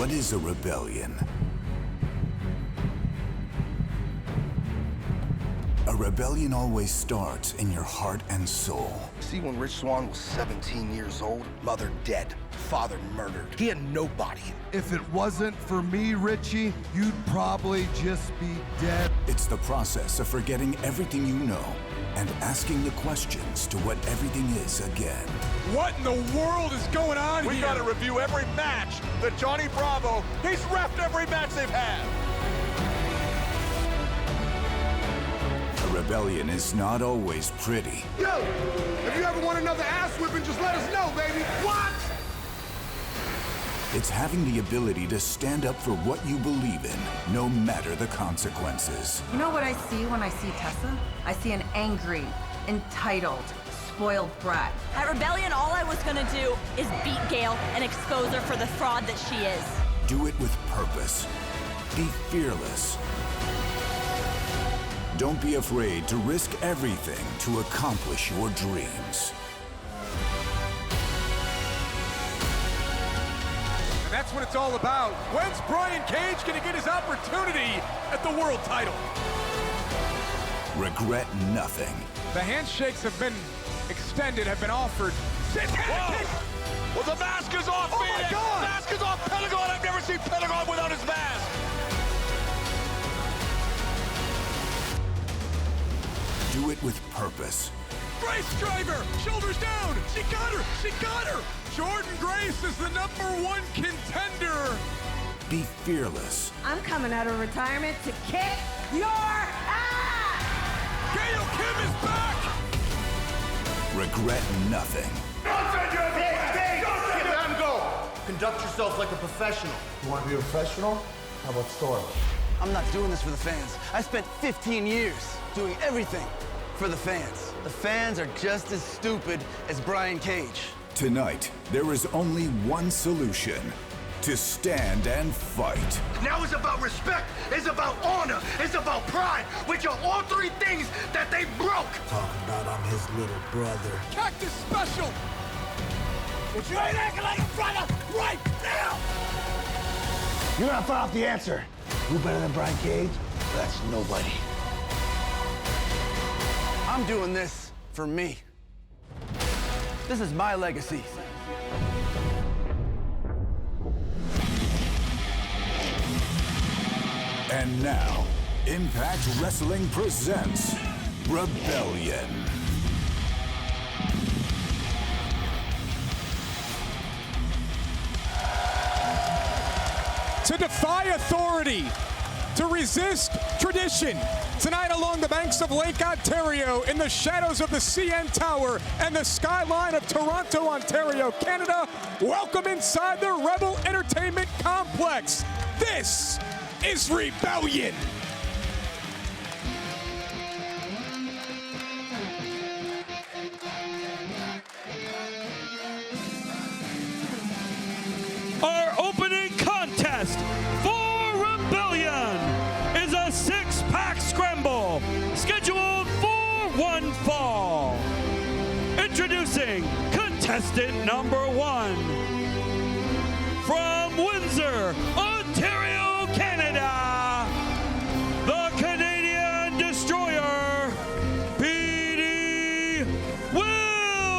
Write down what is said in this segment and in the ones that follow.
What is a rebellion? A rebellion always starts in your heart and soul. See, when Rich Swann was 17 years old, mother dead, father murdered. He had nobody. If it wasn't for me, Richie, you'd probably just be dead. It's the process of forgetting everything you know and asking the questions to what everything is again. What in the world is going on here? We gotta review every match that Johnny Bravo, he's reffed every match they've had. A rebellion is not always pretty. Yo, if you ever want another ass whipping, just let us know, baby. What? It's having the ability to stand up for what you believe in, no matter the consequences. You know what I see when I see Tessa? I see an angry, entitled, spoiled brat. At Rebellion, all I was gonna do is beat Gail and expose her for the fraud that she is. Do it with purpose. Be fearless. Don't be afraid to risk everything to accomplish your dreams. And that's what it's all about. When's Brian Cage gonna get his opportunity at the world title? Regret nothing. The handshakes have been extended, have been offered. Whoa! Well, the mask is off, Oh my God! Mask is off, Pentagon! I've never seen Pentagon without his mask! Do it with purpose. Grace Driver, shoulders down. She got her, she got her. Jordan Grace is the #1 contender. Be fearless. I'm coming out of retirement to kick your ass! Gail Kim is back. Regret nothing. Let him go. Conduct yourself like a professional. You want to be a professional? How about Storm? I'm not doing this for the fans. I spent 15 years doing everything for the fans. The fans are just as stupid as Brian Cage. Tonight, there is only one solution: to stand and fight. Now it's about respect, it's about honor, it's about pride, which are all three things that they broke. Talking about I'm his little brother. Cactus Special. But you ain't acting like a brother right now. You're gonna find out the answer. Who better than Brian Cage? That's nobody. I'm doing this for me. This is my legacy. And now, Impact Wrestling presents Rebellion. To defy authority, to resist tradition. Tonight along the banks of Lake Ontario, in the shadows of the CN Tower and the skyline of Toronto, Ontario, Canada, welcome inside the Rebel Entertainment Complex. This is Rebellion. Our opening contest for Rebellion is a six-pack scramble scheduled for one fall. Introducing contestant #1 from Windsor, Ontario, Canada, the Canadian Destroyer, P.D. Williams.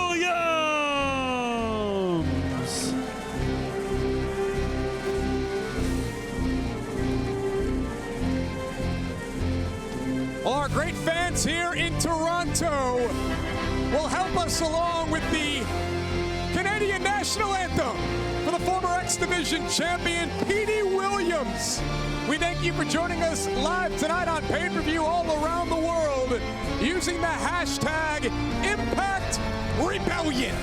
Well, our great fans here in Toronto will help us along with the Canadian National Anthem for the former X Division champion, P.D. Williams. We thank you for joining us live tonight on pay-per-view all around the world using the hashtag #ImpactRebellion.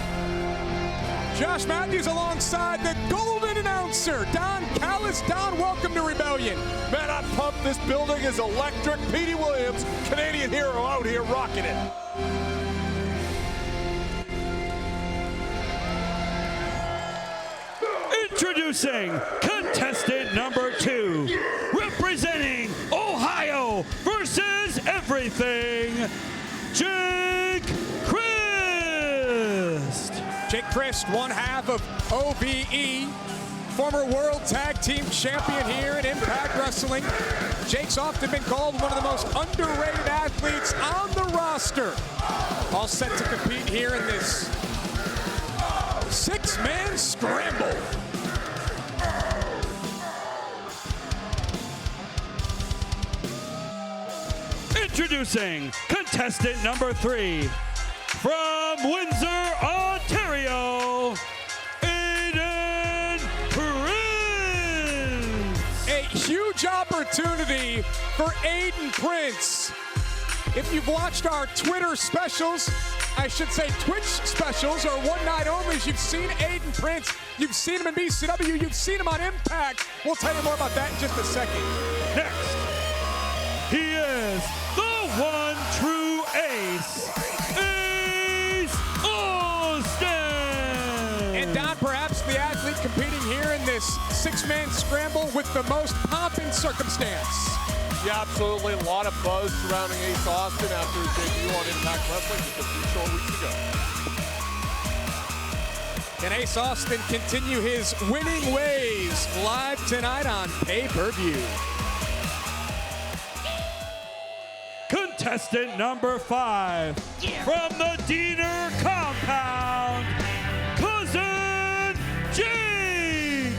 Josh Matthews alongside the golden announcer, Don Callis. Don, welcome to Rebellion. Man, I'm pumped. This building is electric. P.D. Williams, Canadian hero out here rocking it. Introducing contestant #2, representing Ohio versus everything, Jake Christ. Jake Christ, one half of OVE. former World Tag Team Champion here in Impact Wrestling. Jake's often been called one of the most underrated athletes on the roster. All set to compete here in this six-man scramble. Introducing contestant number 3 from Windsor, Ontario, Aiden Prince. A huge opportunity for Aiden Prince. If you've watched our Twitter specials, I should say Twitch specials or one night onlys, you've seen Aiden Prince, you've seen him in BCW, you've seen him on Impact. We'll tell you more about that in just a second. Next, he is the one true ace, Ace Austin. And Don, perhaps the athlete competing here in this six-man scramble with the most pomp and circumstance. Yeah, absolutely. A lot of buzz surrounding Ace Austin after his debut on Impact Wrestling just a few short weeks ago. Can Ace Austin continue his winning ways live tonight on pay-per-view? Contestant number 5 from the Diener compound, Cousin Jake.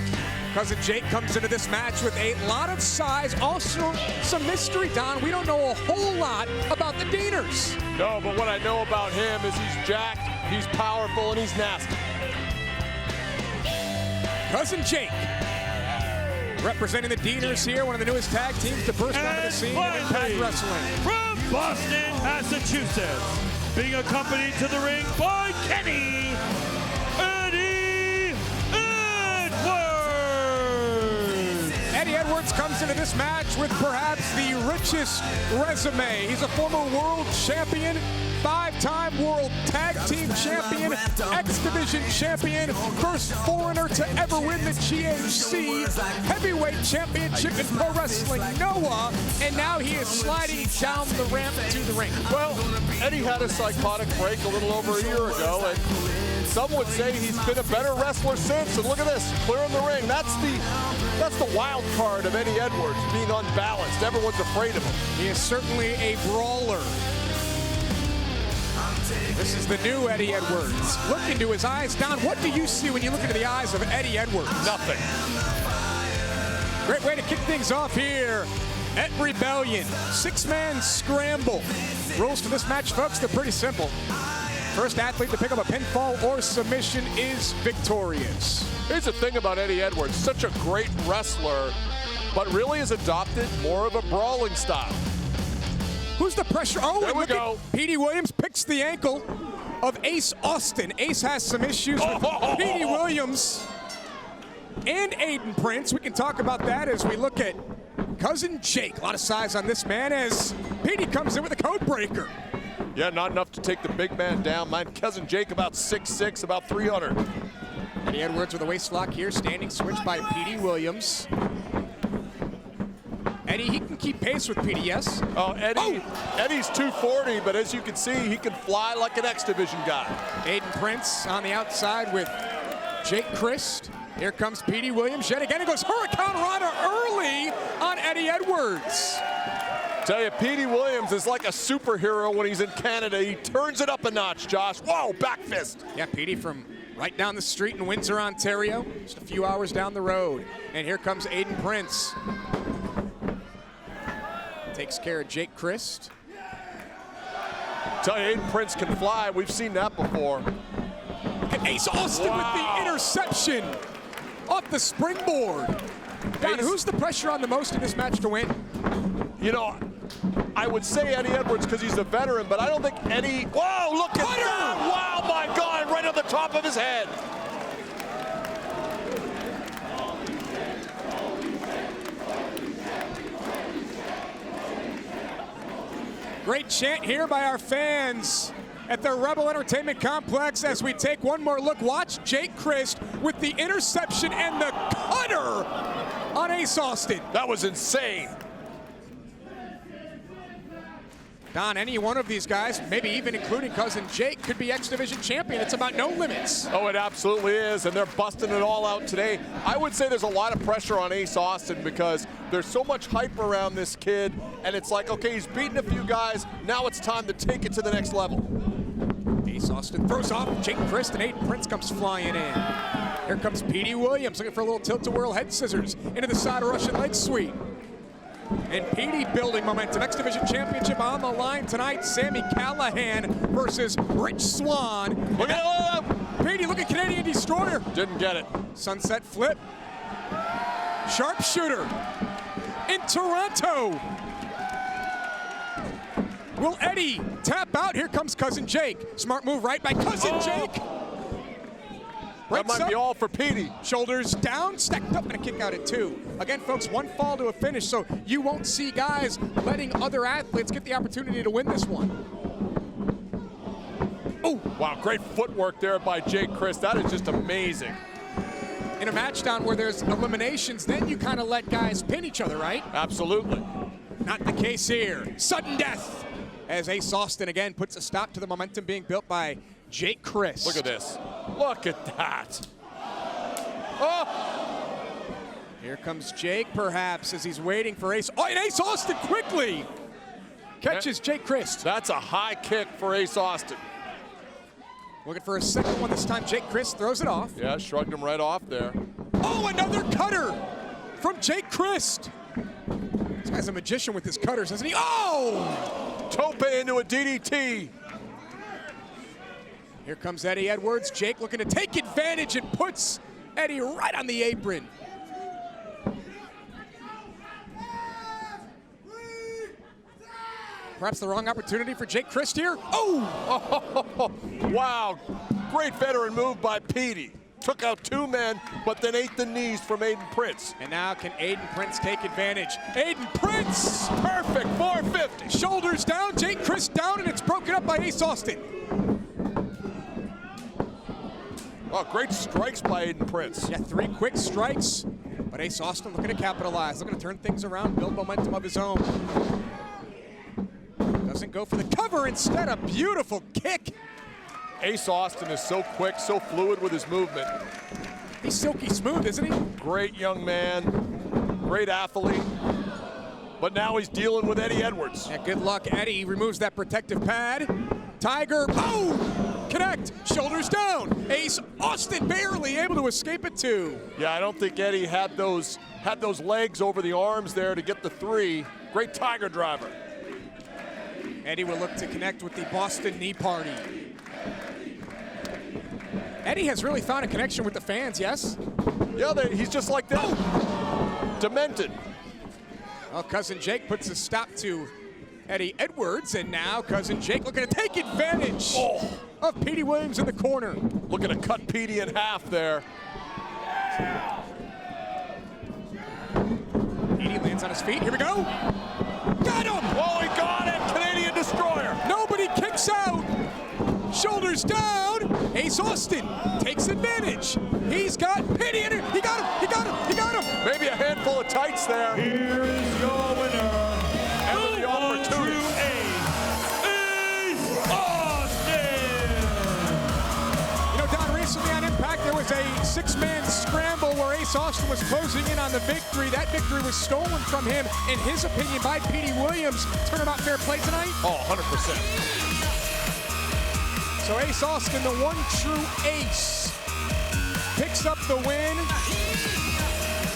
Cousin Jake comes into this match with a lot of size, also some mystery, Don. We don't know a whole lot about the Dieners. No, but what I know about him is he's jacked, he's powerful, and he's nasty. Cousin Jake, representing the Dieners here, one of the newest tag teams to burst onto the scene in Impact Wrestling. From Boston, Massachusetts, being accompanied to the ring by Kenny Eddie Edwards. Eddie Edwards comes into this match with perhaps the richest resume. He's a former world champion, 5-time world tag team champion, X Division champion, first foreigner to ever win the GHC heavyweight championship in pro wrestling, Noah, and now he is sliding down the ramp to the ring. Well, Eddie had a psychotic break a little over a year ago, and some would say he's been a better wrestler since. And look at this, clearing the ring. That's the wild card of Eddie Edwards, being unbalanced. Everyone's afraid of him. He is certainly a brawler. This is the new Eddie Edwards. Look into his eyes. Don, what do you see when you look into the eyes of Eddie Edwards? Nothing. Great way to kick things off here at Rebellion. Six-man scramble. Rules for this match, folks, they're pretty simple. First athlete to pick up a pinfall or submission is victorious. Here's the thing about Eddie Edwards, such a great wrestler, but really has adopted more of a brawling style. Who's the pressure? Oh, there we go. Petey Williams picks the ankle of Ace Austin. Ace has some issues with Petey Williams and Aiden Prince. We can talk about that as we look at Cousin Jake. A lot of size on this man as Petey comes in with a code breaker. Yeah, not enough to take the big man down. My Cousin Jake about 6'6", about 300. Eddie Edwards with a waist lock here, standing switch by Petey Williams. Eddie, he can keep pace with Petey, yes? Oh, Eddie's 240, but as you can see, he can fly like an X Division guy. Aiden Prince on the outside with Jake Christ. Here comes Petey Williams yet again. He goes Hurricane Rana early on Eddie Edwards. Tell you, Petey Williams is like a superhero when he's in Canada. He turns it up a notch, Josh. Whoa, back fist. Yeah, Petey from right down the street in Windsor, Ontario. Just a few hours down the road. And here comes Aiden Prince. Takes care of Jake Christ. Tell you, Aiden Prince can fly. We've seen that before. Look at Ace Austin with the interception off the springboard. Don, who's the pressure on the most in this match to win? You know, I would say Eddie Edwards because he's a veteran, but I don't think Eddie. Whoa, look at that! Wow, my God, right on the top of his head. Great chant here by our fans at the Rebel Entertainment Complex as we take one more look. Watch Jake Christ with the interception and the cutter on Ace Austin. That was insane. Don, any one of these guys, maybe even including cousin Jake, could be X Division champion. It's about no limits. Oh, it absolutely is, and they're busting it all out today. I would say there's a lot of pressure on Ace Austin because there's so much hype around this kid, and it's like, okay, he's beaten a few guys, now it's time to take it to the next level. Ace Austin throws off Jake Christ, and Aiden Prince comes flying in. Here comes Petey Williams looking for a little tilt-to-whirl head scissors into the side of Russian leg sweep. And Petey building momentum. X Division Championship on the line tonight. Sami Callihan versus Rich Swann. Look at that. Petey, look at Canadian Destroyer. Didn't get it. Sunset flip. Sharpshooter in Toronto. Will Eddie tap out? Here comes cousin Jake. Smart move right by cousin Jake. That might be all for Petey. Shoulders down, stacked up, and a kick out at 2. Again, folks, one fall to a finish, so you won't see guys letting other athletes get the opportunity to win this one. Oh, wow, great footwork there by Jake Christ. That is just amazing. In a match down where there's eliminations, then you kind of let guys pin each other, right? Absolutely. Not the case here. Sudden death as Ace Austin again puts a stop to the momentum being built by Jake Christ. Look at this. Look at that. Oh! Here comes Jake, perhaps, as he's waiting for Ace. Oh, and Ace Austin quickly catches Jake Christ. That's a high kick for Ace Austin. Looking for a second one this time. Jake Christ throws it off. Yeah, shrugged him right off there. Oh, another cutter from Jake Christ. This guy's a magician with his cutters, isn't he? Oh! Tope into a DDT. Here comes Eddie Edwards. Jake looking to take advantage and puts Eddie right on the apron. Perhaps the wrong opportunity for Jake Christ here. Oh! Wow. Great veteran move by Petey. Took out 2 men, but then ate the knees from Aiden Prince. And now can Aiden Prince take advantage? Aiden Prince! Perfect, 450. Shoulders down, Jake Christ down, and it's broken up by Ace Austin. Oh, great strikes by Aiden Prince. Yeah, 3 quick strikes. But Ace Austin looking to capitalize, looking to turn things around, build momentum of his own. Doesn't go for the cover, instead a beautiful kick. Ace Austin is so quick, so fluid with his movement. He's silky smooth, isn't he? Great young man, great athlete. But now he's dealing with Eddie Edwards. Yeah, good luck, Eddie. Removes that protective pad. Tiger, boom! Connect, shoulders down. Ace Austin barely able to escape it 2. Yeah, I don't think Eddie had those legs over the arms there to get the 3. Great Tiger driver. Eddie will look to connect with the Boston Knee Party. Eddie has really found a connection with the fans, yes? Yeah, he's just like that. Oh. Demented. Well, cousin Jake puts a stop to Eddie Edwards, and now cousin Jake looking to take advantage of Petey Williams in the corner. Looking to cut Petey in half there. Petey lands on his feet. Here we go. Got him! Oh, he got it! Canadian Destroyer. Nobody kicks out. Shoulders down. Ace Austin takes advantage. He's got Petey in it. He got him. He got him. He got him. Maybe a handful of tights there. Here is your winner. And the opportunity. Ace Austin. You know, Don, recently on Impact, there was a 6-man scramble where Ace Austin was closing in on the victory. That victory was stolen from him, in his opinion, by Petey Williams. Turnabout fair play tonight? Oh, 100%. So Ace Austin, the one true ace, picks up the win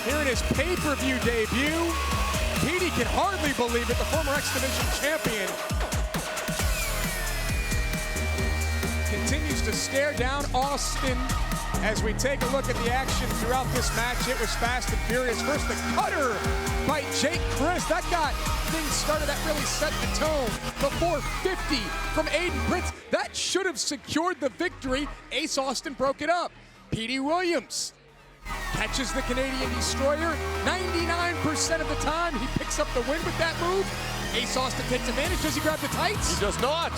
here in his pay-per-view debut. Petey can hardly believe it, the former X Division champion continues to stare down Austin as we take a look at the action throughout this match. It was fast and furious. First, the cutter by Jake Christ. That got things started. That really set the tone. The 450 from Aiden Prince. That should have secured the victory. Ace Austin broke it up. Petey Williams catches the Canadian Destroyer. 99% of the time, he picks up the win with that move. Ace Austin takes advantage. Does he grab the tights? He does not.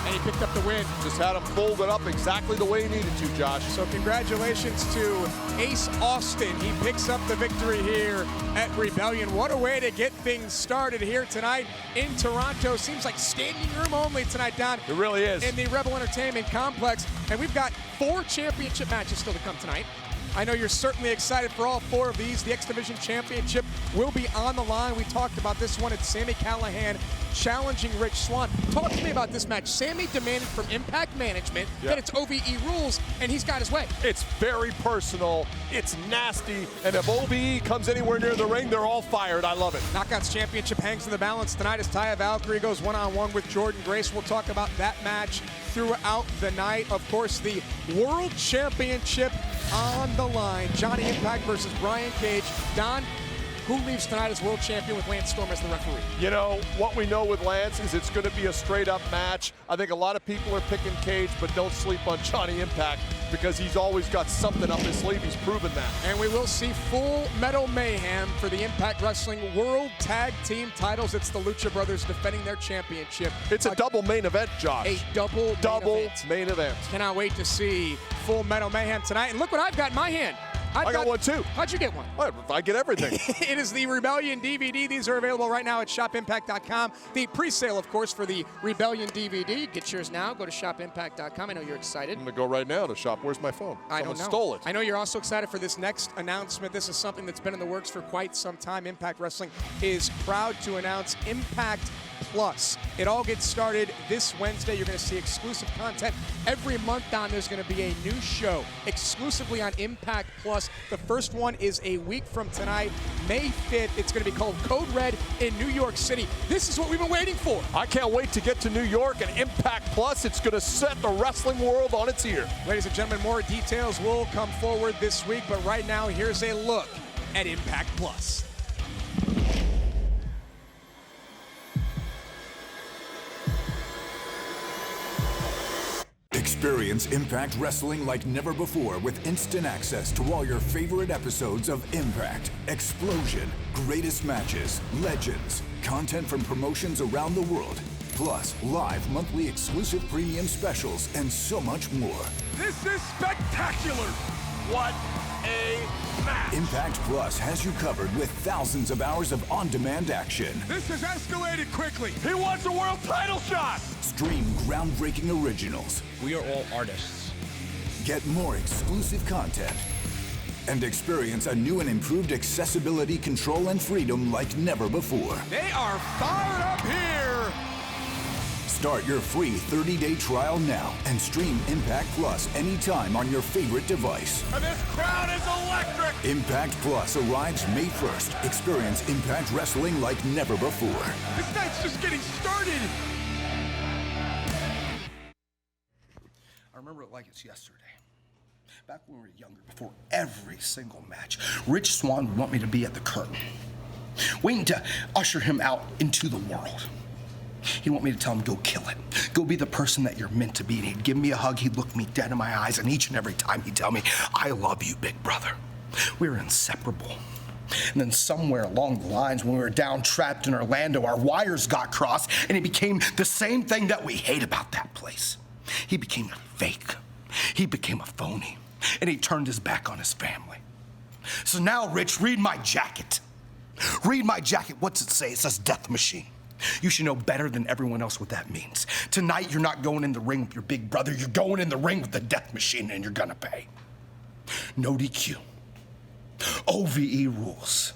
And he picked up the win. Just had him folded up exactly the way he needed to, Josh. So congratulations to Ace Austin. He picks up the victory here at Rebellion. What a way to get things started here tonight in Toronto. Seems like standing room only tonight, Don. It really is. In the Rebel Entertainment Complex. And we've got 4 championship matches still to come tonight. I know you're certainly excited for all 4 of these. The X Division Championship will be on the line. We talked about this one. It's Sami Callihan challenging Rich Swann. Talk to me about this match. Sami demanded from Impact Management that it's OVE rules, and he's got his way. It's very personal. It's nasty. And if OVE comes anywhere near the ring, they're all fired. I love it. Knockouts Championship hangs in the balance tonight as Taya Valkyrie goes one-on-one with Jordan Grace. We'll talk about that match throughout the night. Of course, the World Championship on the line. Johnny Impact versus Brian Cage. Don, who leaves tonight as world champion with Lance Storm as the referee? You know, what we know with Lance is it's going to be a straight-up match. I think a lot of people are picking Cage, but don't sleep on Johnny Impact because he's always got something up his sleeve. He's proven that. And we will see Full Metal Mayhem for the Impact Wrestling World Tag Team titles. It's the Lucha Brothers defending their championship. It's a double main event, Josh. A double main event. Cannot wait to see Full Metal Mayhem tonight. And look what I've got in my hand. I got one too. How'd you get one? Well, I get everything. It is the Rebellion DVD. These are available right now at shopimpact.com. The pre-sale, of course, for the Rebellion DVD. Get yours now. Go to shopimpact.com. I know you're excited. I'm going to go right now to shop. Where's my phone? I don't know. Stole it. I know you're also excited for this next announcement. This is something that's been in the works for quite some time. Impact Wrestling is proud to announce Impact Plus. It all gets started this Wednesday. You're going to see exclusive content every month. Don, there's going to be a new show exclusively on Impact Plus. The first one is a week from tonight, May 5th. It's going to be called Code Red in New York City. This is what we've been waiting for. I can't wait to get to New York and Impact Plus. It's going to set the wrestling world on its ear. Ladies and gentlemen, more details will come forward this week, but right now, here's a look at Impact Plus. Experience Impact Wrestling like never before with instant access to all your favorite episodes of Impact, Explosion, greatest matches, legends, content from promotions around the world, plus live monthly exclusive premium specials and so much more. This is spectacular! What a match! Impact Plus has you covered with thousands of hours of on-demand action. This has escalated quickly. He wants a world title shot! Stream groundbreaking originals. We are all artists. Get more exclusive content. And experience a new and improved accessibility, control, and freedom like never before. They are fired up here! Start your free 30-day trial now and stream Impact Plus anytime on your favorite device. And this crowd is electric! Impact Plus arrives May 1st. Experience Impact Wrestling like never before. This night's just getting started! I remember it like it's yesterday. Back when we were younger, before every single match, Rich Swann would want me to be at the curtain, waiting to usher him out into the world. He'd want me to tell him, go kill it. Go be the person that you're meant to be. And he'd give me a hug, he'd look me dead in my eyes, and each and every time he'd tell me, I love you, big brother. We were inseparable. And then somewhere along the lines, when we were down trapped in Orlando, our wires got crossed, and it became the same thing that we hate about that place. He became fake. He became a phony. And he turned his back on his family. So now, Rich, read my jacket. Read my jacket. What's it say? It says Death Machine. You should know better than everyone else what that means. Tonight, you're not going in the ring with your big brother. You're going in the ring with the Death Machine, and you're gonna pay. No DQ. OVE rules.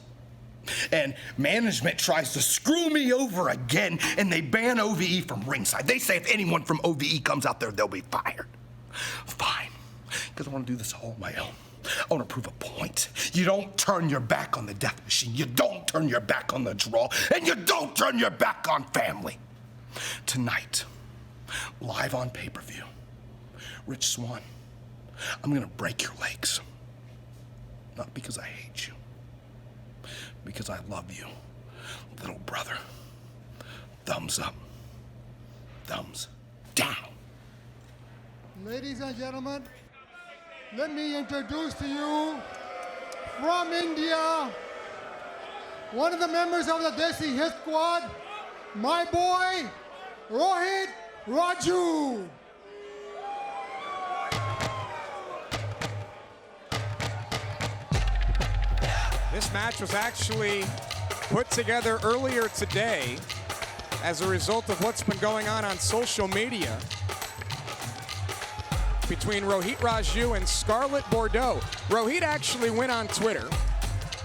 And management tries to screw me over again, and they ban OVE from ringside. They say if anyone from OVE comes out there, they'll be fired. Fine, because I want to do this all on my own. I want to prove a point. You don't turn your back on the Death Machine. You don't turn your back on the draw. And you don't turn your back on family. Tonight, live on pay-per-view, Rich Swann, I'm going to break your legs. Not because I hate you. Because I love you, little brother. Thumbs up. Thumbs down. Ladies and gentlemen, let me introduce to you, from India, one of the members of the Desi Hit Squad, my boy, Rohit Raju. This match was actually put together earlier today as a result of what's been going on social media between Rohit Raju and Scarlett Bordeaux. Rohit actually went on Twitter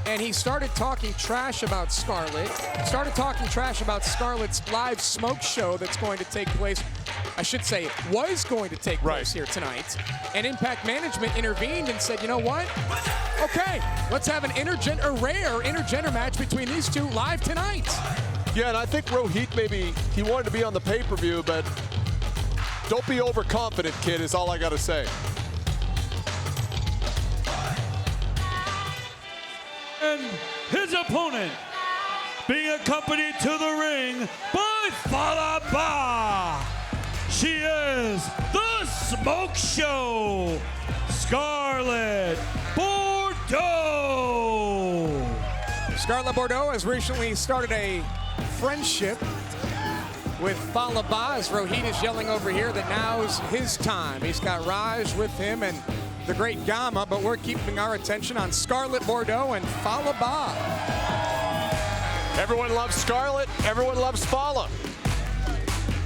and he started talking trash about Scarlett, Scarlett's live smoke show that's going to take place, I should say, was going to take place here tonight. And Impact Management intervened and said, you know what? Okay, let's have a rare intergender match between these two live tonight. Yeah, and I think Rohit maybe, he wanted to be on the pay-per-view, but don't be overconfident, kid, is all I gotta say. And his opponent, being accompanied to the ring by Falaba. She is the Smoke Show, Scarlett Bordeaux. Scarlett Bordeaux has recently started a friendship with Falaba, as Rohit is yelling over here that now's his time. He's got Raj with him and the great Gama, but we're keeping our attention on Scarlett Bordeaux and Falaba. Everyone loves Scarlett, everyone loves Fala.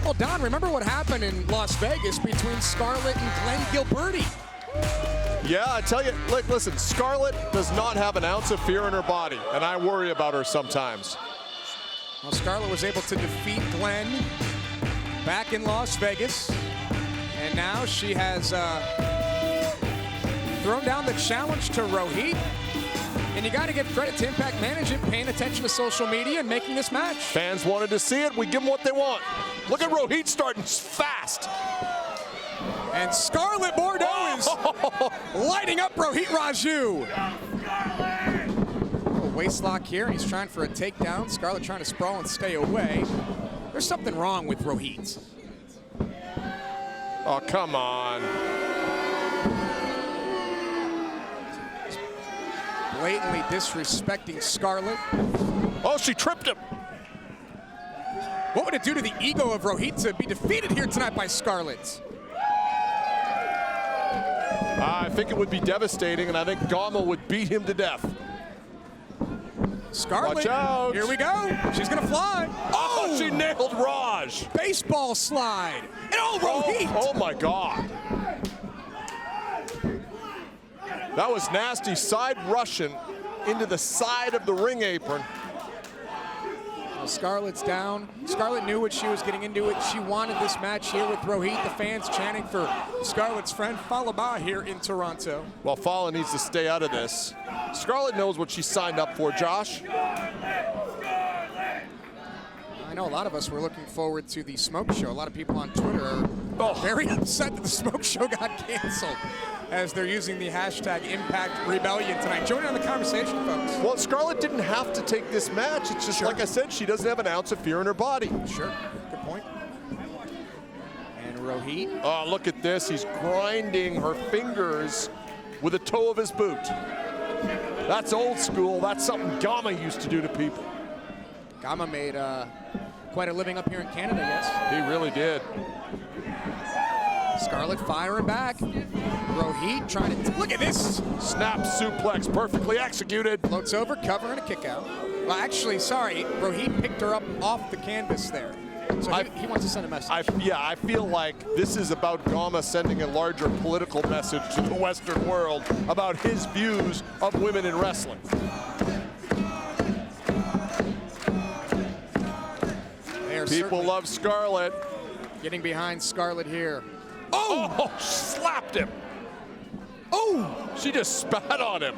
Well, Don, remember what happened in Las Vegas between Scarlett and Glenn Gilberti? Yeah, I tell you, listen, Scarlett does not have an ounce of fear in her body, and I worry about her sometimes. Well, Scarlett was able to defeat Glenn back in Las Vegas, and now she has thrown down the challenge to Rohit. And you got to give credit to Impact Management paying attention to social media and making this match. Fans wanted to see it. We give them what they want. Look at Rohit starting fast. And Scarlett Bordeaux is lighting up Rohit Raju. A waist lock here, and he's trying for a takedown. Scarlett trying to sprawl and stay away. There's something wrong with Rohit. Oh, come on. Blatantly disrespecting Scarlett. Oh, she tripped him. What would it do to the ego of Rohit to be defeated here tonight by Scarlett? I think it would be devastating, and I think Gama would beat him to death. Scarlett, watch out. Here we go. She's gonna fly. Oh, she nailed Raj. Baseball slide. And Rohit. Oh my God. That was nasty, side Russian into the side of the ring apron. Well, Scarlett's down. Scarlett knew what she was getting into. She wanted this match here with Rohit. The fans chanting for Scarlett's friend Falaba here in Toronto. Well, Fala needs to stay out of this. Scarlett knows what she signed up for, Josh. I know a lot of us were looking forward to the Smoke Show. A lot of people on Twitter are very upset that the Smoke Show got canceled, as they're using the hashtag Impact Rebellion tonight. Join in on the conversation, folks. Well, Scarlett didn't have to take this match. It's just, like I said, she doesn't have an ounce of fear in her body. Sure, good point. And Rohit. Oh, look at this. He's grinding her fingers with the toe of his boot. That's old school. That's something Gama used to do to people. Gama made quite a living up here in Canada, yes. He really did. Scarlett firing back. Rohit trying to, look at this. Snap suplex, perfectly executed. Floats over, cover, and a kick out. Well, actually, sorry, Rohit picked her up off the canvas there. So he wants to send a message. I feel like this is about Gama sending a larger political message to the Western world about his views of women in wrestling. People love Scarlett. Getting behind Scarlett here. Oh, slapped him. Oh, she just spat on him.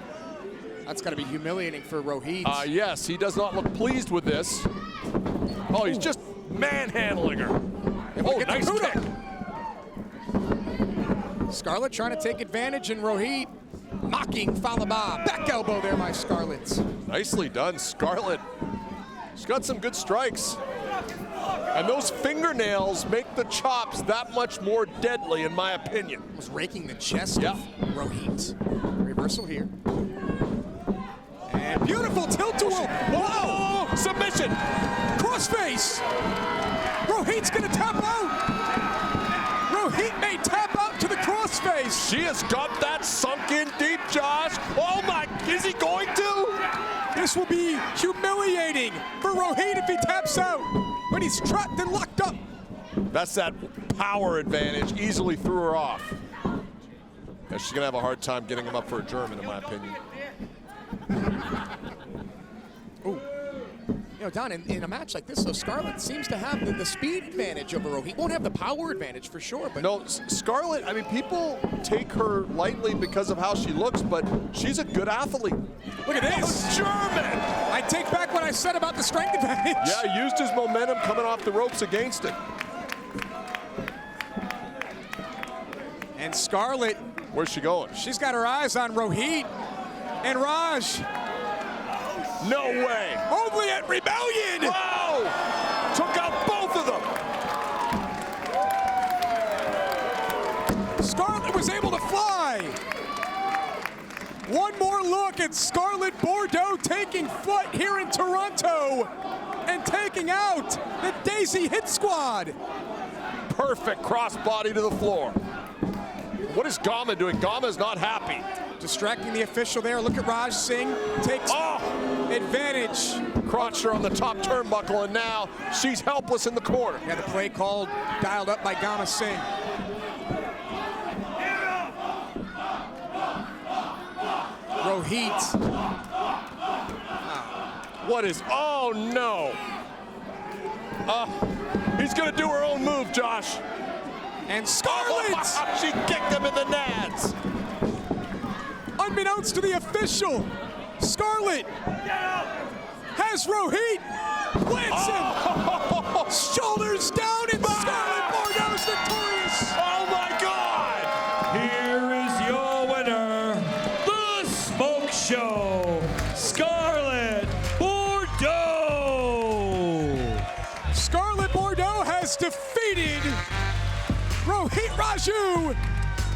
That's got to be humiliating for Rohit. Yes, he does not look pleased with this. Oh, he's just manhandling her. Oh, nice kick. Scarlett trying to take advantage, and Rohit mocking Falaba. Back elbow there by Scarlett. Nicely done, Scarlett. She's got some good strikes. And those fingernails make the chops that much more deadly, in my opinion. Was raking the chest of Rohit. Reversal here. And beautiful tilt-a-whirl. Whoa! Submission! Crossface! Rohit's gonna tap out. Rohit may tap out to the crossface. She has got that sunk in deep, Josh. Oh my, is he going to? This will be humiliating for Rohit if he taps out, but he's trapped and locked up. That's that power advantage, easily threw her off. Yeah, she's gonna have a hard time getting him up for a German, in my opinion. Ooh. You know, Don, in a match like this, though, Scarlett seems to have the speed advantage over Rohit. Won't have the power advantage for sure, but... No, Scarlett, I mean, people take her lightly because of how she looks, but she's a good athlete. Look at this. Oh, German! I take back what I said about the strength advantage. Yeah, used his momentum coming off the ropes against it. And Scarlett... Where's she going? She's got her eyes on Rohit. And Raj... No way! Only at Rebellion! Wow! Took out both of them! Scarlett was able to fly! One more look at Scarlett Bordeaux taking foot here in Toronto and taking out the Daisy Hit Squad. Perfect crossbody to the floor. What is Gama doing? Gama is not happy. Distracting the official there. Look at Raj Singh. Takes advantage. Crotched her on the top turnbuckle, and now she's helpless in the corner. Yeah, the play called, dialed up by Gama Singh. Rohit. What is, oh no. He's gonna do her own move, Josh. And Scarlett! Oh, she kicked him in the nads. Unbeknownst to the official, Scarlett has Rohit. Blitzen! Oh. Shoulders down, and Scarlett Bordeaux's victorious. Oh my God! Here is your winner, the Smoke Show, Scarlett Bordeaux. Scarlett Bordeaux has defeated Rohit Raju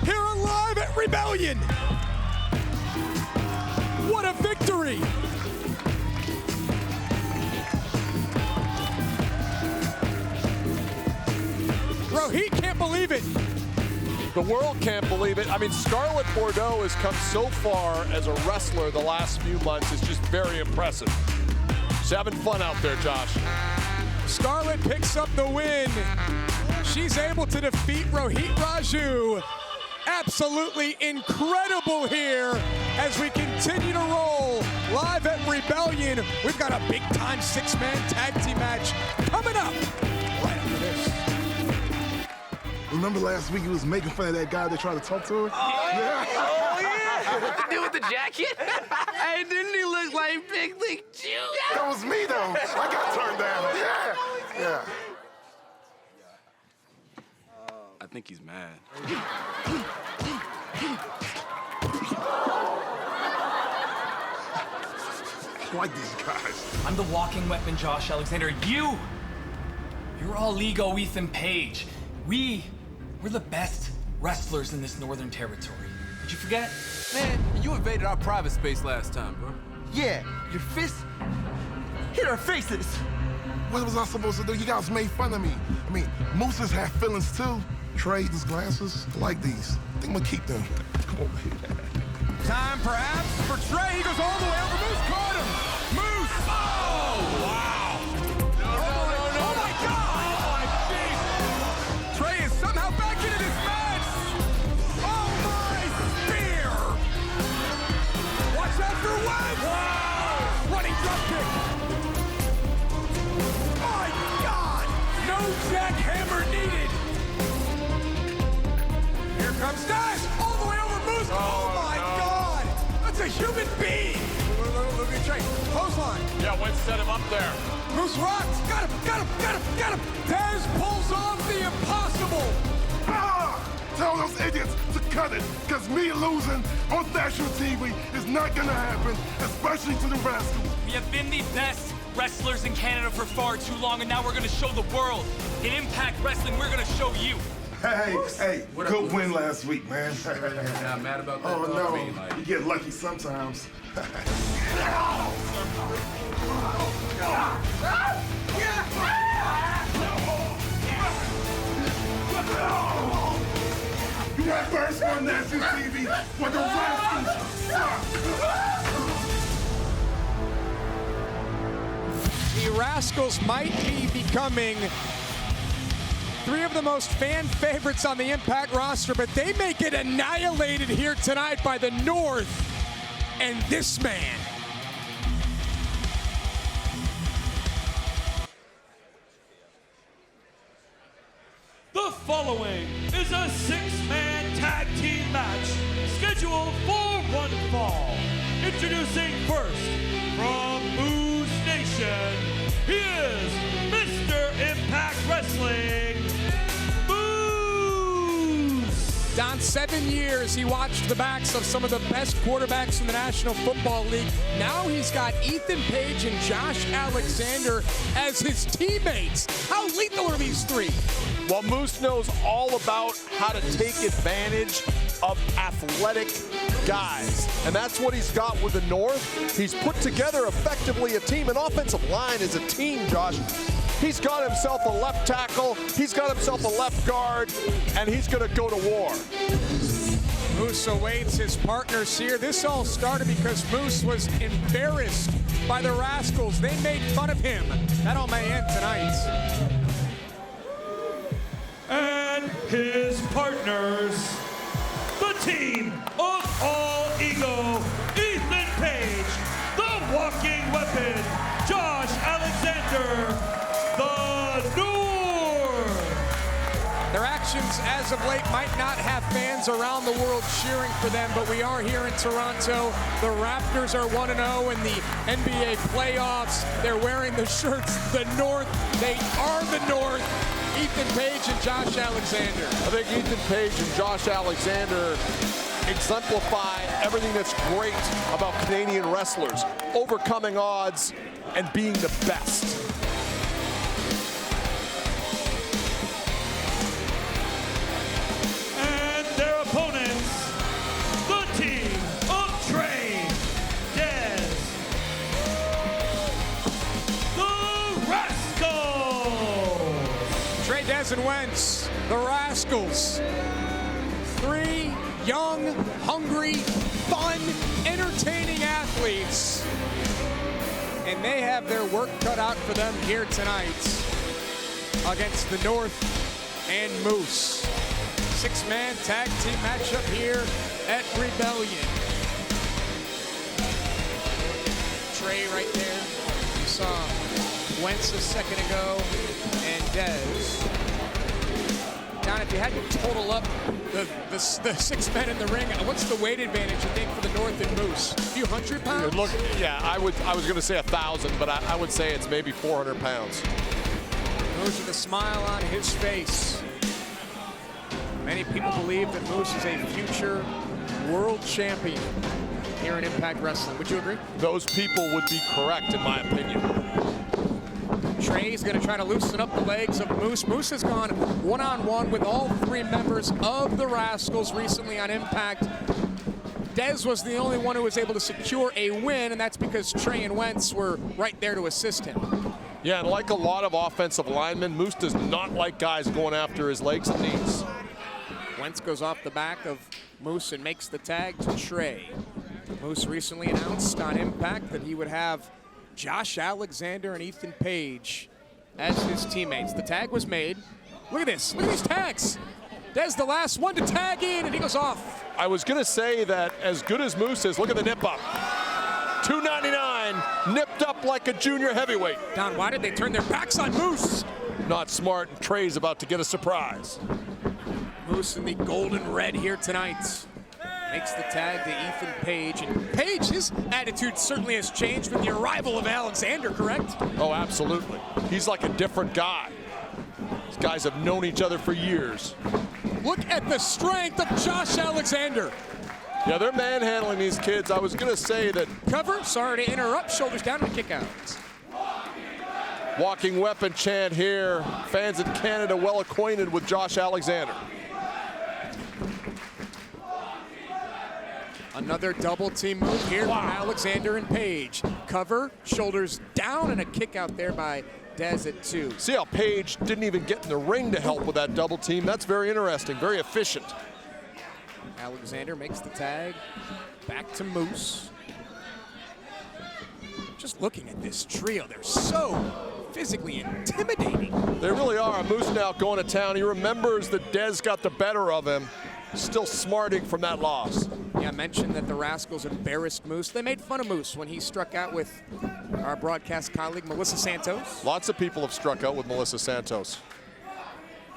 here live at Rebellion. What a victory! Rohit can't believe it. The world can't believe it. I mean, Scarlett Bordeaux has come so far as a wrestler the last few months. It's just very impressive. She's having fun out there, Josh. Scarlett picks up the win. She's able to defeat Rohit Raju. Absolutely incredible here as we continue to roll live at Rebellion. We've got a big-time six-man tag team match coming up right after this. Remember last week he was making fun of that guy that tried to talk to her? Yeah. Oh, yeah. What to do with the jacket? Hey, didn't he look like Big League Chew? That was me, though. I got turned down. Yeah. I think he's mad. I like these guys. I'm the walking weapon, Josh Alexander. You're all Lego Ethan Page. We're the best wrestlers in this Northern Territory. Did you forget? Man, you invaded our private space last time, bro. Yeah, your fist hit our faces. What was I supposed to do? You guys made fun of me. I mean, Moose's have feelings too. Trade these glasses. I like these. I think I'm gonna keep them. Come on, baby. Time perhaps for Trey. He goes all the way over. Moose caught him. Moose! Oh, wow! Oh my God! Oh my Jesus! Trey is somehow back into this match. Oh my spear! Watch out for Webb! Wow! Running drop kick. My God! No jackhammer needed. Here comes Dash all the way over Moose. Oh my God! That's a human being. Look at Trey. Clothesline. Yeah, Wentz set him up there. Moose rocks. Got him. Taz pulls off the impossible. Tell those idiots to cut it, because me losing on national TV is not gonna happen, especially to the rascals. We have been the best wrestlers in Canada for far too long, and now we're gonna show the world. In Impact Wrestling, we're gonna show you. Hey, good win last week, man. Not mad about that. Oh, though. no. I mean, like... You get lucky sometimes. You have first on National TV for the Rascals. The Rascals might be becoming 3 of the most fan favorites on the Impact roster, but they may get annihilated here tonight by the North and this man. The following is a 6-man tag team match scheduled for one fall. Introducing first from Moose Nation, he is Mr. Impact Wrestling, Moose. Don, 7 years he watched the backs of some of the best quarterbacks in the National Football League. Now he's got Ethan Page and Josh Alexander as his teammates. How lethal are these 3? Well, Moose knows all about how to take advantage of athletic guys. And that's what he's got with the North. He's put together effectively a team. An offensive line is a team, Josh. He's got himself a left tackle, he's got himself a left guard, and he's gonna go to war. Moose awaits his partners here. This all started because Moose was embarrassed by the Rascals. They made fun of him. That all may end tonight. And his partners, the team of All Ego, Ethan Page, the walking weapon, Josh Alexander, the North. Their actions as of late might not have fans around the world cheering for them, but we are here in Toronto. The Raptors are 1-0 in the NBA playoffs. They're wearing the shirts, the North. They are the North. Ethan Page and Josh Alexander. I think Ethan Page and Josh Alexander exemplify everything that's great about Canadian wrestlers, overcoming odds and being the best. And their opponents, the team of Trey, Dez, the Rascals. Trey, Dez, and Wentz, the Rascals. 3 young, hungry, fun, entertaining athletes. And they have their work cut out for them here tonight against the North and Moose. 6-man tag team matchup here at Rebellion. Trey right there. You saw Wentz a second ago, and Dez. Don, if you had to total up the 6 men in the ring, what's the weight advantage you think for the North and Moose? A few hundred pounds? Look, yeah, I was going to say 1,000, but I would say it's maybe 400 pounds. Moose with a smile on his face. Many people believe that Moose is a future world champion here in Impact Wrestling. Would you agree? Those people would be correct, in my opinion. Trey's going to try to loosen up the legs of Moose. Moose has gone one-on-one with all 3 members of the Rascals recently on Impact. Dez was the only one who was able to secure a win, and that's because Trey and Wentz were right there to assist him. Yeah, and like a lot of offensive linemen, Moose does not like guys going after his legs and knees. Wentz goes off the back of Moose and makes the tag to Trey. Moose recently announced on Impact that he would have Josh Alexander and Ethan Page as his teammates. The tag was made. Look at this. Look at these tags. Dez the last one to tag in, and he goes off. I was going to say that as good as Moose is, look at the nip up. $2.99, nipped up like a junior heavyweight. Don, why did they turn their backs on Moose? Not smart, and Trey's about to get a surprise. Moose in the golden red here tonight. Makes the tag to Ethan Page. And Page, his attitude certainly has changed with the arrival of Alexander, correct? Oh, absolutely. He's like a different guy. These guys have known each other for years. Look at the strength of Josh Alexander. Yeah, they're manhandling these kids. I was going to say that... Cover, sorry to interrupt, shoulders down and kick out. Walking weapon chant here. Fans in Canada well acquainted with Josh Alexander. Another double team move here from Alexander and Page. Cover, shoulders down, and a kick out there by Dez at 2. See how Page didn't even get in the ring to help with that double team. That's very interesting, very efficient. Alexander makes the tag. Back to Moose. Just looking at this trio, they're so physically intimidating. They really are. Moose now going to town. He remembers that Dez got the better of him. Still smarting from that loss. Yeah, I mentioned that the Rascals embarrassed Moose. They made fun of Moose when he struck out with our broadcast colleague, Melissa Santos. Lots of people have struck out with Melissa Santos.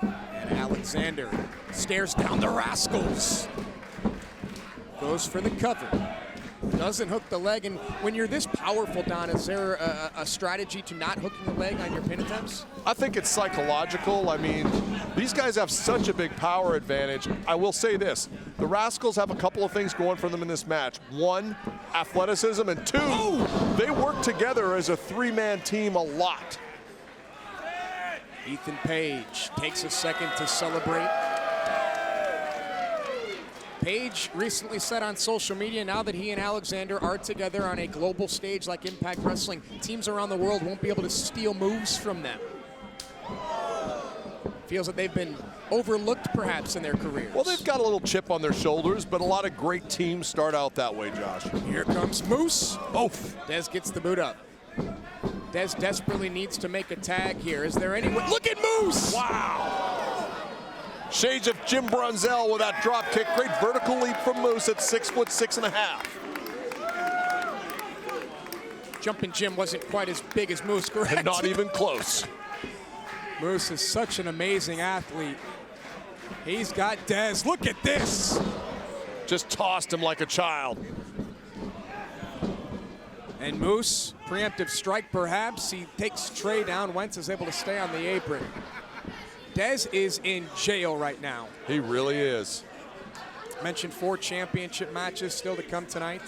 And Alexander stares down the Rascals. Goes for the cover. Doesn't hook the leg. And when you're this powerful, Don, is there a strategy to not hooking the leg on your pin attempts? I think it's psychological. I mean, these guys have such a big power advantage. I will say this. The Rascals have a couple of things going for them in this match. One, athleticism, and two, they work together as a three-man team a lot. Ethan Page takes a second to celebrate. Page recently said on social media, now that he and Alexander are together on a global stage like Impact Wrestling, teams around the world won't be able to steal moves from them. Feels that they've been overlooked perhaps in their careers. Well, they've got a little chip on their shoulders, but a lot of great teams start out that way, Josh. Here comes Moose. Dez gets the boot up. Dez desperately needs to make a tag here. Is there any way? Look at Moose! Wow! Shades of Jim Brunzell with that drop kick. Great vertical leap from Moose at 6'6.5". Jumping Jim wasn't quite as big as Moose, correct? Not even close. Moose is such an amazing athlete. He's got Dez. Look at this. Just tossed him like a child. And Moose, preemptive strike perhaps. He takes Trey down. Wentz is able to stay on the apron. Dez is in jail right now. He really is. Mentioned 4 championship matches still to come tonight.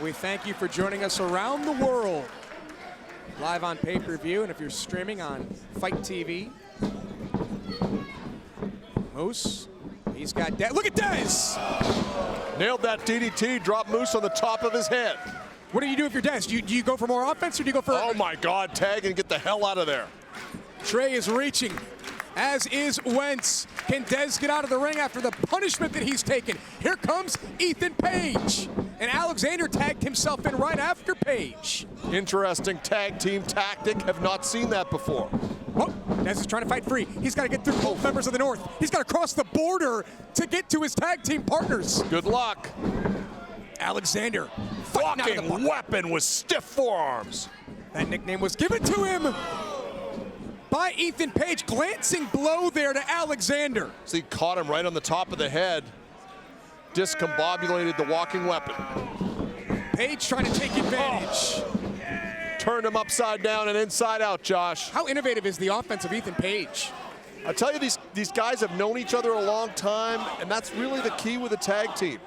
We thank you for joining us around the world. Live on pay-per-view, and if you're streaming on Fight TV. Moose, he's got Dez. Look at Dez! Nailed that DDT, dropped Moose on the top of his head. What do you do if you're Dez? Do you go for more offense, or do you go for... Oh my God, tag and get the hell out of there. Trey is reaching, as is Wentz. Can Dez get out of the ring after the punishment that he's taken? Here comes Ethan Page. And Alexander tagged himself in right after Page. Interesting tag team tactic. Have not seen that before. Oh, Dez is trying to fight free. He's got to get through both members of the North. He's got to cross the border to get to his tag team partners. Good luck. Alexander. Walking weapon with stiff forearms. That nickname was given to him by Ethan Page. Glancing blow there to Alexander. So he caught him right on the top of the head. Discombobulated the walking weapon. Page trying to take advantage. Turned him upside down and inside out, Josh. How innovative is the offense of Ethan Page? I tell you, these guys have known each other a long time, and that's really the key with a tag team.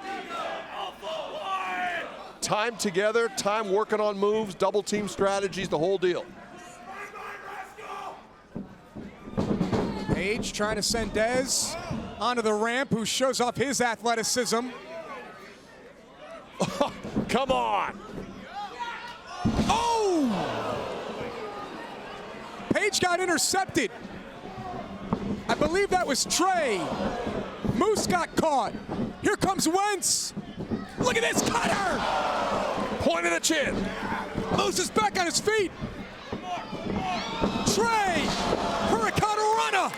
Time together, time working on moves, double team strategies, the whole deal. Page trying to send Dez onto the ramp, who shows off his athleticism. Come on. Oh! Page got intercepted. I believe that was Trey. Moose got caught. Here comes Wentz. Look at this cutter! Point of the chin. Moose is back on his feet. Trey! Hurricane Rana!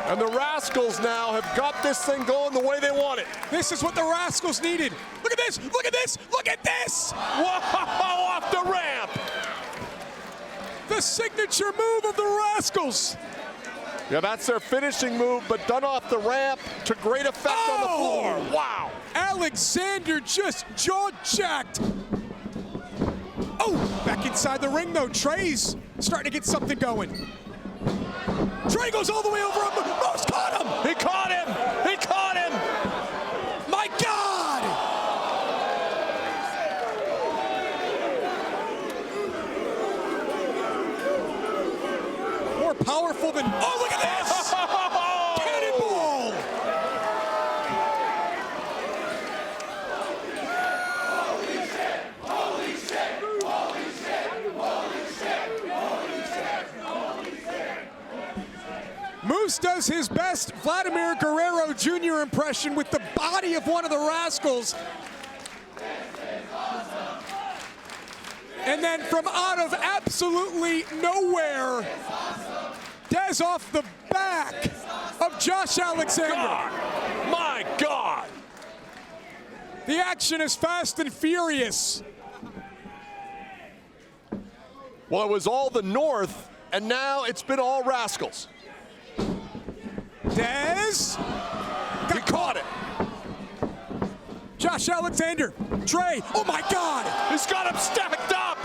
And the Rascals now have got this thing going the way they want it. This is what the Rascals needed. Look at this! Look at this! Look at this! Whoa! Off the ramp! The signature move of the Rascals. Yeah, that's their finishing move, but done off the ramp to great effect on the floor. Wow! Alexander just jaw-jacked. Oh, back inside the ring though. Trey's starting to get something going. Trey goes all the way over. Moose caught him. He caught him. He caught him. My God! More powerful than. Oh, look at this! Cannonball! Holy shit! Holy shit! Holy shit! Holy Moose does his best Vladimir Guerrero Jr. impression with the body of one of the Rascals. And then from out of absolutely nowhere, Dez off the back of Josh Alexander. God. My God. The action is fast and furious. Well, it was all the North, and now it's been all Rascals. Dez. He caught it. Josh Alexander. Trey. Oh, my God. He's got him stacked up.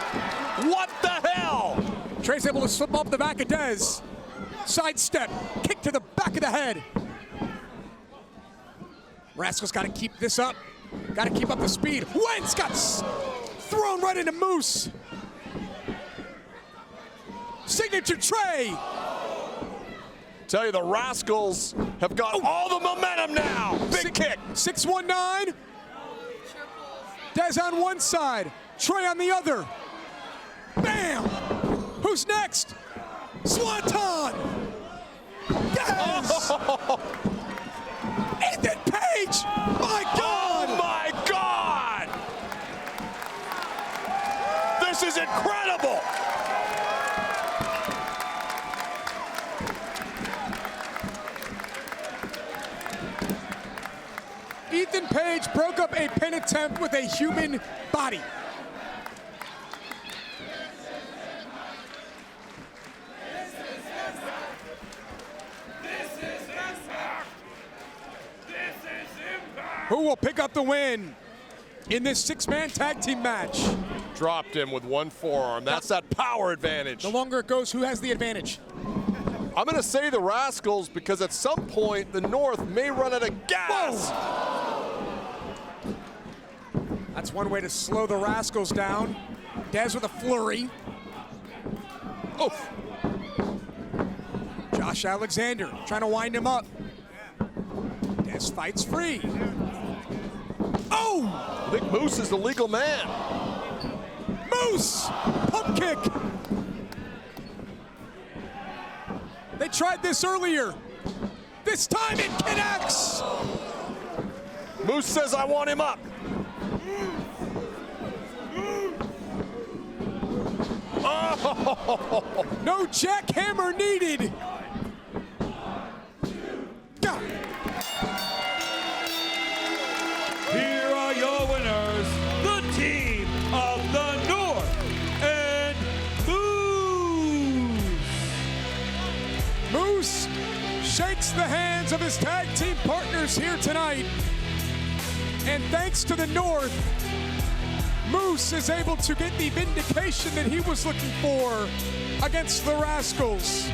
What the hell? Trey's able to slip up the back of Dez. Sidestep. Kick to the back of the head. Rascals got to keep this up. Got to keep up the speed. Wentz got thrown right into Moose. Signature Trey. Tell you, the Rascals have got all the momentum now. Big kick. 619. Dez on one side. Trey on the other. Bam. Who's next? Swanton. Dez. Oh. Ethan Page. My God. Oh, my God. This is incredible. Ethan Page broke up a pin attempt with a human body. Who will pick up the win in this six-man tag team match? Dropped him with one forearm. That's that power advantage. The longer it goes, who has the advantage? I'm going to say the Rascals because at some point the North may run out of gas. Whoa. That's one way to slow the Rascals down. Dez with a flurry. Oof. Josh Alexander trying to wind him up. Dez fights free. Oh! I think Moose is the legal man. Moose! Pump kick! They tried this earlier. This time it connects! Moose says, I want him up. Oh! No jackhammer needed. Go. Here are your winners, the team of the North and Moose. Moose shakes the hands of his tag team partners here tonight. And thanks to the North, Moose is able to get the vindication that he was looking for against the Rascals.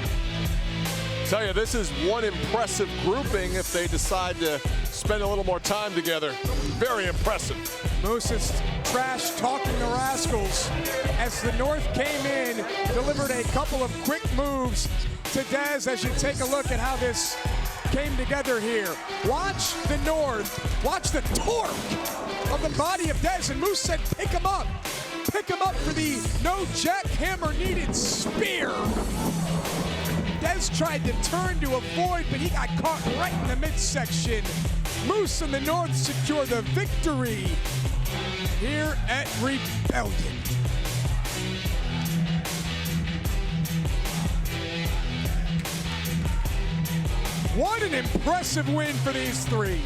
Tell you, this is one impressive grouping if they decide to spend a little more time together. Very impressive. Moose is trash talking the Rascals as the North came in, delivered a couple of quick moves to Dez as you take a look at how this came together here. Watch the North, watch the torque of the body of Dez, and Moose said pick him up. Pick him up for the no jackhammer needed spear. Dez tried to turn to avoid, but he got caught right in the midsection. Moose and the North secure the victory here at Rebellion. What an impressive win for these three.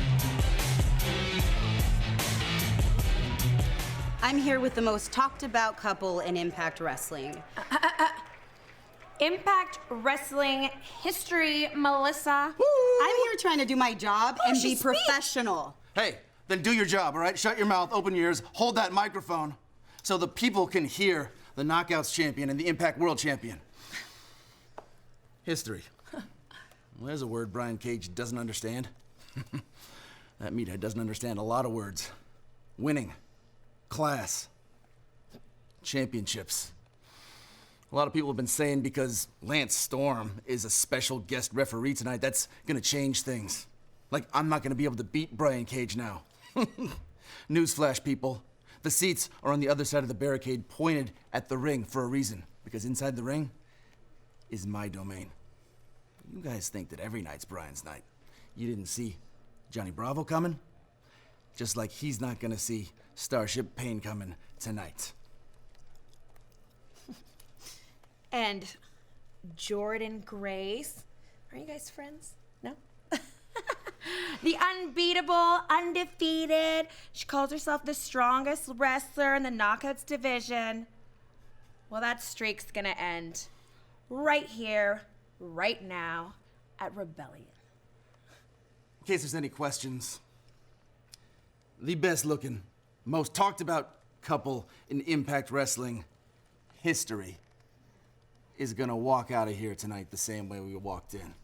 I'm here with the most talked about couple in Impact Wrestling. Impact Wrestling history, Melissa. Woo! I'm here trying to do my job and be professional. Hey, then do your job, all right? Shut your mouth, open your ears, hold that microphone so the people can hear the Knockouts champion and the Impact World champion. History. Well, there's a word Brian Cage doesn't understand. That meathead doesn't understand a lot of words. Winning, class, championships. A lot of people have been saying because Lance Storm is a special guest referee tonight, that's gonna change things. Like, I'm not gonna be able to beat Brian Cage now. Newsflash, people. The seats are on the other side of the barricade, pointed at the ring for a reason. Because inside the ring is my domain. You guys think that every night's Brian's night. You didn't see Johnny Bravo coming? Just like he's not gonna see Starship Pain coming tonight. And Jordan Grace. Are you guys friends? No? The unbeatable, undefeated. She calls herself the strongest wrestler in the Knockouts division. Well, that streak's gonna end right here, right now, at Rebellion. In case there's any questions, the best looking, most talked about couple in Impact Wrestling history is gonna walk out of here tonight the same way we walked in.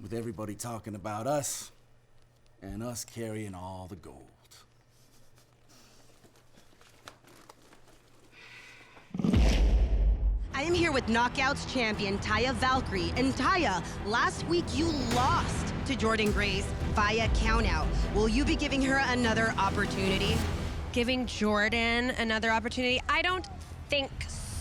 With everybody talking about us and us carrying all the gold. I am here with Knockouts champion Taya Valkyrie. And Taya, last week you lost to Jordan Grace via countout. Will you be giving her another opportunity? Giving Jordan another opportunity? I don't think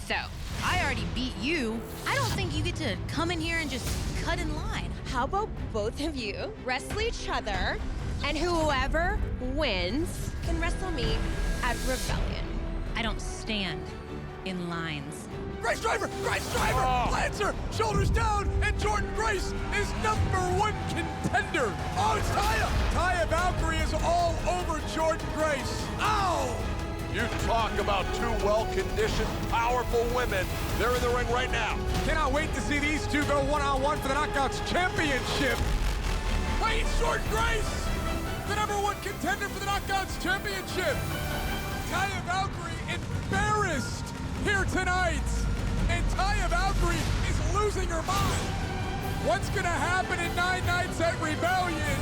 so. I already beat you. I don't think you get to come in here and just cut in line. How about both of you wrestle each other, and whoever wins can wrestle me at Rebellion? I don't stand in lines. Grace Driver! Grace Driver! Lancer! Shoulders down! And Jordan Grace is #1 contender! Oh, it's Taya! Taya Valkyrie is all over Jordan Grace. Ow! You talk about two well-conditioned, powerful women. They're in the ring right now. Cannot wait to see these two go one-on-one for the Knockouts Championship. Wait, it's Jordan Grace! The #1 contender for the Knockouts Championship. Taya Valkyrie embarrassed here tonight. And Taya Valkyrie is losing her mind. What's gonna happen in 9 nights at Rebellion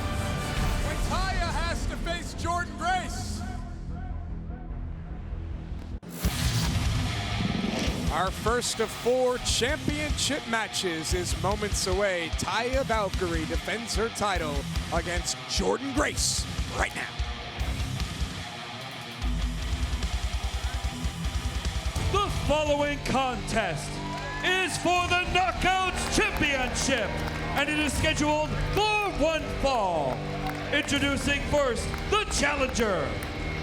when Taya has to face Jordan Grace? Our first of 4 championship matches is moments away. Taya Valkyrie defends her title against Jordan Grace right now. The following contest is for the Knockouts Championship, and it is scheduled for 1 fall. Introducing first, the challenger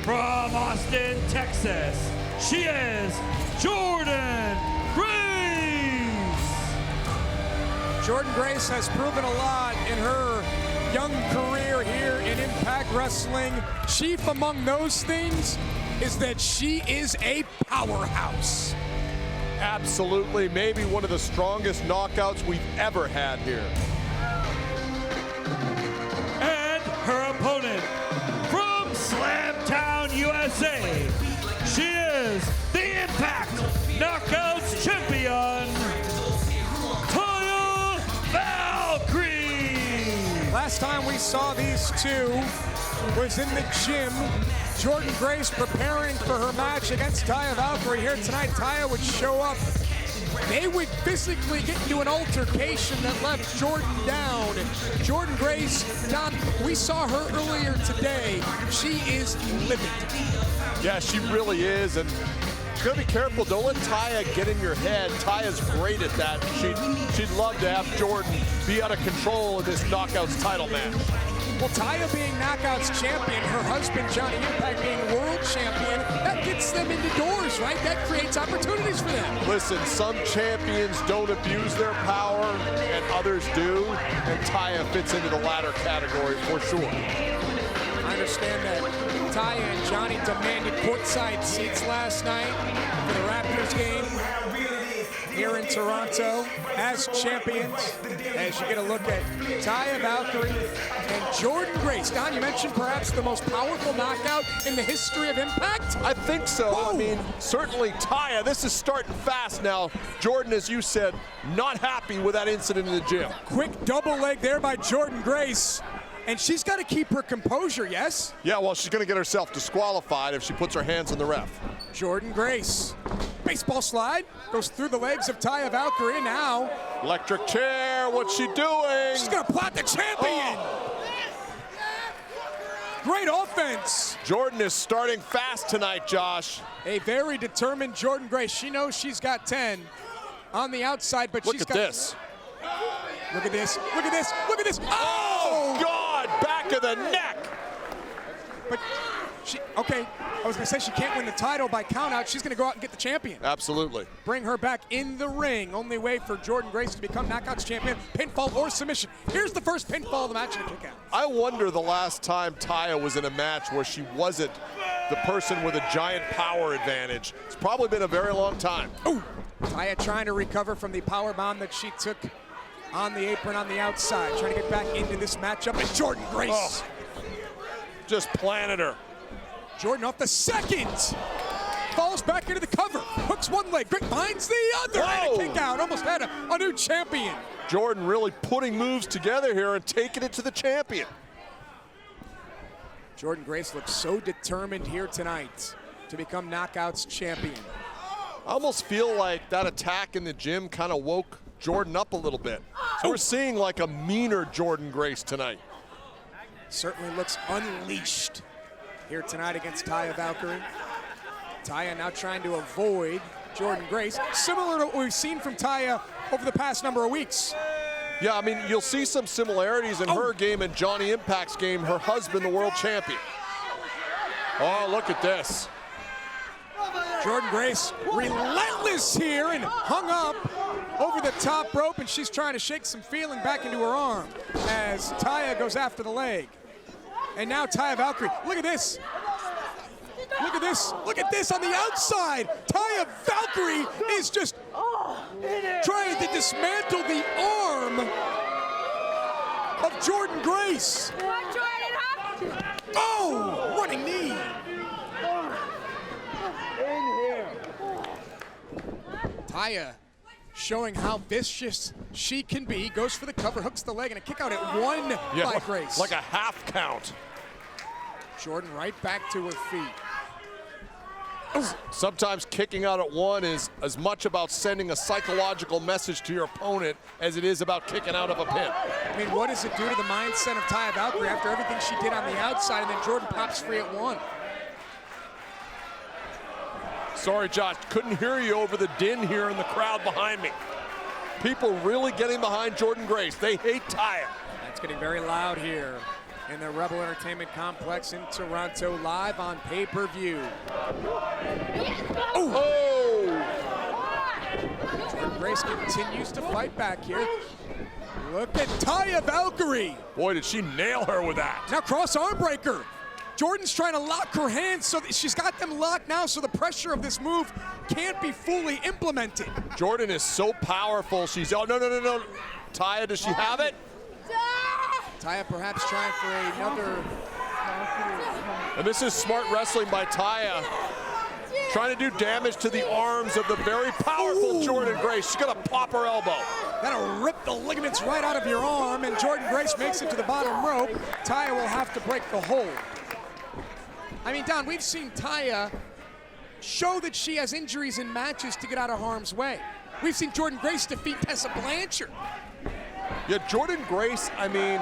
from Austin, Texas. She is Jordan Grace. Jordan Grace has proven a lot in her young career here in Impact Wrestling. Chief among those things is that she is a powerhouse. Absolutely, maybe one of the strongest knockouts we've ever had here. And her opponent from Slamtown, USA. She is the Impact Knockouts Champion, Taya Valkyrie. Last time we saw these two was in the gym. Jordan Grace preparing for her match against Taya Valkyrie. Here tonight, Taya would show up. They would physically get into an altercation that left Jordan down. Jordan Grace, Don, we saw her earlier today. She is livid. Yeah, she really is, and you gotta be careful. Don't let Taya get in your head. Taya's great at that. She'd love to have Jordan be out of control in this Knockouts title match. Well, Taya being Knockouts champion, her husband Johnny Impact being world champion, that gets them into doors, right? That creates opportunities for them. Listen, some champions don't abuse their power, and others do, and Taya fits into the latter category for sure. I understand that Taya and Johnny demanded courtside seats last night for the Raptors game here in Toronto as champions. As you get a look at Taya Valkyrie and Jordan Grace. Don, you mentioned perhaps the most powerful knockout in the history of Impact? I think so. Whoa. I mean, certainly Taya, this is starting fast now. Jordan, as you said, not happy with that incident in the gym. Quick double leg there by Jordan Grace. And she's got to keep her composure, yes? Yeah, well, she's going to get herself disqualified if she puts her hands on the ref. Jordan Grace. Baseball slide. Goes through the legs of Taya Valkyrie now. Electric chair. What's she doing? She's going to plot the champion. Oh. Great offense. Jordan is starting fast tonight, Josh. A very determined Jordan Grace. She knows she's got 10 on the outside, but Look she's at got... this. Look at this, look at this, look at this. Oh, God, back of the neck. But okay, I was gonna say she can't win the title by countout. She's gonna go out and get the champion. Absolutely. Bring her back in the ring. Only way for Jordynne Grace to become Knockouts champion, pinfall or submission. Here's the first pinfall of the match and a kick out. I wonder the last time Taya was in a match where she wasn't the person with a giant power advantage. It's probably been a very long time. Ooh, Taya trying to recover from the power bomb that she took on the apron on the outside, trying to get back into this matchup, and Jordynne Grace. Just planted her. Jordynne off the second. Falls back into the cover. Hooks one leg. Great finds the other. Whoa. And a kick out. Almost had a new champion. Jordynne really putting moves together here and taking it to the champion. Jordynne Grace looks so determined here tonight to become Knockouts champion. I almost feel like that attack in the gym kind of woke Jordynne up a little bit. So we're seeing like a meaner Jordynne Grace tonight. Certainly looks unleashed here tonight against Taya Valkyrie. Taya now trying to avoid Jordynne Grace, similar to what we've seen from Taya over the past number of weeks. Yeah, I mean, you'll see some similarities in her game and Johnny Impact's game, her husband, the world champion. Oh, look at this. Jordynne Grace relentless here and hung up over the top rope, and she's trying to shake some feeling back into her arm as Taya goes after the leg. And now Taya Valkyrie, look at this. Look at this, look at this on the outside. Taya Valkyrie is just trying to dismantle the arm of Jordynne Grace. Oh, running knee. Taya showing how vicious she can be. Goes for the cover, hooks the leg, and a kick out at one by Grace. Like a half count. Jordynne right back to her feet. Sometimes kicking out at one is as much about sending a psychological message to your opponent as it is about kicking out of a pin. I mean, what does it do to the mindset of Taya Valkyrie after everything she did on the outside, and then Jordynne pops free at one? Sorry, Josh, couldn't hear you over the din here in the crowd behind me. People really getting behind Jordynne Grace. They hate Taya. That's getting very loud here in the Rebel Entertainment Complex in Toronto, live on pay-per-view. Oh! Jordynne Grace continues to fight back here. Look at Taya Valkyrie. Boy, did she nail her with that. Now cross arm breaker. Jordynne's trying to lock her hands, so that she's got them locked now, so the pressure of this move can't be fully implemented. Jordynne is so powerful. She's, oh, no. Taya, does she have it? Taya perhaps trying for another. And this is smart wrestling by Taya. Trying to do damage to the arms of the very powerful Jordynne Grace. She's gonna pop her elbow. That'll rip the ligaments right out of your arm, and Jordynne Grace makes it to the bottom rope. Taya will have to break the hold. I mean, Don, we've seen Taya show that she has injuries in matches to get out of harm's way. We've seen Jordynne Grace defeat Tessa Blanchard. Yeah, Jordynne Grace, I mean,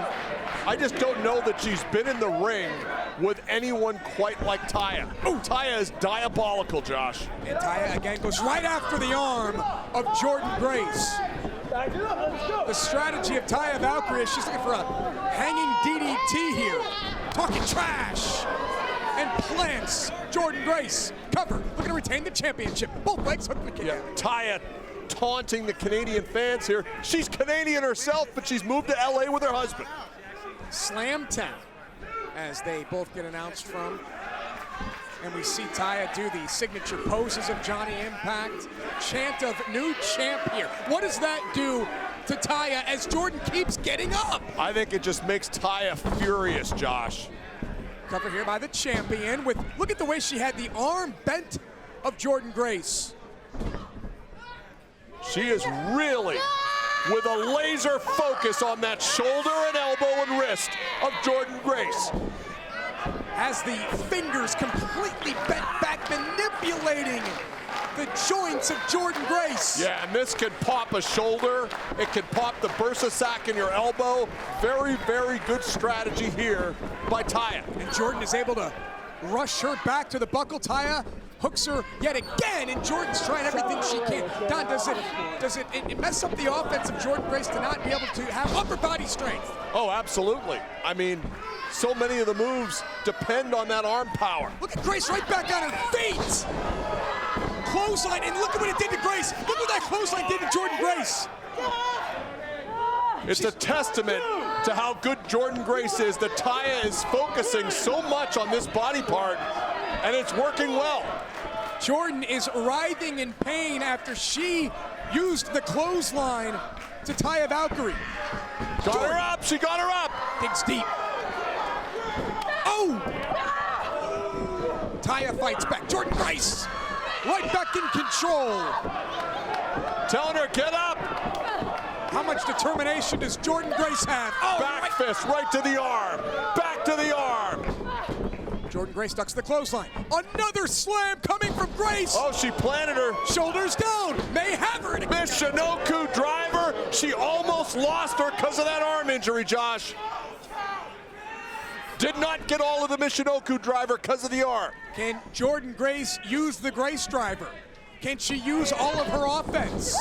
I just don't know that she's been in the ring with anyone quite like Taya. Oh, Taya is diabolical, Josh. And Taya again goes right after the arm of Jordynne Grace. The strategy of Taya Valkyrie is she's looking for a hanging DDT here. Talking trash. And plants Jordynne Grace. Cover, looking to retain the championship. Both legs hooked the kick out. Taya taunting the Canadian fans here. She's Canadian herself, but she's moved to LA with her husband. Slam Town, as they both get announced from. And we see Taya do the signature poses of Johnny Impact. Chant of new champ here. What does that do to Taya as Jordynne keeps getting up? I think it just makes Taya furious, Josh. Cover here by the champion with, look at the way she had the arm bent of Jordynne Grace. She is really with a laser focus on that shoulder and elbow and wrist of Jordynne Grace. Has the fingers completely bent back, manipulating the joints of Jordynne Grace. Yeah, and this can pop a shoulder. It can pop the bursa sac in your elbow. Very, very good strategy here by Taya. And Jordynne is able to rush her back to the buckle. Taya hooks her yet again, and Jordan's trying everything she can. Don, does it mess up the offense of Jordynne Grace to not be able to have upper body strength? Oh, absolutely. I mean, so many of the moves depend on that arm power. Look at Grace right back on her feet. Clothesline, and look at what it did to Grace. Look what that clothesline did to Jordynne Grace. It's a testament to how good Jordynne Grace is that Taya is focusing so much on this body part, and it's working well. Jordynne is writhing in pain after she used the clothesline to Taya Valkyrie. Got her up, she got her up. Digs deep. Oh! Taya fights back. Jordynne Grace right back in control. Telling her, get up. How much determination does Jordynne Grace have? Oh, back fist right to the arm. Back to the arm. Jordynne Grace ducks the clothesline. Another slam coming from Grace. Oh, she planted her. Shoulders down. May have her. Michinoku driver. She almost lost her because of that arm injury, Josh. Did not get all of the Michinoku driver because of the arm. Can Jordynne Grace use the Grace driver? Can she use all of her offense?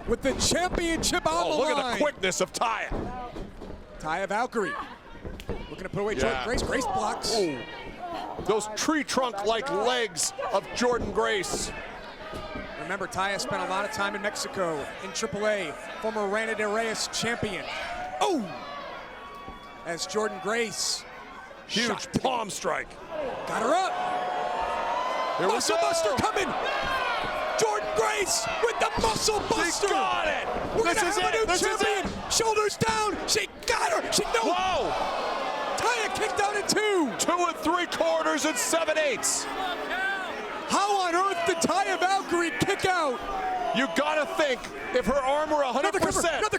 With the championship on the line. Look at the quickness of Taya. Taya Valkyrie looking to put away Jordynne Grace. Grace blocks. Ooh. Those tree trunk-like legs of Jordynne Grace. Remember, Taya spent a lot of time in Mexico in AAA. Former Reina de Reyes champion. Oh! As Jordynne Grace. Huge palm strike. Got her up. Here Muscle Buster coming. Jordynne Grace with the Muscle Buster. She got it. We're gonna have a new champion. Shoulders down. She got her. Whoa. Taya kicked out in 2. 2 3/4 and 7/8. How on earth did Taya Valkyrie kick out? You gotta think, if her arm were 100%. Another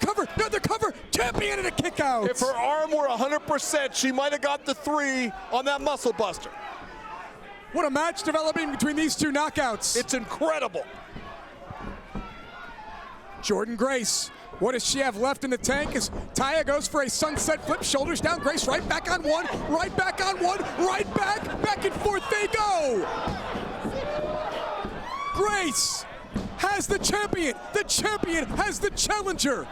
cover. Champion and a kick out. If her arm were 100%, she might have got the 3 on that Muscle Buster. What a match developing between these two knockouts. It's incredible. Jordynne Grace, what does she have left in the tank as Taya goes for a sunset flip, shoulders down, Grace right back on one, right back and forth they go. Grace has the champion has the challenger.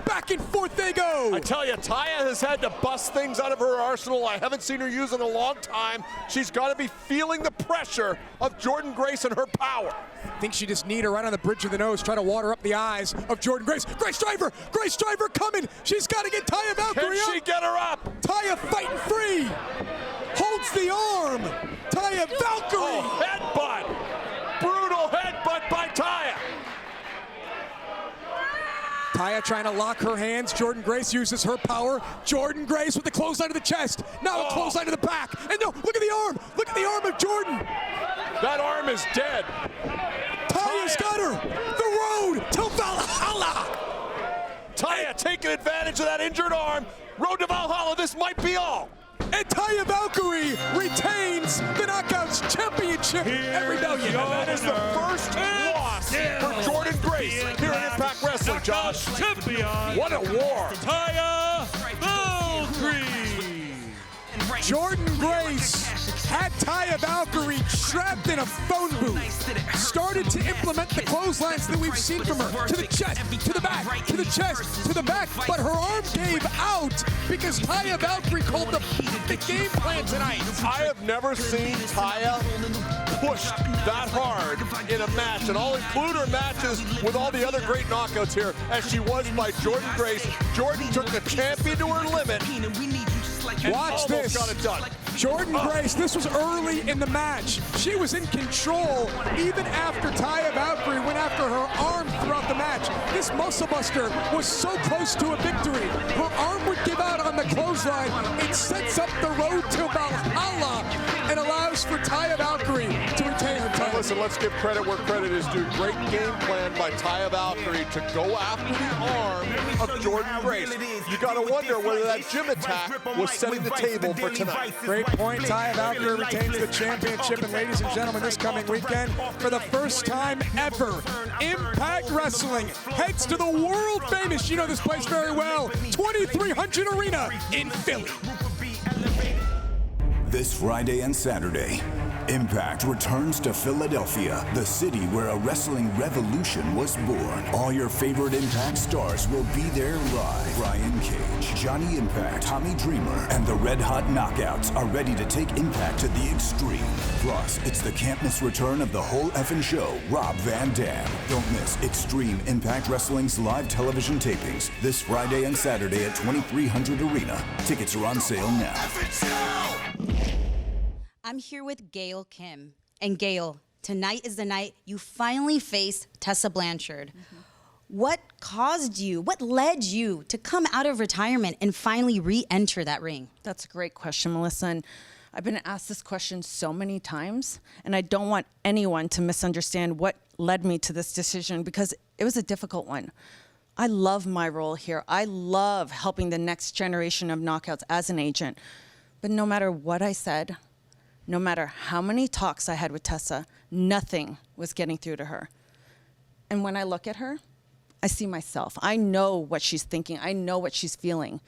Back and forth they go. I tell you, Taya has had to bust things out of her arsenal I haven't seen her use in a long time. She's got to be feeling the pressure of Jordynne Grace and her power. I think she just need her right on the bridge of the nose, try to water up the eyes of Jordynne Grace. Grace driver coming. She's got to get Taya Valkyrie up. Can she get her up? Taya fighting free. Holds the arm. Taya Valkyrie. Oh, headbutt. Brutal headbutt by Taya. Taya trying to lock her hands. Jordynne Grace uses her power. Jordynne Grace with the clothesline to the chest. Now a clothesline to the back. And no, look at the arm. Look at the arm of Jordynne. That arm is dead. Taya's got her. The road to Valhalla. Taya taking advantage of that injured arm. Road to Valhalla, this might be all. And Taya Valkyrie retains the Knockouts Championship at Rebellion. That is the first loss for Jordynne Grace here in Impact Wrestling, Josh. What a war. Taya Valkyrie. Jordynne Grace had Taya Valkyrie trapped in a phone booth. Started to implement the clotheslines that we've seen from her. To the chest, to the back, to the chest, to the back. But her arm gave out because Taya Valkyrie called the game plan tonight. I have never seen Taya pushed that hard in a match, and I'll include her matches with all the other great knockouts here as she was by Jordynne Grace. Jordynne took the champion to her limit. Watch this. Got it done. Jordynne Grace, this was early in the match. She was in control even after Taya Valkyrie went after her arm throughout the match. This Muscle Buster was so close to a victory. Her arm would give out on the clothesline. It sets up the road to Valhalla and allows for Taya Valkyrie to retain her title. Listen, let's give credit where credit is due. Great game plan by Taya Valkyrie to go after the arm of Jordynne Grace. You got to wonder whether that gym attack was setting the table for tonight. Great point. Taya Valkyrie retains the championship. And ladies and gentlemen, this coming weekend, for the first time ever, Impact Wrestling heads to the world famous, you know this place very well, 2300 Arena in Philly. This Friday and Saturday, Impact returns to Philadelphia, the city where a wrestling revolution was born. All your favorite Impact stars will be there live. Brian Cage, Johnny Impact, Tommy Dreamer, and the Red Hot Knockouts are ready to take Impact to the extreme. Plus, it's the can't-miss return of the whole effing show, Rob Van Dam. Don't miss Extreme Impact Wrestling's live television tapings this Friday and Saturday at 2300 Arena. Tickets are on sale now. I'm here with Gail Kim. And Gail, tonight is the night you finally face Tessa Blanchard. What led you to come out of retirement and finally re-enter that ring? That's a great question, Melissa. And I've been asked this question so many times, and I don't want anyone to misunderstand what led me to this decision because it was a difficult one. I love my role here. I love helping the next generation of knockouts as an agent. But no matter what I said, no matter how many talks I had with Tessa, nothing was getting through to her. And when I look at her, I see myself. I know what she's thinking. I know what she's feeling.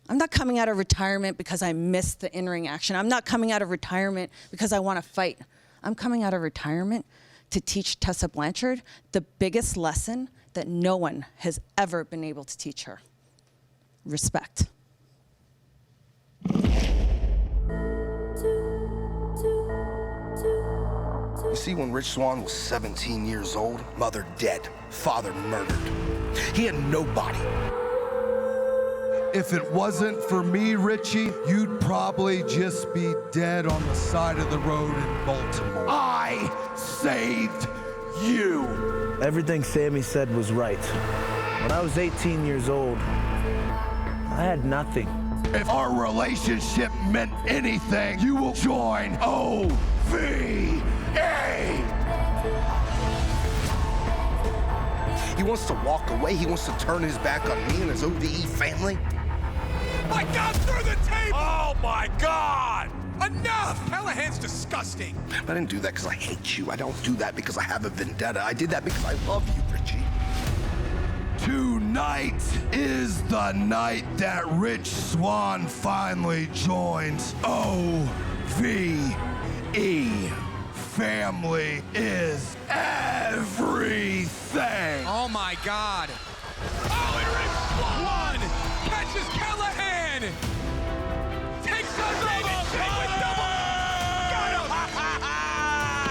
I'm not coming out of retirement because I missed the in-ring action. I'm not coming out of retirement because I want to fight. I'm coming out of retirement to teach Tessa Blanchard the biggest lesson that no one has ever been able to teach her. Respect. You see, when Rich Swann was 17 years old, mother dead, father murdered. He had nobody. If it wasn't for me, Richie, you'd probably just be dead on the side of the road in Baltimore. I saved you. Everything Sammy said was right. When I was 18 years old, I had nothing. If our relationship meant anything, you will join OVA. He wants to walk away. He wants to turn his back on me and his OVE family. I got through the table! Oh my God! Enough! Callahan's disgusting. I didn't do that because I hate you. I don't do that because I have a vendetta. I did that because I love you, Richie. Tonight is the night that Rich Swann finally joins OVE. Family is everything. Oh my God. Oh, and Rich Swann catches Callahan. Takes a leading shake with double. Got him.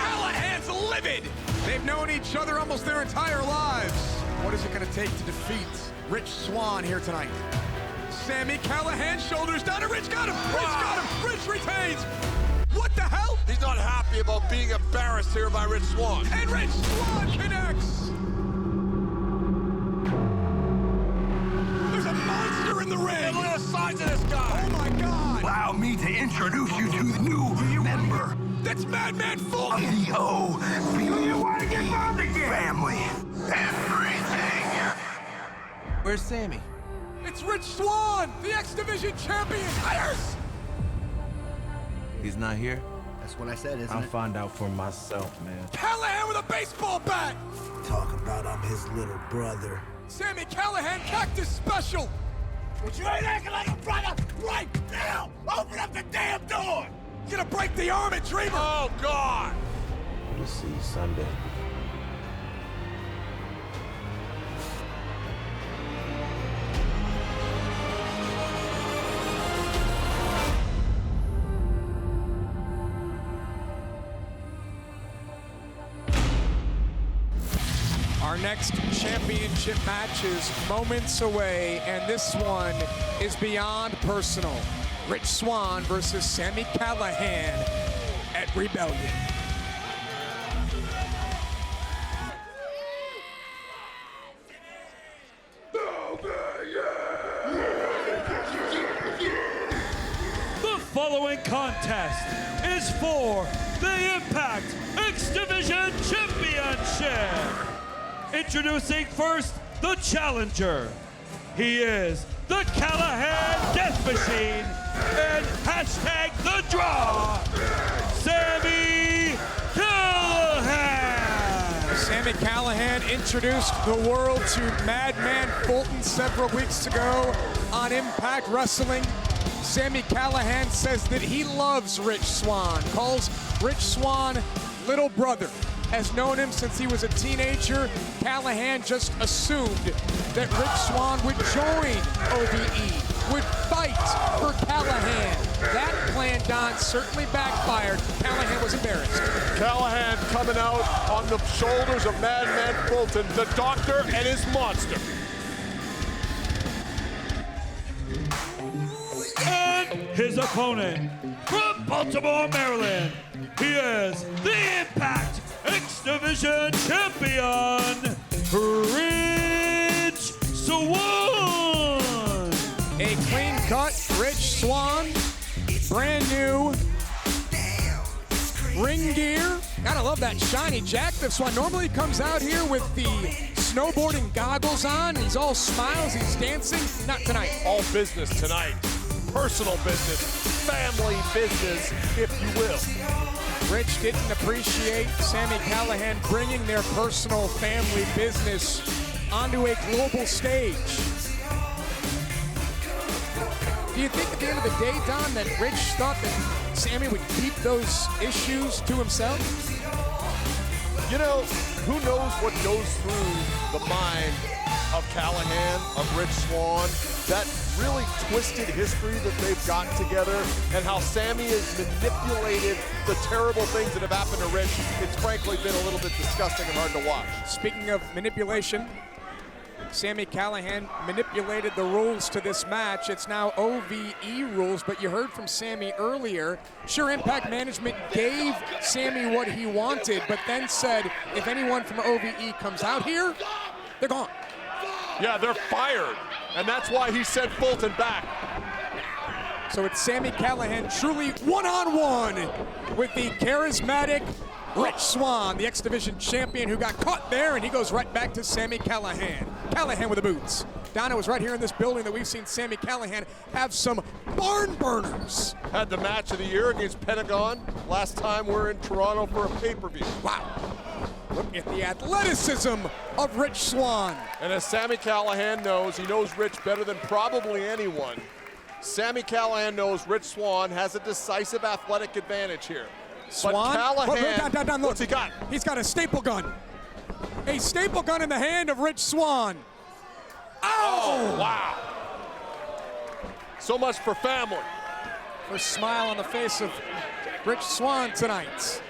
Callahan's livid. They've known each other almost their entire lives. What is it going to take to defeat Rich Swann here tonight? Sami Callihan shoulders down, and Rich got him. Rich got him. Rich retains. What the hell? He's not happy about being embarrassed here by Rich Swann. And Rich Swann connects. There's a monster in the ring. Hey, look at the size of this guy. Oh my God. Allow me to introduce you to the new member. That's Madman Fulton. Of the OVE. You want to get involved again? Family. Everything. Where's Sammy? It's Rich Swann, the X Division champion. Fighters. He's not here? That's what I said, isn't I'll it? find out for myself, man. Callahan with a baseball bat. Talk about I'm his little brother. Sami Callihan Cactus Special. But you ain't acting like a brother right now. Open up the damn door. You're gonna break the arm at Dreamer. Oh, God. We'll see you Sunday. Our next championship match is moments away, and this one is beyond personal. Rich Swann versus Sami Callihan at Rebellion. The following contest is for the Impact X Division Championship. Introducing first, the challenger. He is the Callahan Death Machine and hashtag the draw, Sami Callihan. Sami Callihan introduced the world to Madman Fulton several weeks ago on Impact Wrestling. Sami Callihan says that he loves Rich Swann, calls Rich Swann little brother. Has known him since he was a teenager. Callihan just assumed that Rich Swann would join OVE, would fight for Callihan. That plan, Don, certainly backfired. Callihan was embarrassed. Callihan coming out on the shoulders of Madman Fulton, the doctor and his monster. And his opponent from Baltimore, Maryland, he is the Impact X Division Champion, Rich Swann. A clean-cut Rich Swann, brand new ring gear. Gotta love that shiny jacket of Swann. Normally comes out here with the snowboarding goggles on. He's all smiles, he's dancing. Not tonight. All business tonight. Personal business, family business, if you will. Rich didn't appreciate Sami Callihan bringing their personal family business onto a global stage. Do you think at the end of the day, Don, that Rich thought that Sami would keep those issues to himself? You know, who knows what goes through the mind of Callihan, of Rich Swann, that really twisted history that they've got together, and how Sami has manipulated the terrible things that have happened to Rich. It's frankly been a little bit disgusting and hard to watch. Speaking of manipulation, Sami Callihan manipulated the rules to this match. It's now OVE rules, but you heard from Sami earlier. Sure, Impact Management gave Sami what he wanted, but then said, if anyone from OVE comes out here, they're gone. Yeah, they're fired, and that's why he sent Fulton back. So it's Sami Callihan truly one-on-one with the charismatic Rich Swann, the X Division champion who got caught there, and he goes right back to Sami Callihan. Callihan with the boots. Donna was right here in this building that we've seen Sami Callihan have some barn burners. Had the match of the year against Pentagon. Last time we're in Toronto for a pay-per-view. Wow. Look at the athleticism of Rich Swann. And as Sami Callihan knows, he knows Rich better than probably anyone. Sami Callihan knows Rich Swann has a decisive athletic advantage here. Swann, but Callihan, look, what's he got? He's got a staple gun. A staple gun in the hand of Rich Swann. Oh, wow. So much for family. First smile on the face of Rich Swann tonight.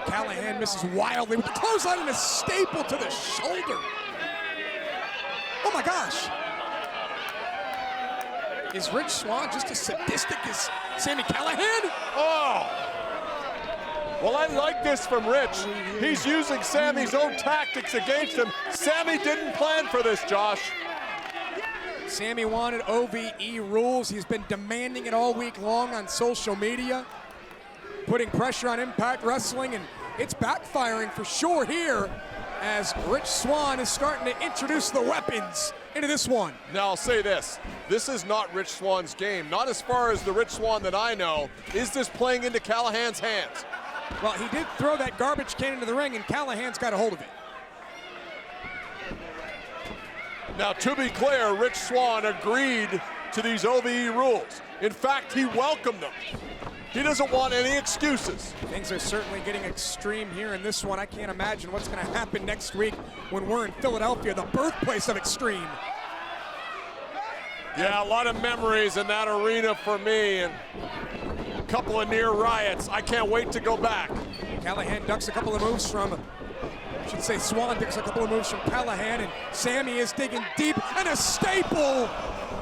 Callihan misses wildly with the clothesline and a staple to the shoulder. Oh my gosh. Is Rich Swann just as sadistic as Sami Callihan? Oh. Well, I like this from Rich. He's using Sami's own tactics against him. Sami didn't plan for this, Josh. Sami wanted OVE rules. He's been demanding it all week long on social media, putting pressure on Impact Wrestling, and it's backfiring for sure here as Rich Swann is starting to introduce the weapons into this one. Now, I'll say this. This is not Rich Swann's game. Not as far as the Rich Swann that I know. Is this playing into Callahan's hands? Well, he did throw that garbage can into the ring, and Callahan's got a hold of it. Now, to be clear, Rich Swann agreed to these OVE rules. In fact, he welcomed them. He doesn't want any excuses. Things are certainly getting extreme here in this one. I can't imagine what's going to happen next week when we're in Philadelphia, the birthplace of extreme. Yeah, a lot of memories in that arena for me, and a couple of near riots. I can't wait to go back. Callihan ducks a couple of moves from, I should say Swann ducks a couple of moves from Callihan, and Sami is digging deep, and a staple!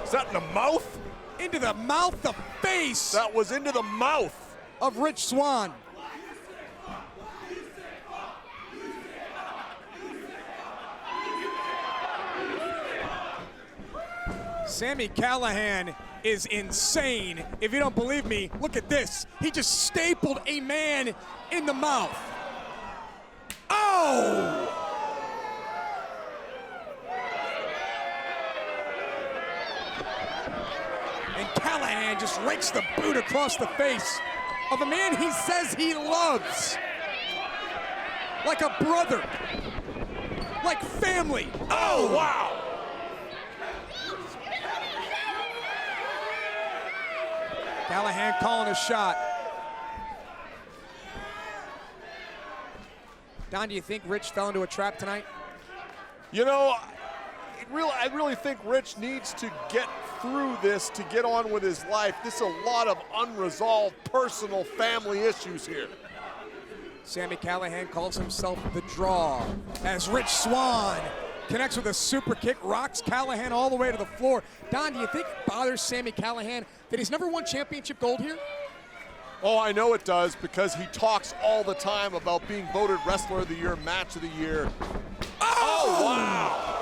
Is that in the mouth? Into the mouth, the face! That was into the mouth of Rich Swann. Sami Callihan is insane. If you don't believe me, look at this. He just stapled a man in the mouth. Oh! And Callihan just rakes the boot across the face of a man he says he loves. Like a brother. Like family. Oh, wow. Callahan calling a shot. Don, do you think Rich fell into a trap tonight? You know, I really think Rich needs to get through this to get on with his life. There's a lot of unresolved personal family issues here. Sami Callihan calls himself the draw as Rich Swann connects with a super kick, rocks Callahan all the way to the floor. Don, do you think it bothers Sami Callihan that he's never won championship gold here? Oh, I know it does, because he talks all the time about being voted Wrestler of the Year, Match of the Year. Oh, wow!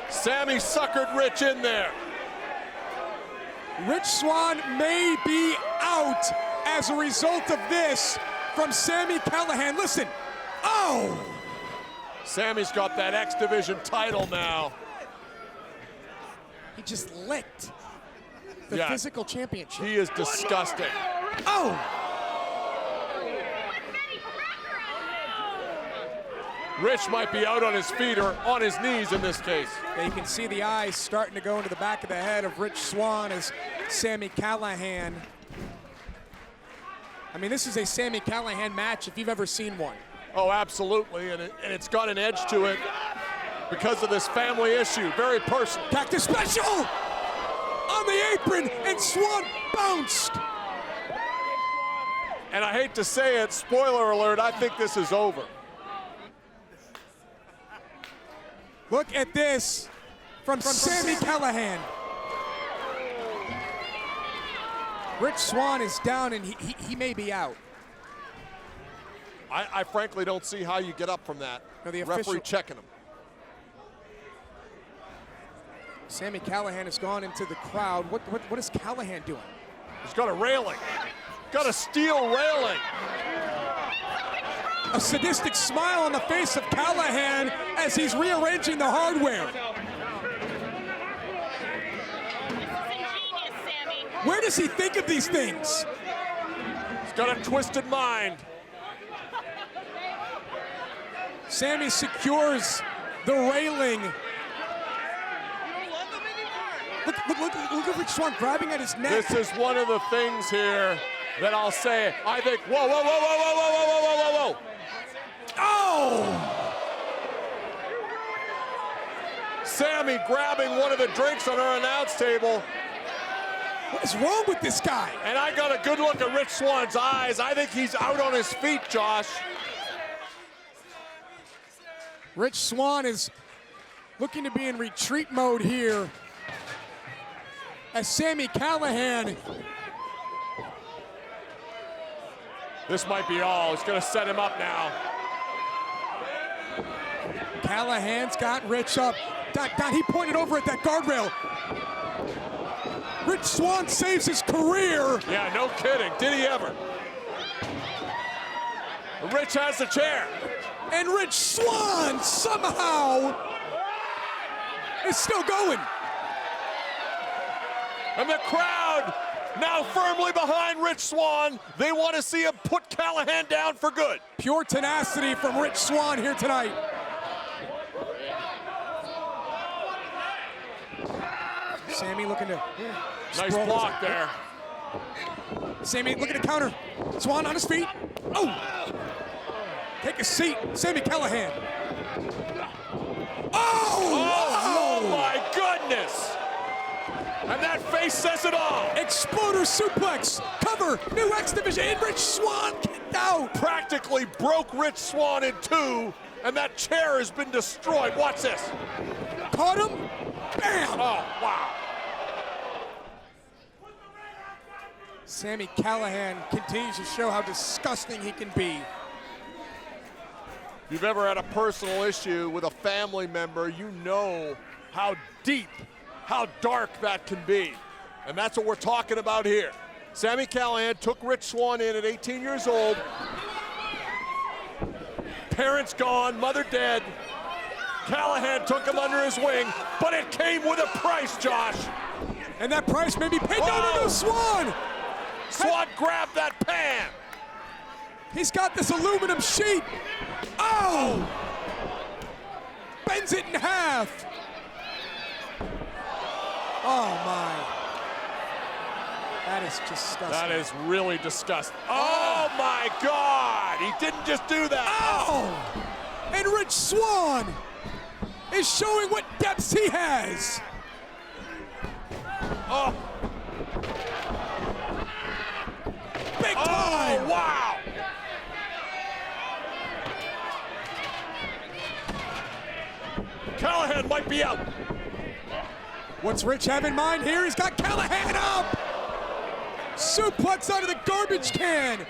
Sami suckered Rich in there. Rich Swann may be out as a result of this from Sami Callihan. Listen, oh! Sami's got that X Division title now. He just licked the physical championship. He is disgusting. Oh! Rich might be out on his feet or on his knees in this case. Yeah, you can see the eyes starting to go into the back of the head of Rich Swann as Sami Callihan. I mean, this is a Sami Callihan match if you've ever seen one. Oh, absolutely, and it's got an edge to it because of this family issue. Very personal. Cactus special on the apron, and Swann bounced. And I hate to say it, spoiler alert, I think this is over. Look at this from Sami Callihan. Rich Swann is down, and he may be out. I frankly don't see how you get up from that. No, the referee checking him. Sami Callihan has gone into the crowd. What is Callihan doing? He's got a railing. Got a steel railing. A sadistic smile on the face of Callihan as he's rearranging the hardware. Where does he think of these things? He's got a twisted mind. Sami secures the railing. Look at Rich Swann grabbing at his neck. This is one of the things here that I'll say, I think, whoa, whoa, whoa, whoa, whoa, whoa, whoa, whoa, whoa, whoa. Oh! Sami grabbing one of the drinks on our announce table. What is wrong with this guy? And I got a good look at Rich Swann's eyes. I think he's out on his feet, Josh. Rich Swann is looking to be in retreat mode here as Sami Callihan. This might be all. He's going to set him up now. Callahan's got Rich up. Don, he pointed over at that guardrail. Rich Swann saves his career. Yeah, no kidding. Did he ever? Rich has the chair. And Rich Swann somehow is still going. And the crowd now firmly behind Rich Swann. They want to see him put Callihan down for good. Pure tenacity from Rich Swann here tonight. Sami looking to... Nice block there. Sami looking to counter. Swann on his feet. Oh! Take a seat, Sami Callihan. Oh my goodness! And that face says it all. Exploder suplex, cover, new X Division, and Rich Swann kicked out. Practically broke Rich Swann in two, and that chair has been destroyed. Watch this. Caught him, bam! Oh, wow. Sami Callihan continues to show how disgusting he can be. If you've ever had a personal issue with a family member, you know how deep, how dark that can be. And that's what we're talking about here. Sami Callihan took Rich Swann in at 18 years old. Parents gone, mother dead. Callihan took him under his wing, but it came with a price, Josh. And that price may be paid. No, Swann! Swann grabbed that pan. He's got this aluminum sheet. Oh! Bends it in half. Oh, my. That is disgusting. That is really disgusting. Oh my God! He didn't just do that. Oh! And Rich Swann is showing what depths he has. Oh! Big time! Oh, wow! Callahan might be out. What's Rich have in mind here? He's got Callahan up! Suplex out of the garbage can.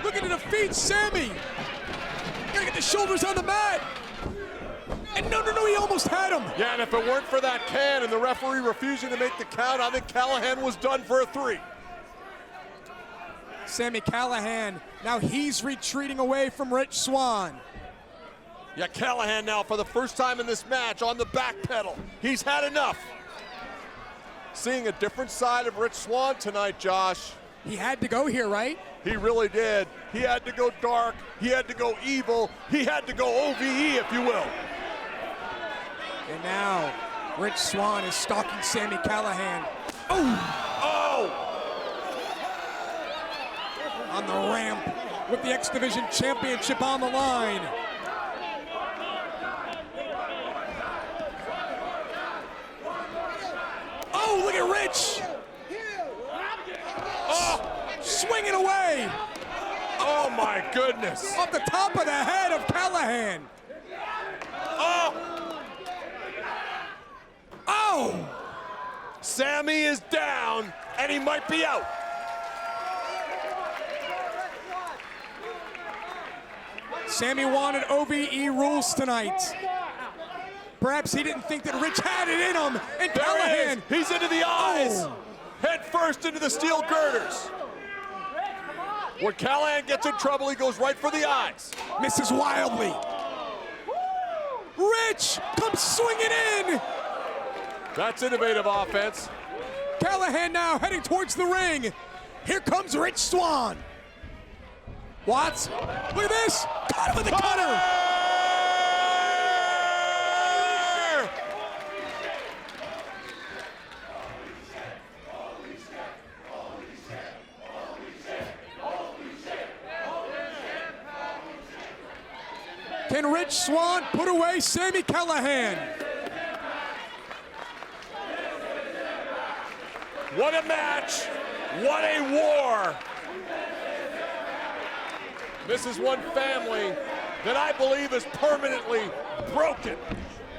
Looking to defeat Sammy. Gotta get the shoulders on the mat. And no, he almost had him. Yeah, and if it weren't for that can and the referee refusing to make the count, I think Callahan was done for a 3. Sammy Callahan, now he's retreating away from Rich Swann. Yeah, Callahan now for the first time in this match on the back pedal. He's had enough. Seeing a different side of Rich Swann tonight, Josh. He had to go here, right? He really did. He had to go dark. He had to go evil. He had to go OVE, if you will. And now, Rich Swann is stalking Sammy Callahan. Oh! On the ramp with the X Division Championship on the line. Oh, look at Rich! Oh, swinging away! Oh my goodness! Off the top of the head of Callahan. Oh! Oh! Sammy is down, and he might be out. Sammy wanted OVE rules tonight. Perhaps he didn't think that Rich had it in him. And there Callahan. He is. He's into the eyes. Oh. Head first into the steel girders. When Callahan gets in trouble, he goes right for the eyes. Misses wildly. Rich comes swinging in. That's innovative offense. Callahan now heading towards the ring. Here comes Rich Swann. Watts, look at this. Caught him with the cutter. Can Rich Swann put away Sammy Callahan? What a match! What a war! This is one family that I believe is permanently broken.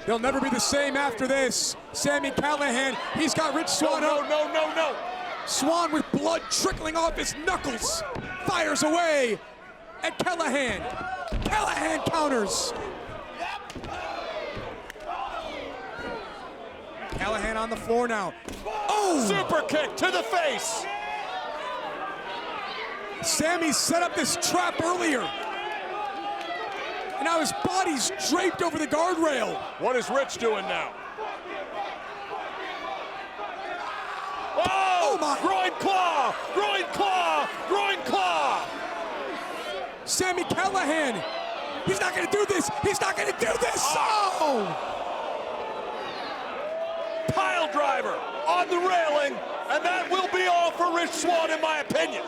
They'll never be the same after this. Sammy Callahan, he's got Rich Swann up. No. Swann with blood trickling off his knuckles. Fires away at Callahan. Callahan counters. Callahan on the floor now. Oh! Super kick to the face. Sammy set up this trap earlier. And now his body's draped over the guardrail. What is Rich doing now? Oh my! Groin claw! Groin claw! Groin claw! Sammy Callahan. He's not going to do this. He's not going to do this. Oh! Pile driver on the railing, and that will be all for Rich Swann, in my opinion.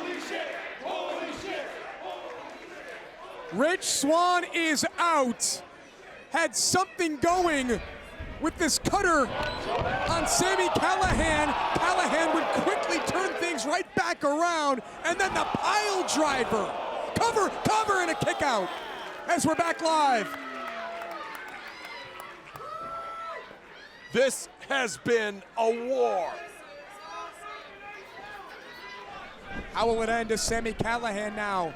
Rich Swann is out. Had something going with this cutter on Sammy Callahan. Callahan would quickly turn things right back around, and then the pile driver. Cover, and a kick out as we're back live. This has been a war. How will it end as Sammy Callahan now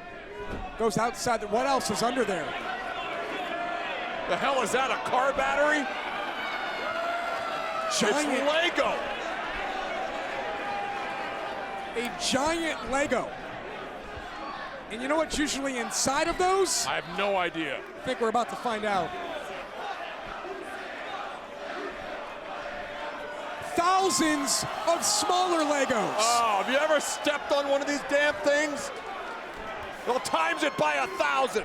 goes outside? What else is under there? The hell is that, a car battery? Giant, it's Lego. A giant Lego. And you know what's usually inside of those? I have no idea. I think we're about to find out. Thousands of smaller Legos. Oh, have you ever stepped on one of these damn things? They'll times it by 1,000.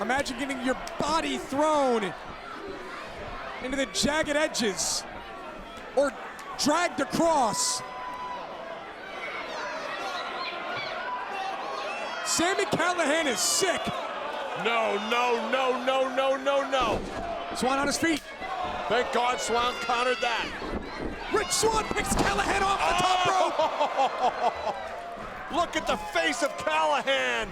Imagine getting your body thrown into the jagged edges or dragged across. Sami Callihan is sick. No. Swann on his feet. Thank God Swann countered that. Rich Swann picks Callihan off the top rope. Look at the face of Callihan.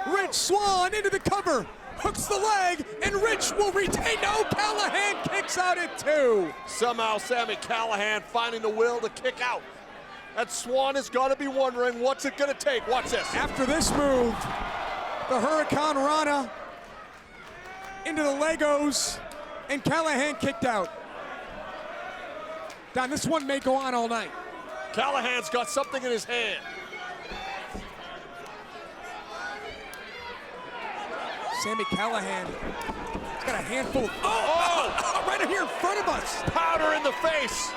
Rich Swann into the cover. Hooks the leg, and Rich will retain. No, Callihan kicks out at 2. Somehow Sami Callihan finding the will to kick out. And Swann has got to be wondering what's it going to take. Watch this. After this move, the Hurricane Rana into the Legos, and Callihan kicked out. Don, this one may go on all night. Callahan's got something in his hand. Sami Callihan, he's got a handful of, right here in front of us. Powder in the face.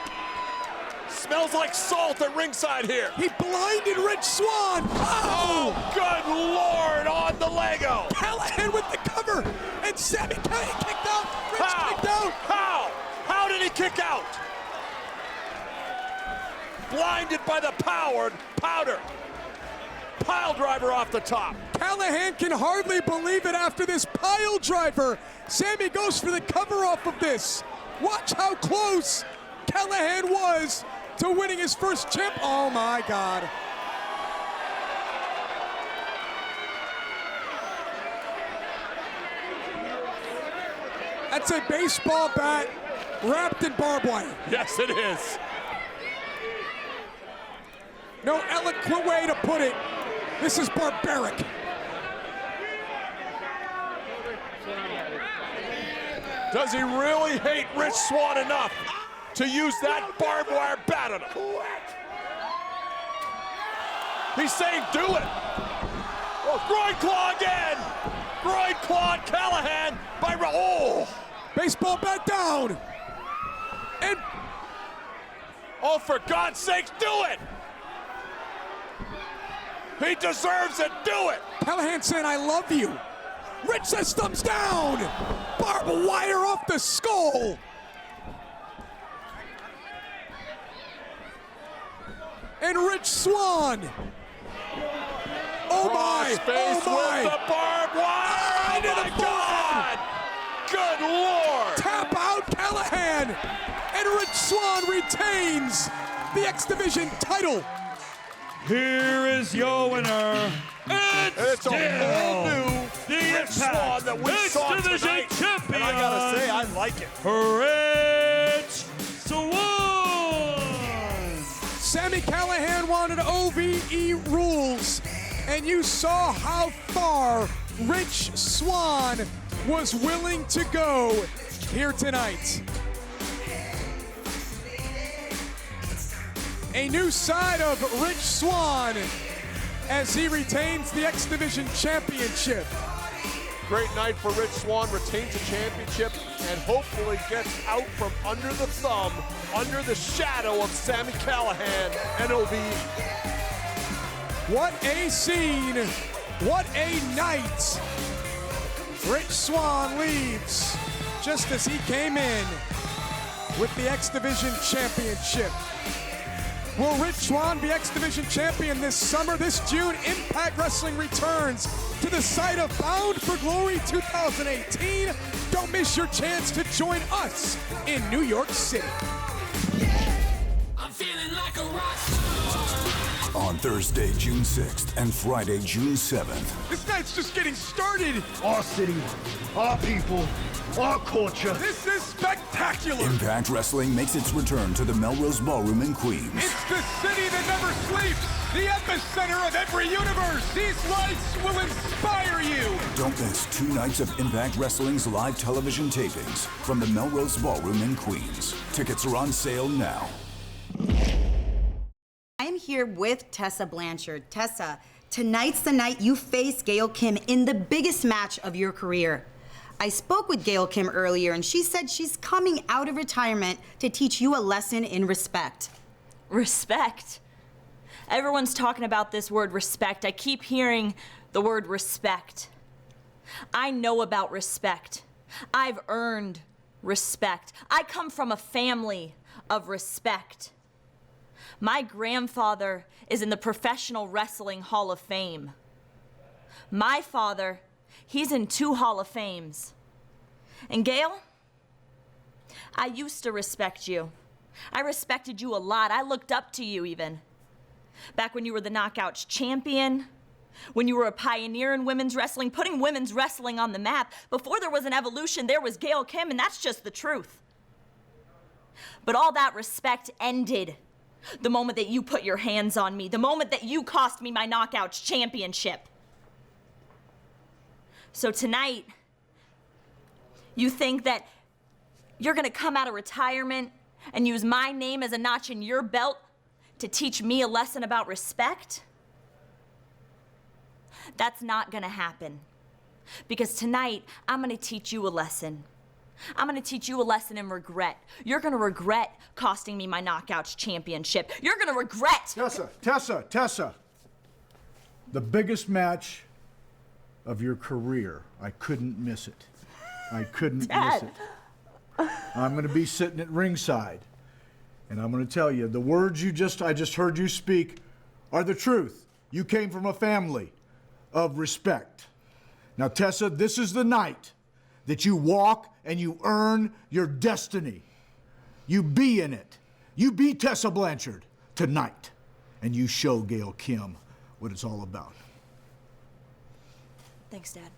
Smells like salt at ringside here. He blinded Rich Swann. Oh, good Lord, on the Lego. Callihan with the cover, and Sami Callihan kicked out. Rich kicked out. How did he kick out? Blinded by the powder. Pile driver off the top. Callihan can hardly believe it after this pile driver. Sami goes for the cover off of this. Watch how close Callihan was to winning his first chip. Oh my God. That's a baseball bat wrapped in barbed wire. Yes, it is. No eloquent way to put it. This is barbaric. Does he really hate Rich Swann enough to use that barbed wire bat on him? He's saying do it. Oh, groin claw again. Groin claw Callihan by baseball bat down. And oh, for God's sakes, do it. He deserves it. Do it. Callihan saying, I love you. Rich says thumbs down. Barbed wire off the skull. And Rich Swann. Oh my. Crossface with the barbed wire. Into the God. Good Lord. Tap out Callihan. And Rich Swann retains the X Division title. Here is your winner. It's a whole new Rich Swann that we saw tonight. Champion. And I gotta say, I like it. Rich Swann. Sami Callihan wanted OVE rules, and you saw how far Rich Swann was willing to go here tonight. A new side of Rich Swann as he retains the X Division Championship. Great night for Rich Swann, retains the championship, and hopefully gets out from under the thumb, under the shadow of Sami Callihan and OVE. What a scene, what a night. Rich Swann leaves just as he came in with the X Division Championship. Will Rich Swann be X Division champion this summer? This June, Impact Wrestling returns to the site of Bound for Glory 2018. Don't miss your chance to join us in New York City. I'm feeling like a rock star. On Thursday, June 6th and Friday, June 7th. This night's just getting started. Our city, our people, our culture. This is spectacular. Impact Wrestling makes its return to the Melrose Ballroom in Queens. It's the city that never sleeps, the epicenter of every universe. These lights will inspire you. Don't miss 2 nights of Impact Wrestling's live television tapings from the Melrose Ballroom in Queens. Tickets are on sale now. I'm here with Tessa Blanchard. Tessa, tonight's the night you face Gail Kim in the biggest match of your career. I spoke with Gail Kim earlier, and she said she's coming out of retirement to teach you a lesson in respect. Respect? Everyone's talking about this word respect. I keep hearing the word respect. I know about respect. I've earned respect. I come from a family of respect. My grandfather is in the Professional Wrestling Hall of Fame. My father, he's in 2 Hall of Fames. And Gail, I used to respect you. I respected you a lot. I looked up to you even. Back when you were the Knockouts champion, when you were a pioneer in women's wrestling, putting women's wrestling on the map. Before there was an evolution, there was Gail Kim, and that's just the truth. But all that respect ended the moment that you put your hands on me, the moment that you cost me my Knockouts championship. So tonight, you think that you're gonna come out of retirement and use my name as a notch in your belt to teach me a lesson about respect? That's not gonna happen. Because tonight, I'm gonna teach you a lesson. I'm gonna teach you a lesson in regret. You're gonna regret costing me my Knockouts championship. You're gonna regret. Tessa. The biggest match of your career. I couldn't miss it. I couldn't miss it. I'm gonna be sitting at ringside, and I'm gonna tell you, the words I just heard you speak are the truth. You came from a family of respect. Now, Tessa, this is the night that you walk and you earn your destiny. You be in it. You be Tessa Blanchard tonight, and you show Gail Kim what it's all about. Thanks, Dad.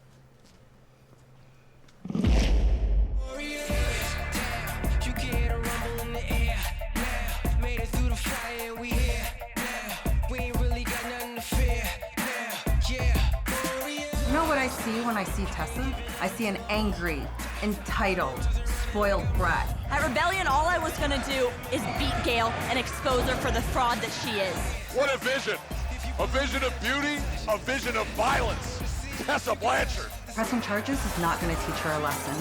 You know what I see when I see Tessa? I see an angry, entitled, spoiled brat. At Rebellion, all I was gonna do is beat Gail and expose her for the fraud that she is. What a vision! A vision of beauty, a vision of violence. Tessa Blanchard. Pressing charges is not gonna teach her a lesson.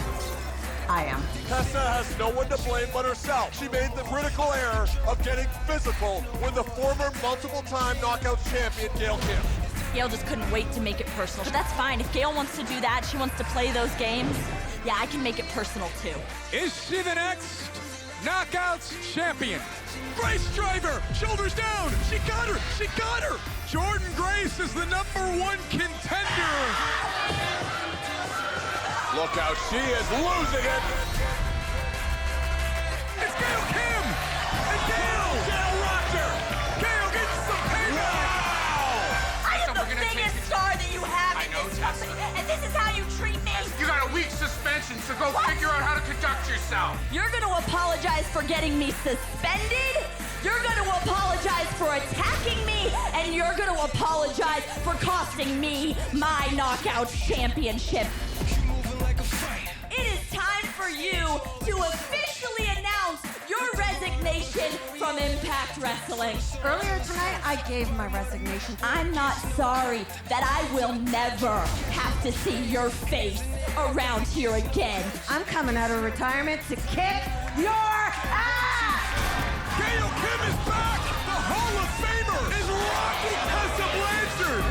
I am. Tessa has no one to blame but herself. She made the critical error of getting physical with the former multiple-time Knockouts champion, Gail Kim. Gail just couldn't wait to make it personal. But that's fine. If Gail wants to do that, she wants to play those games, yeah, I can make it personal too. Is she the next Knockouts champion? Grace Driver, shoulders down. She got her. She got her. Jordan Grace is the #1 contender. Look out, she is losing it. It's Gail Kim. And Gail rocked her. Gail gets some payback. Wow. I am the biggest star that you have in this company, and this is how you treat me. You got a week suspension, so go figure out how to conduct yourself. You're gonna apologize for getting me suspended. You're gonna apologize for attacking me, and you're gonna apologize for costing me my Knockouts championship. It is time for you to officially announce your resignation from Impact Wrestling. Earlier tonight, I gave my resignation. I'm not sorry that I will never have to see your face around here again. I'm coming out of retirement to kick your ass! Gail Kim is back! The Hall of Famer is rocking Tessa Blanchard!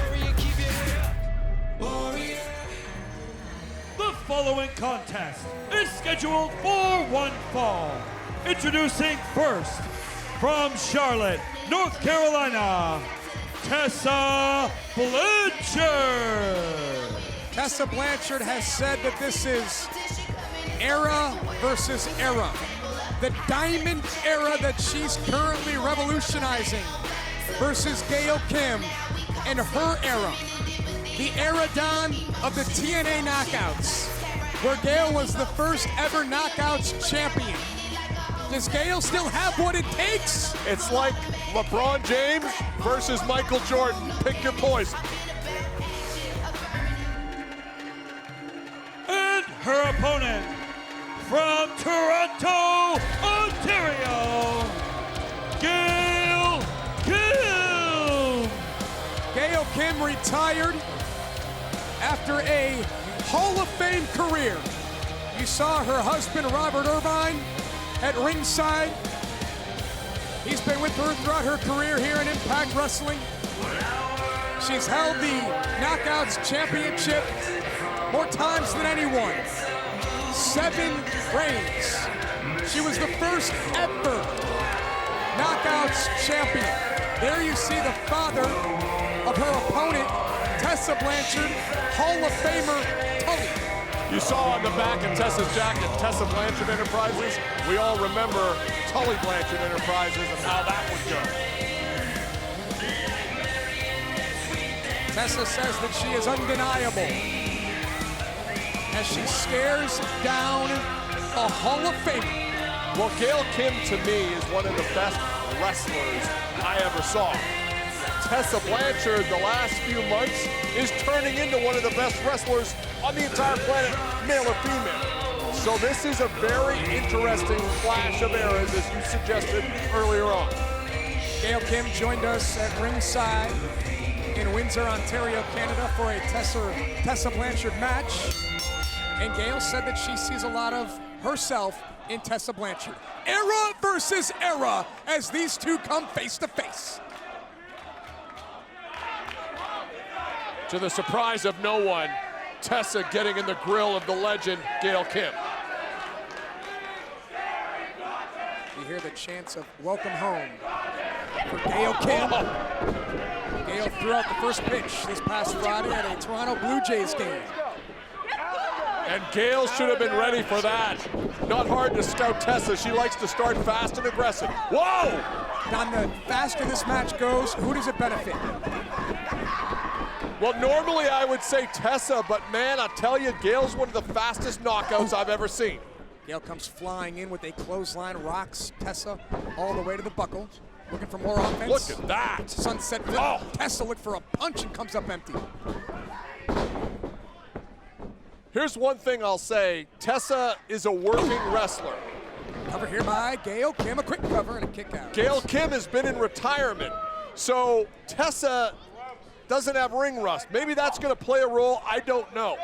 The following contest is scheduled for one fall. Introducing first, from Charlotte, North Carolina, Tessa Blanchard. Tessa Blanchard has said that this is era versus era. The diamond era that she's currently revolutionizing versus Gail Kim and her era. The era, Don, of the TNA Knockouts, where Gail was the first ever Knockouts champion. Does Gail still have what it takes? It's like LeBron James versus Michael Jordan. Pick your poison. And her opponent, from Toronto, Ontario, Gail Kim. Gail Kim retired after a Hall of Fame career. You saw her husband, Robert Irvine, at ringside. He's been with her throughout her career here in Impact Wrestling. She's held the Knockouts Championship more times than anyone. 7 reigns. She was the first ever Knockouts Knockouts champion. There you see the father of her opponent, Tessa Blanchard, Hall of Famer Tully. You saw on the back of Tessa's jacket, Tessa Blanchard Enterprises. We all remember Tully Blanchard Enterprises and how that would go. Tessa says that she is undeniable as she stares down a Hall of Famer. Well, Gail Kim, to me, is one of the best wrestlers I ever saw. Tessa Blanchard, the last few months, is turning into one of the best wrestlers on the entire planet, male or female. So this is a very interesting clash of eras, as you suggested earlier on. Gail Kim joined us at ringside in Windsor, Ontario, Canada for a Tessa Blanchard match. And Gail said that she sees a lot of herself in Tessa Blanchard. Era versus era as these two come face to face. To the surprise of no one, Tessa getting in the grill of the legend, Gail Kim. You hear the chants of welcome home for Gail Kim. Gail threw out the first pitch this past Friday at a Toronto Blue Jays game. And Gail should have been ready for that. Not hard to scout Tessa. She likes to start fast and aggressive. Whoa! On the faster this match goes, who does it benefit? Well, normally I would say Tessa, but man, I tell you, Gail's one of the fastest knockouts I've ever seen. Gail comes flying in with a clothesline, rocks Tessa all the way to the buckle. Looking for more offense. Look at that. Sunset flip. Oh. Tessa looked for a punch and comes up empty. Here's one thing I'll say. Tessa is a working wrestler. Cover here by Gail Kim, a quick cover and a kick out. Gail Kim has been in retirement, so Tessa doesn't have ring rust. Maybe that's going to play a role, I don't know.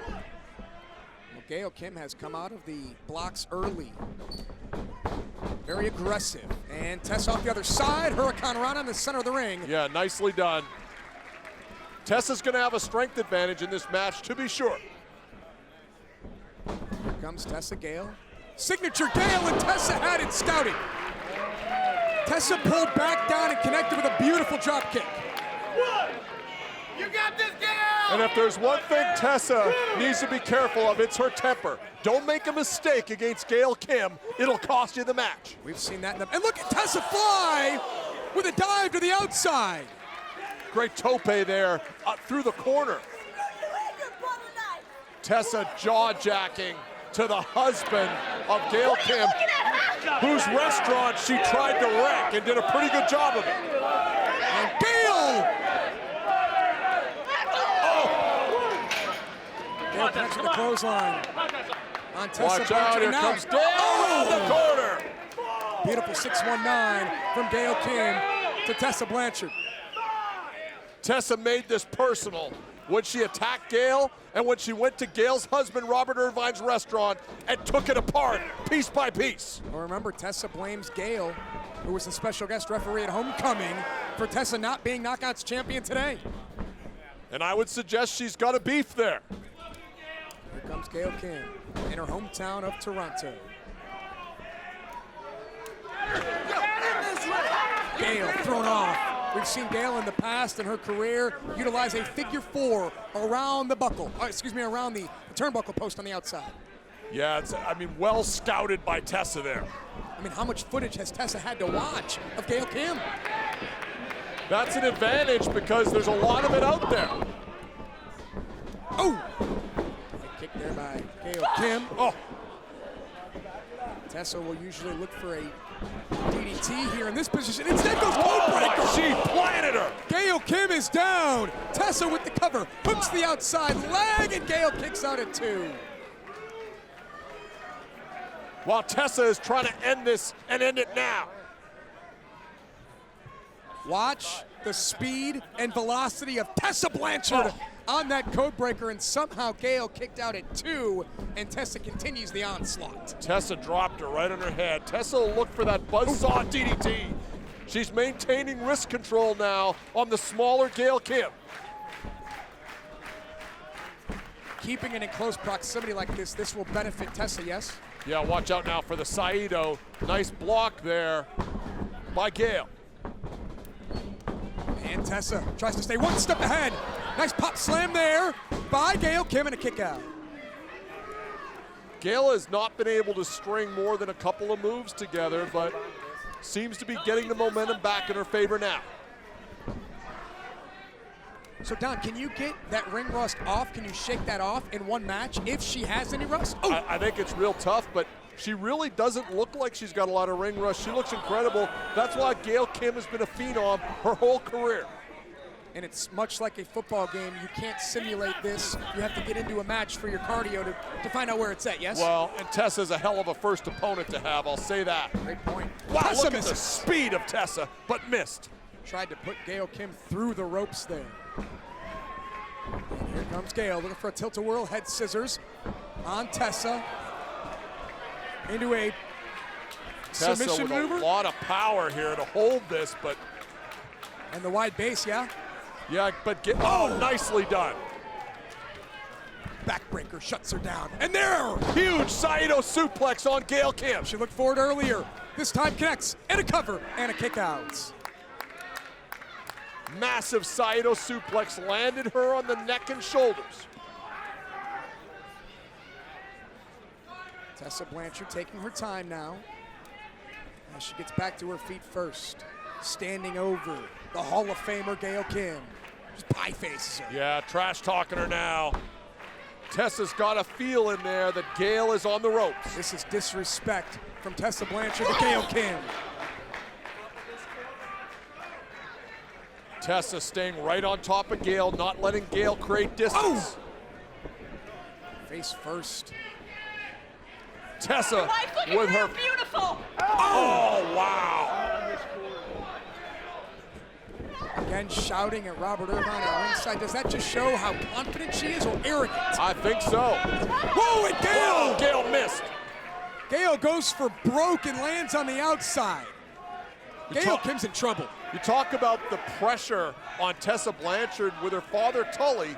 Well, Gail Kim has come out of the blocks early. Very aggressive. And Tessa off the other side, Hurricane Rana in the center of the ring. Yeah, nicely done. Tessa's going to have a strength advantage in this match, to be sure. Here comes Tessa Gail. Signature Gail, and Tessa had it scouted. Tessa pulled back down and connected with a beautiful drop kick. You got this, Gail! And if there's one thing Tessa needs to be careful of, it's her temper. Don't make a mistake against Gail Kim. It'll cost you the match. We've seen that. And look at Tessa fly with a dive to the outside. Great tope there through the corner. Tessa jaw-jacking to the husband of Gail Kim, whose restaurant she tried to wreck and did a pretty good job of it. And Gail! Gail connects with the clothesline. On Tessa Watch out, here comes Gail in the corner. Beautiful 619 from Gail Kim to Tessa Blanchard. Tessa made this personal when she attacked Gail and when she went to Gail's husband, Robert Irvine's restaurant, and took it apart piece by piece. Well, remember, Tessa blames Gail, who was the special guest referee at Homecoming, for Tessa not being Knockouts champion today. And I would suggest she's got a beef there. Here comes Gail Kim in her hometown of Toronto. Gail thrown off. We've seen Gail in the past in her career utilize a figure four around the buckle, around the turnbuckle post on the outside. Yeah, well scouted by Tessa there. How much footage has Tessa had to watch of Gail Kim? That's an advantage because there's a lot of it out there. Oh! Kick there by Gail Kim. Oh! Tessa will usually look for a DDT here in this position. Instead goes Codebreaker. She planted her. Gail Kim is down. Tessa with the cover. Hooks the outside leg, and Gail kicks out at 2. While Tessa is trying to end this and end it now. Watch the speed and velocity of Tessa Blanchard on that Codebreaker, and somehow Gail kicked out at 2, and Tessa continues the onslaught. Tessa dropped her right on her head. Tessa will look for that buzzsaw DDT. She's maintaining wrist control now on the smaller Gail Kim. Keeping it in close proximity like this will benefit Tessa, yes? Yeah, watch out now for the Saito. Nice block there. by Gail. And Tessa tries to stay one step ahead. Nice pop slam there by Gail Kim and a kick out. Gail has not been able to string more than a couple of moves together, but seems to be getting the momentum back in her favor now. So Don, can you get that ring rust off? Can you shake that off in one match if she has any rust? Oh. I think it's real tough, but she really doesn't look like she's got a lot of ring rust. She looks incredible. That's why Gail Kim has been a phenom her whole career. And it's much like a football game. You can't simulate this. You have to get into a match for your cardio to find out where it's at, yes? Well, and Tessa's a hell of a first opponent to have, I'll say that. Great point. Wow, Tessa look misses. at the speed of Tessa, but missed. Tried to put Gail Kim through the ropes there. And here comes Gail, looking for a tilt-a-whirl, head scissors on Tessa. Into a Tessa submission with maneuver. a lot of power here to hold this, but... And the wide base, yeah? Yeah, but nicely done. Backbreaker shuts her down. And there! Huge Saito suplex on Gail Kim. She looked forward earlier. This time connects, and a cover, and a kick out. Massive Saito suplex landed her on the neck and shoulders. Tessa Blanchard taking her time now as she gets back to her feet first. Standing over the Hall of Famer Gail Kim. Just pie faces her. Yeah, trash talking her now. Tessa's got a feel in there that Gail is on the ropes. This is disrespect from Tessa Blanchard to Gail Kim. Tessa staying right on top of Gail, not letting Gail create distance. Face first. Tessa with her. Beautiful. Oh, wow. Again, shouting at Robert Irvine at ringside. Does that just show how confident she is or arrogant? I think so. Whoa, and Gail! Whoa, Gail missed. Gail goes for broke and lands on the outside. Gail Kim's in trouble. You talk about the pressure on Tessa Blanchard with her father Tully.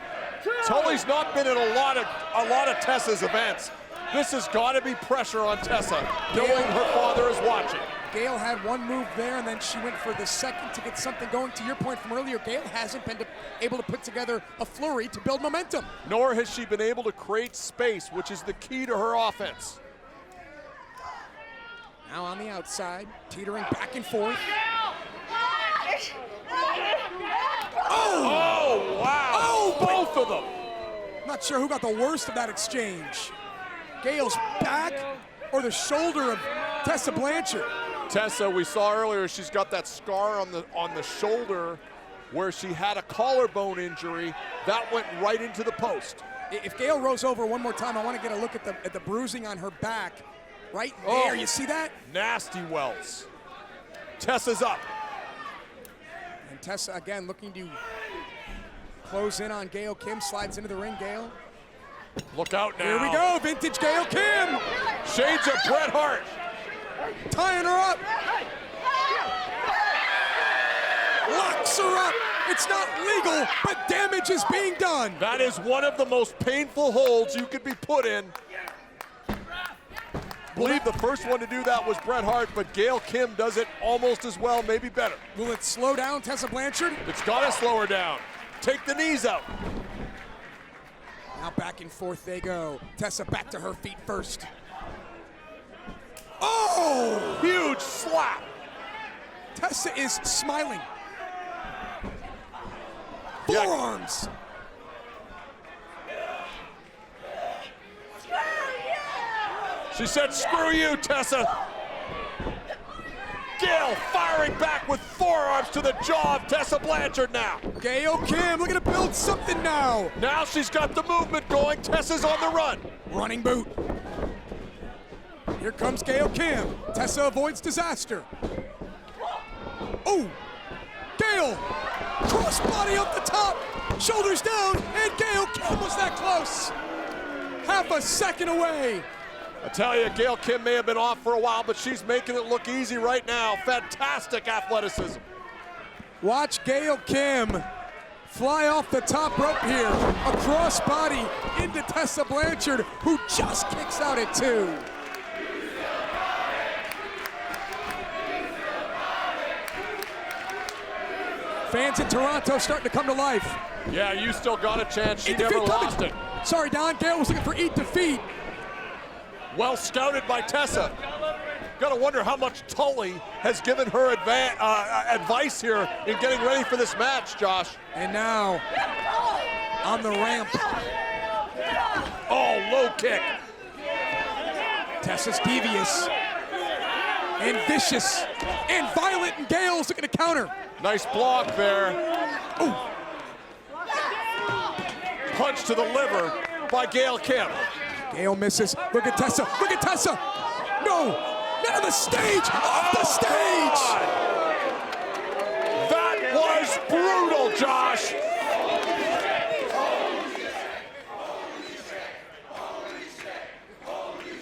Tully's not been in a lot of Tessa's events. This has got to be pressure on Tessa, knowing her father is watching. Gail had one move there, and then she went for the second to get something going. To your point from earlier, Gail hasn't been able to put together a flurry to build momentum. Nor has she been able to create space, which is the key to her offense. Now on the outside, teetering back and forth. Oh, wow. Oh, both of them. Not sure who got the worst of that exchange. Gail's back or the shoulder of Tessa Blanchard. Tessa, we saw earlier, she's got that scar on the shoulder where she had a collarbone injury. That went right into the post. If Gail rolls over one more time, I want to get a look at the bruising on her back. Right there, you see that? Nasty welts. Tessa's up. And Tessa, again, looking to close in on Gail Kim, slides into the ring, Gail. Look out now. Here we go, vintage Gail Kim. Shades of Bret Hart. Tying her up. Locks her up. It's not legal, but damage is being done. That is one of the most painful holds you could be put in. I believe the first one to do that was Bret Hart, but Gail Kim does it almost as well, maybe better. Will it slow down Tessa Blanchard? It's got to slow her down. Take the knees out. Now back and forth they go. Tessa back to her feet first. Oh! Huge slap. Tessa is smiling. Forearms. She said, screw you, Tessa. Gail firing back with forearms to the jaw of Tessa Blanchard now. Gail Kim looking to build something now. Now she's got the movement going. Tessa's on the run. Running boot. Here comes Gail Kim. Tessa avoids disaster. Oh, Gail. Crossbody up the top. Shoulders down, and Gail Kim was that close. Half a second away. I tell you, Gail Kim may have been off for a while, but she's making it look easy right now. Fantastic athleticism. Watch Gail Kim fly off the top rope here. A crossbody into Tessa Blanchard, who just kicks out at 2. Fans in Toronto starting to come to life. Yeah, you still got a chance. She never lost it. Sorry, Don. Gail was looking for eat defeat. Well scouted by Tessa. Gotta wonder how much Tully has given her advice here in getting ready for this match, Josh. And now, on the ramp. Oh, low kick. Tessa's devious and vicious and violent, and Gail's looking to counter. Nice block there. Ooh. Punch to the liver by Gail Kim. Gail misses. Look at Tessa. Look at Tessa. No. Not on the stage. Off the stage. That was brutal, Josh.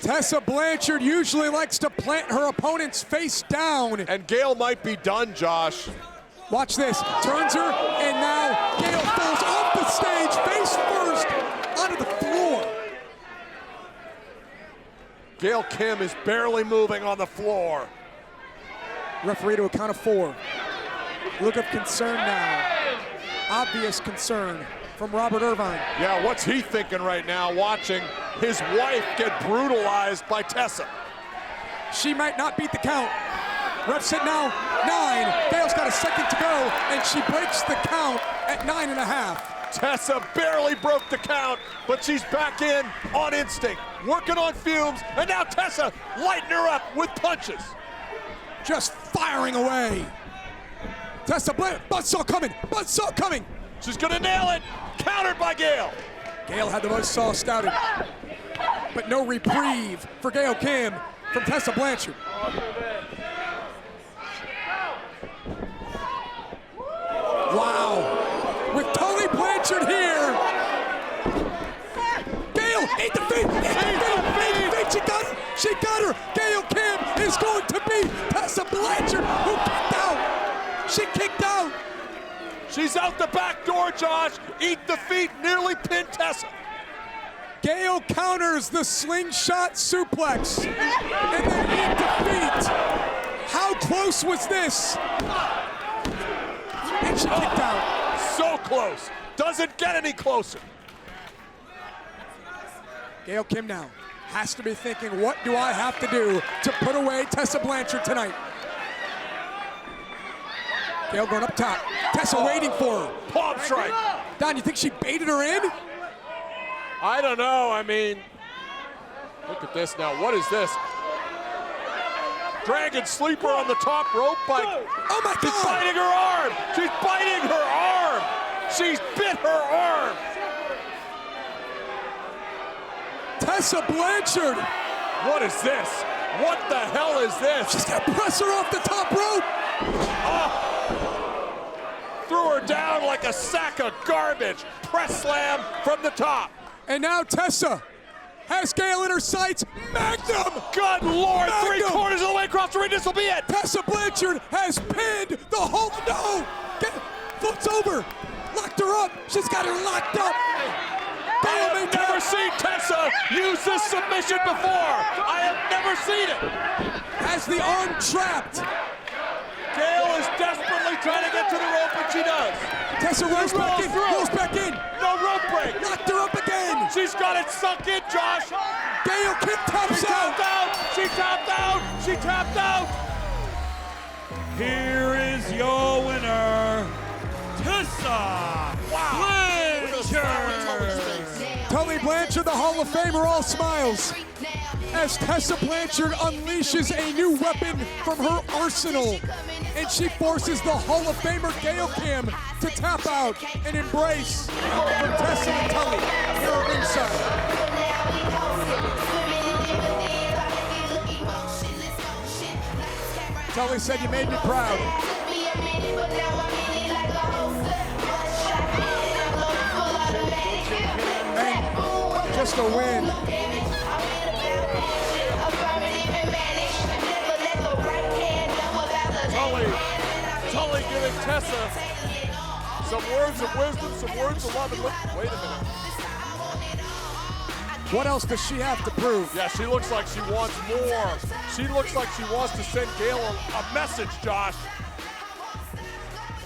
Tessa Blanchard usually likes to plant her opponent's face down. And Gail might be done, Josh. Watch this. Turns her, and now Gail falls off the stage, face first, onto the floor. Gail Kim is barely moving on the floor. Referee to a count of 4. Look of concern now. Obvious concern from Robert Irvine. Yeah, what's he thinking right now, watching his wife get brutalized by Tessa? She might not beat the count. Ref said now 9. Gail's got a second to go, and she breaks the count at 9.5. Tessa barely broke the count, but she's back in on instinct, working on fumes, and now Tessa lighting her up with punches. Just firing away. Tessa Blanchard, buzzsaw coming, buzzsaw coming. She's gonna nail it, countered by Gail. Gail had the buzzsaw stouted, but no reprieve for Gail Kim from Tessa Blanchard. Wow. With Tully Blanchard here. Gail, eat the feet, eat the feet. She got her, she got her. Gail Kim is going to beat Tessa Blanchard, who kicked out. She kicked out. She's out the back door, Josh. Eat the feet, nearly pinned Tessa. Gail counters the slingshot suplex, and then eat the feet. How close was this? And she kicked out. So close. Doesn't get any closer. Gail Kim now has to be thinking, what do I have to do to put away Tessa Blanchard tonight? Gail going up top. Tessa waiting for her. Palm strike. Don, you think she baited her in? I don't know. I mean, look at this now. What is this? Dragon sleeper on the top rope by. Oh my God! She's biting her arm. She's biting her arm. She's bit her arm. Tessa Blanchard. What is this? What the hell is this? She's gonna press her off the top rope. Oh. Threw her down like a sack of garbage. Press slam from the top. And now Tessa has Gail in her sights. Magnum! Good Lord, Magnum. 3/4 of the way across the ring, this will be it. Tessa Blanchard has pinned the whole, no! Flips over, locked her up. She's got her locked up. I have never seen Tessa use this submission before. I have never seen it. Has the arm trapped. Gail is desperately trying to get to the rope, and she does. Tessa rolls back in, rolls back in. No rope break. Locked her up again. She's got it sunk in, Josh. Gail Kim taps out. She tapped out. She tapped out. Here is your winner, Tessa Blanchard. Tully Blanchard, the Hall of Famer, all smiles as Tessa Blanchard unleashes a new weapon from her arsenal, and she forces the Hall of Famer Gail Kim to tap out and embrace from Tessa and Tully here at ringside. Tully said, "You made me proud." And just a win. Tully giving Tessa some words of wisdom, some words of love. And look, wait a minute. What else does she have to prove? Yeah, she looks like she wants more. She looks like she wants to send Gail a message, Josh.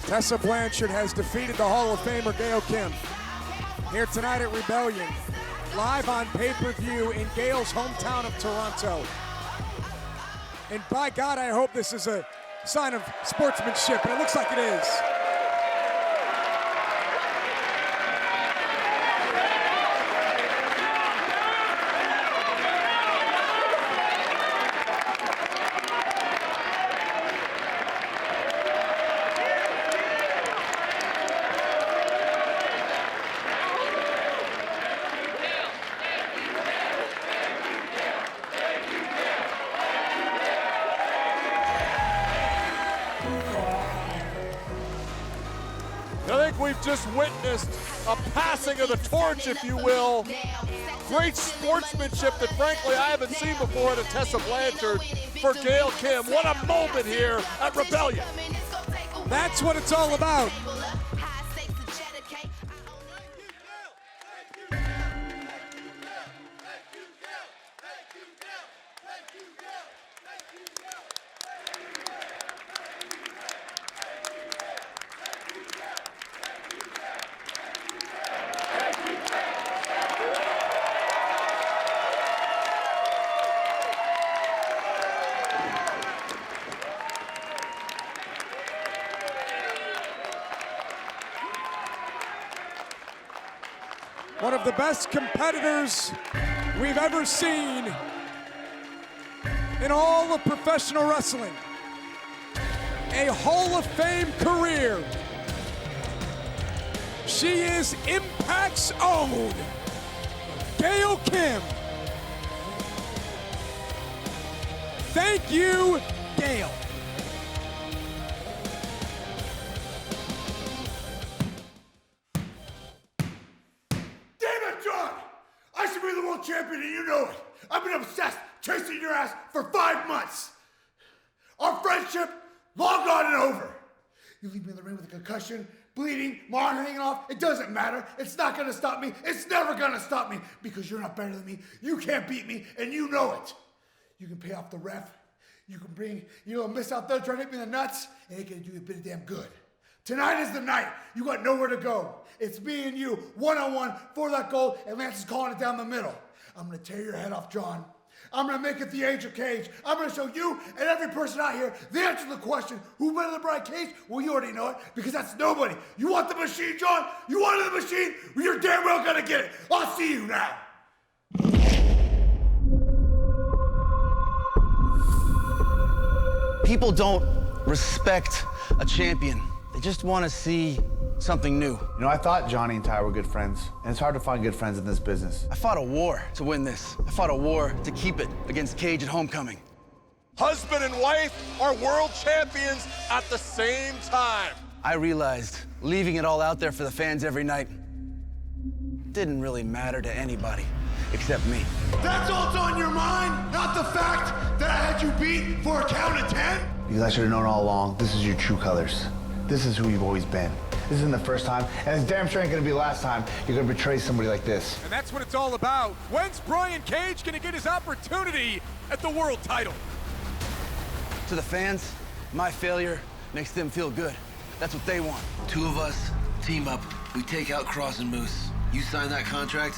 Tessa Blanchard has defeated the Hall of Famer Gail Kim. Here tonight at Rebellion, live on pay-per-view in Gail's hometown of Toronto. And by God, I hope this is a sign of sportsmanship, and it looks like it is. I think we've just witnessed a passing of the torch, if you will. Great sportsmanship that, frankly, I haven't seen before at a Tessa Blanchard for Gail Kim. What a moment here at Rebellion. That's what it's all about. One of the best competitors we've ever seen in all of professional wrestling. A Hall of Fame career. She is Impact's own Gail Kim. Thank you, Gail. Champion, and you know it. I've been obsessed chasing your ass for 5 months. Our friendship, long gone and over. You leave me in the ring with a concussion, bleeding, my arm hanging off. It doesn't matter. It's not gonna stop me. It's never gonna stop me because you're not better than me. You can't beat me, and you know it. You can pay off the ref. You can bring your little miss out there trying to hit me in the nuts. It ain't gonna do you a bit of damn good. Tonight is the night. You got nowhere to go. It's me and you, one-on-one for that gold, and Lance is calling it down the middle. I'm gonna tear your head off, John. I'm gonna make it the Angel Cage. I'm gonna show you and every person out here the answer to the question, who better than Brian Cage? Well, you already know it, because that's nobody. You want the machine, John? You wanted the machine? Well, you're damn well gonna get it. I'll see you now. People don't respect a champion. They just want to see something new. You know, I thought Johnny and Ty were good friends, and it's hard to find good friends in this business. I fought a war to win this. I fought a war to keep it against Cage at Homecoming. Husband and wife are world champions at the same time. I realized leaving it all out there for the fans every night didn't really matter to anybody except me. That's all that's on your mind, not the fact that I had you beat for a count of 10? Because I should have known all along, this is your true colors. This is who you've always been. This isn't the first time, and it's damn sure ain't gonna be the last time you're gonna betray somebody like this. And that's what it's all about. When's Brian Cage gonna get his opportunity at the world title? To the fans, my failure makes them feel good. That's what they want. Two of us, team up. We take out Cross and Moose. You sign that contract,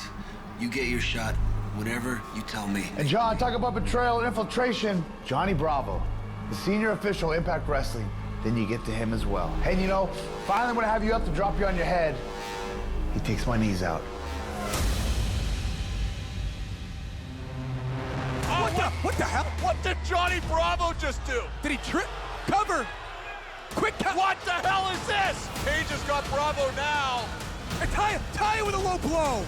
you get your shot whenever you tell me. And John, talk about betrayal and infiltration. Johnny Bravo, the senior official Impact Wrestling. Then you get to him as well. And you know, finally when I have you up to drop you on your head, he takes my knees out. Oh, what the hell? What did Johnny Bravo just do? Did he trip? Cover! Quick cover! What the hell is this? Cage has got Bravo now. And tie it with a low blow.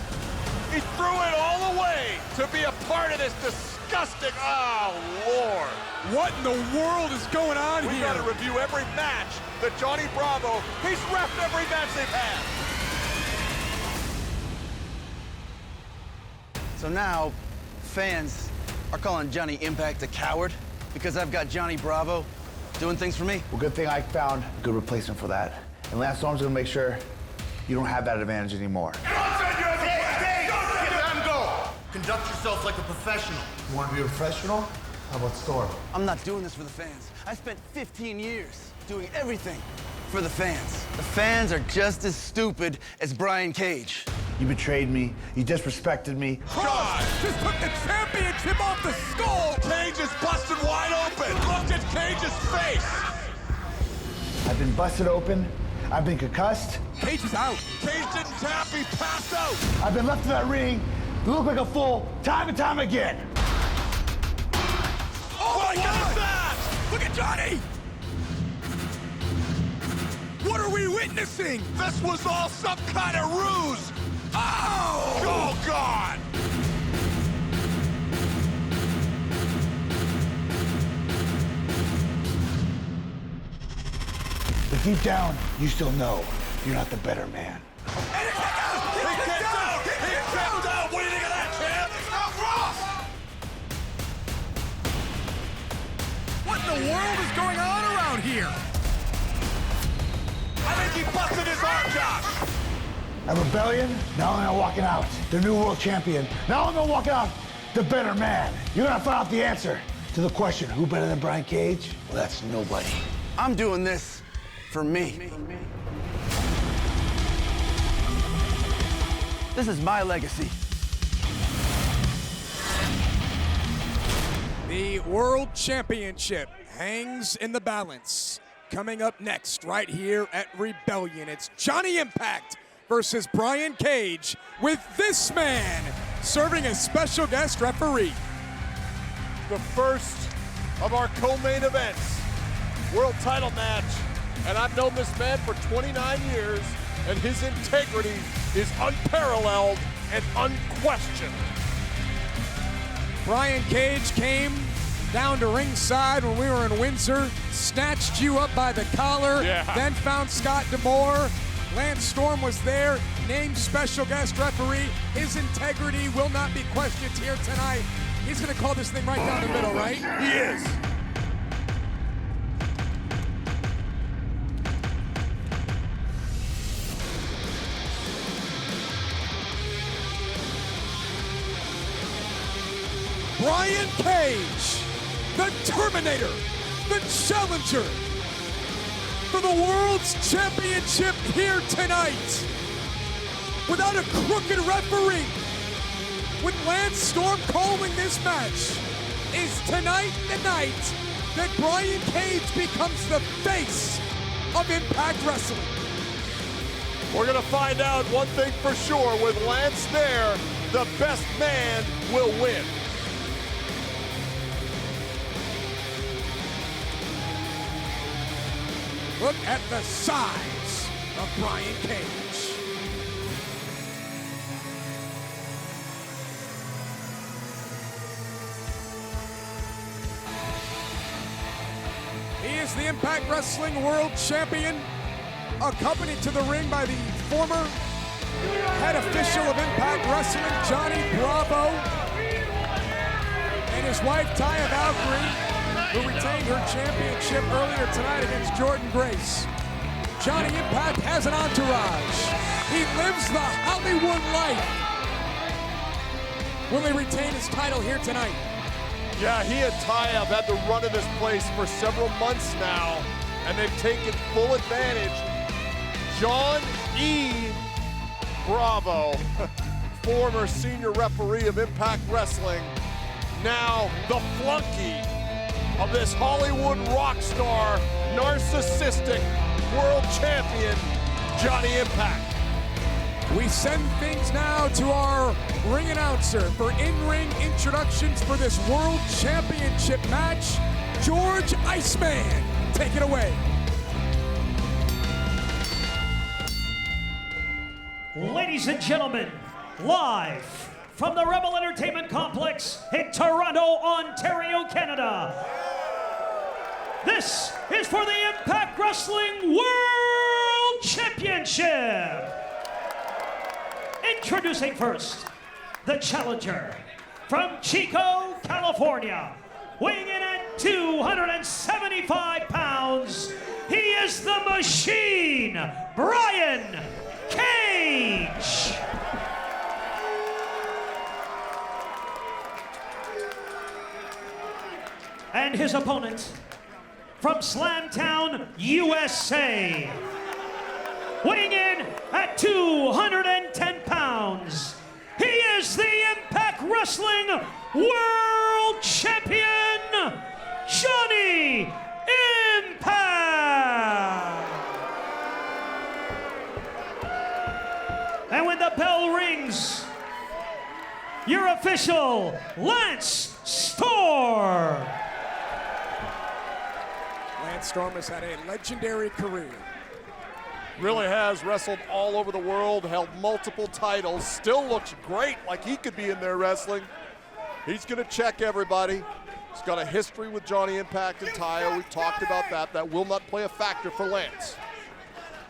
He threw it all away to be a part of this disgusting, oh, Lord. What in the world is going on here? We gotta review every match that Johnny Bravo, he's reffed every match they've had. So now, fans are calling Johnny Impact a coward because I've got Johnny Bravo doing things for me. Well, good thing I found a good replacement for that. And Lance Storm's gonna make sure you don't have that advantage anymore. Conduct yourself like a professional. You want to be a professional? How about Storm? I'm not doing this for the fans. I spent 15 years doing everything for the fans. The fans are just as stupid as Brian Cage. You betrayed me. You disrespected me. God! Just took the championship off the skull! Cage is busted wide open. Look at Cage's face. I've been busted open. I've been concussed. Cage is out. Cage didn't tap, he passed out. I've been left in that ring to look like a fool time and time again. Oh my God! That? Look at Johnny! What are we witnessing? This was all some kind of ruse. Oh! Oh, God! But deep down, you still know you're not the better man. He kicked out! He kicked out! What do you think of that, champ? Out Ross! What in the world is going on around here? I think he busted his arm, Josh. At Rebellion, not only am I walking out the new world champion, not only am I walking out the better man. You're gonna find out the answer to the question, who better than Brian Cage? Well, that's nobody. I'm doing this for me. This is my legacy. The World Championship hangs in the balance. Coming up next, right here at Rebellion, it's Johnny Impact versus Brian Cage, with this man serving as special guest referee. The first of our co-main events, world title match. And I've known this man for 29 years, and his integrity is unparalleled and unquestioned. Brian Cage came down to ringside when we were in Windsor, snatched you up by the collar, then found Scott D'Amore. Lance Storm was there, named special guest referee. His integrity will not be questioned here tonight. He's gonna call this thing right down the middle, right? He is. Brian Cage, the Terminator, the challenger for the World's Championship here tonight. Without a crooked referee, with Lance Storm calling this match, is tonight the night that Brian Cage becomes the face of Impact Wrestling. We're gonna find out one thing for sure. With Lance there, the best man will win. Look at the size of Brian Cage. He is the Impact Wrestling World Champion, accompanied to the ring by the former head official of Impact Wrestling, Johnny Bravo, and his wife, Taya Valkyrie, who retained her championship earlier tonight against Jordan Grace. Johnny Impact has an entourage. He lives the Hollywood life. Will he retain his title here tonight? Yeah, he and Taya have had the run of this place for several months now, and they've taken full advantage. John E. Bravo, former senior referee of Impact Wrestling, now the flunky of this Hollywood rock star, narcissistic world champion, Johnny Impact. We send things now to our ring announcer for in-ring introductions for this World Championship match. George Iceman, take it away. Ladies and gentlemen, live from the Rebel Entertainment Complex in Toronto, Ontario, Canada. This is for the Impact Wrestling World Championship. Introducing first, the challenger from Chico, California, weighing in at 275 pounds, he is the Machine, Brian Cage. And his opponent, from Slamtown, USA. Weighing in at 210 pounds, he is the Impact Wrestling World Champion, Johnny Impact. And when the bell rings, your official Lance Storm. Lance Storm has had a legendary career. Really has wrestled all over the world, held multiple titles, still looks great, like he could be in there wrestling. He's gonna check everybody. He's got a history with Johnny Impact and Taya. We've talked about that. That will not play a factor for Lance.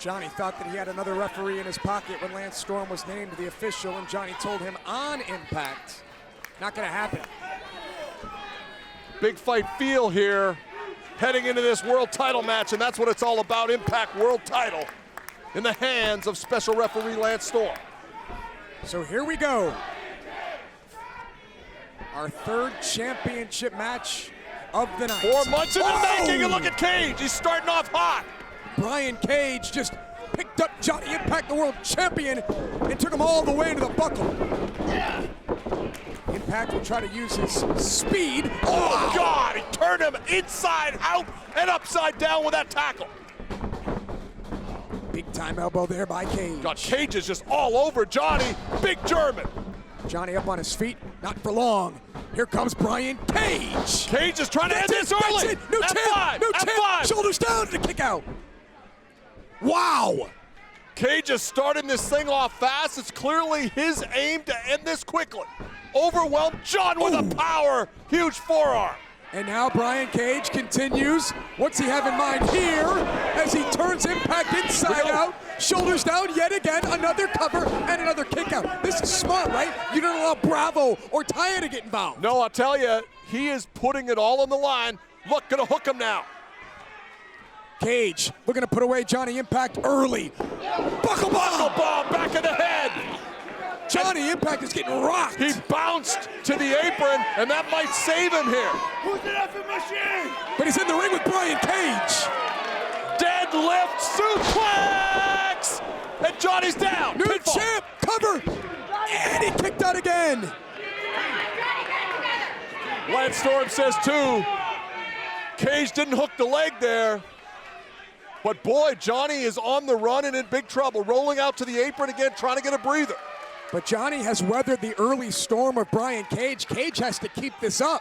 Johnny thought that he had another referee in his pocket when Lance Storm was named the official, and Johnny told him on Impact, not gonna happen. Big fight feel here, heading into this world title match, and that's what it's all about, Impact World Title in the hands of special referee Lance Storm. So here we go. Our third championship match of the night. 4 months in the making, and look at Cage, he's starting off hot. Brian Cage just picked up Johnny Impact, the world champion, and took him all the way into the buckle. Impact will try to use his speed. Oh, God, he turned him inside out and upside down with that tackle. Big time elbow there by Cage. God, Cage is just all over Johnny. Big German. Johnny up on his feet, not for long. Here comes Brian Cage. Cage is trying to end this early. New champ, new champ. Shoulders down to kick out. Wow. Cage is starting this thing off fast. It's clearly his aim to end this quickly. Overwhelmed John with a power, huge forearm. And now Brian Cage continues. What's he have in mind here as he turns Impact inside out, shoulders down yet again, another cover and another kick out. This is smart, right? You don't allow Bravo or Taya to get involved. No, I'll tell you, he is putting it all on the line. Look, gonna hook him now. Cage looking to put away Johnny Impact early. Buckle bomb, back of the head. Johnny Impact is getting rocked. He bounced to the apron, and that might save him here. Who's the effing machine? But he's in the ring with Brian Cage. Deadlift suplex! And Johnny's down. New champ, cover. And he kicked out again. Lance Storm says too. Cage didn't hook the leg there. But boy, Johnny is on the run and in big trouble. Rolling out to the apron again, trying to get a breather. But Johnny has weathered the early storm of Brian Cage. Cage has to keep this up.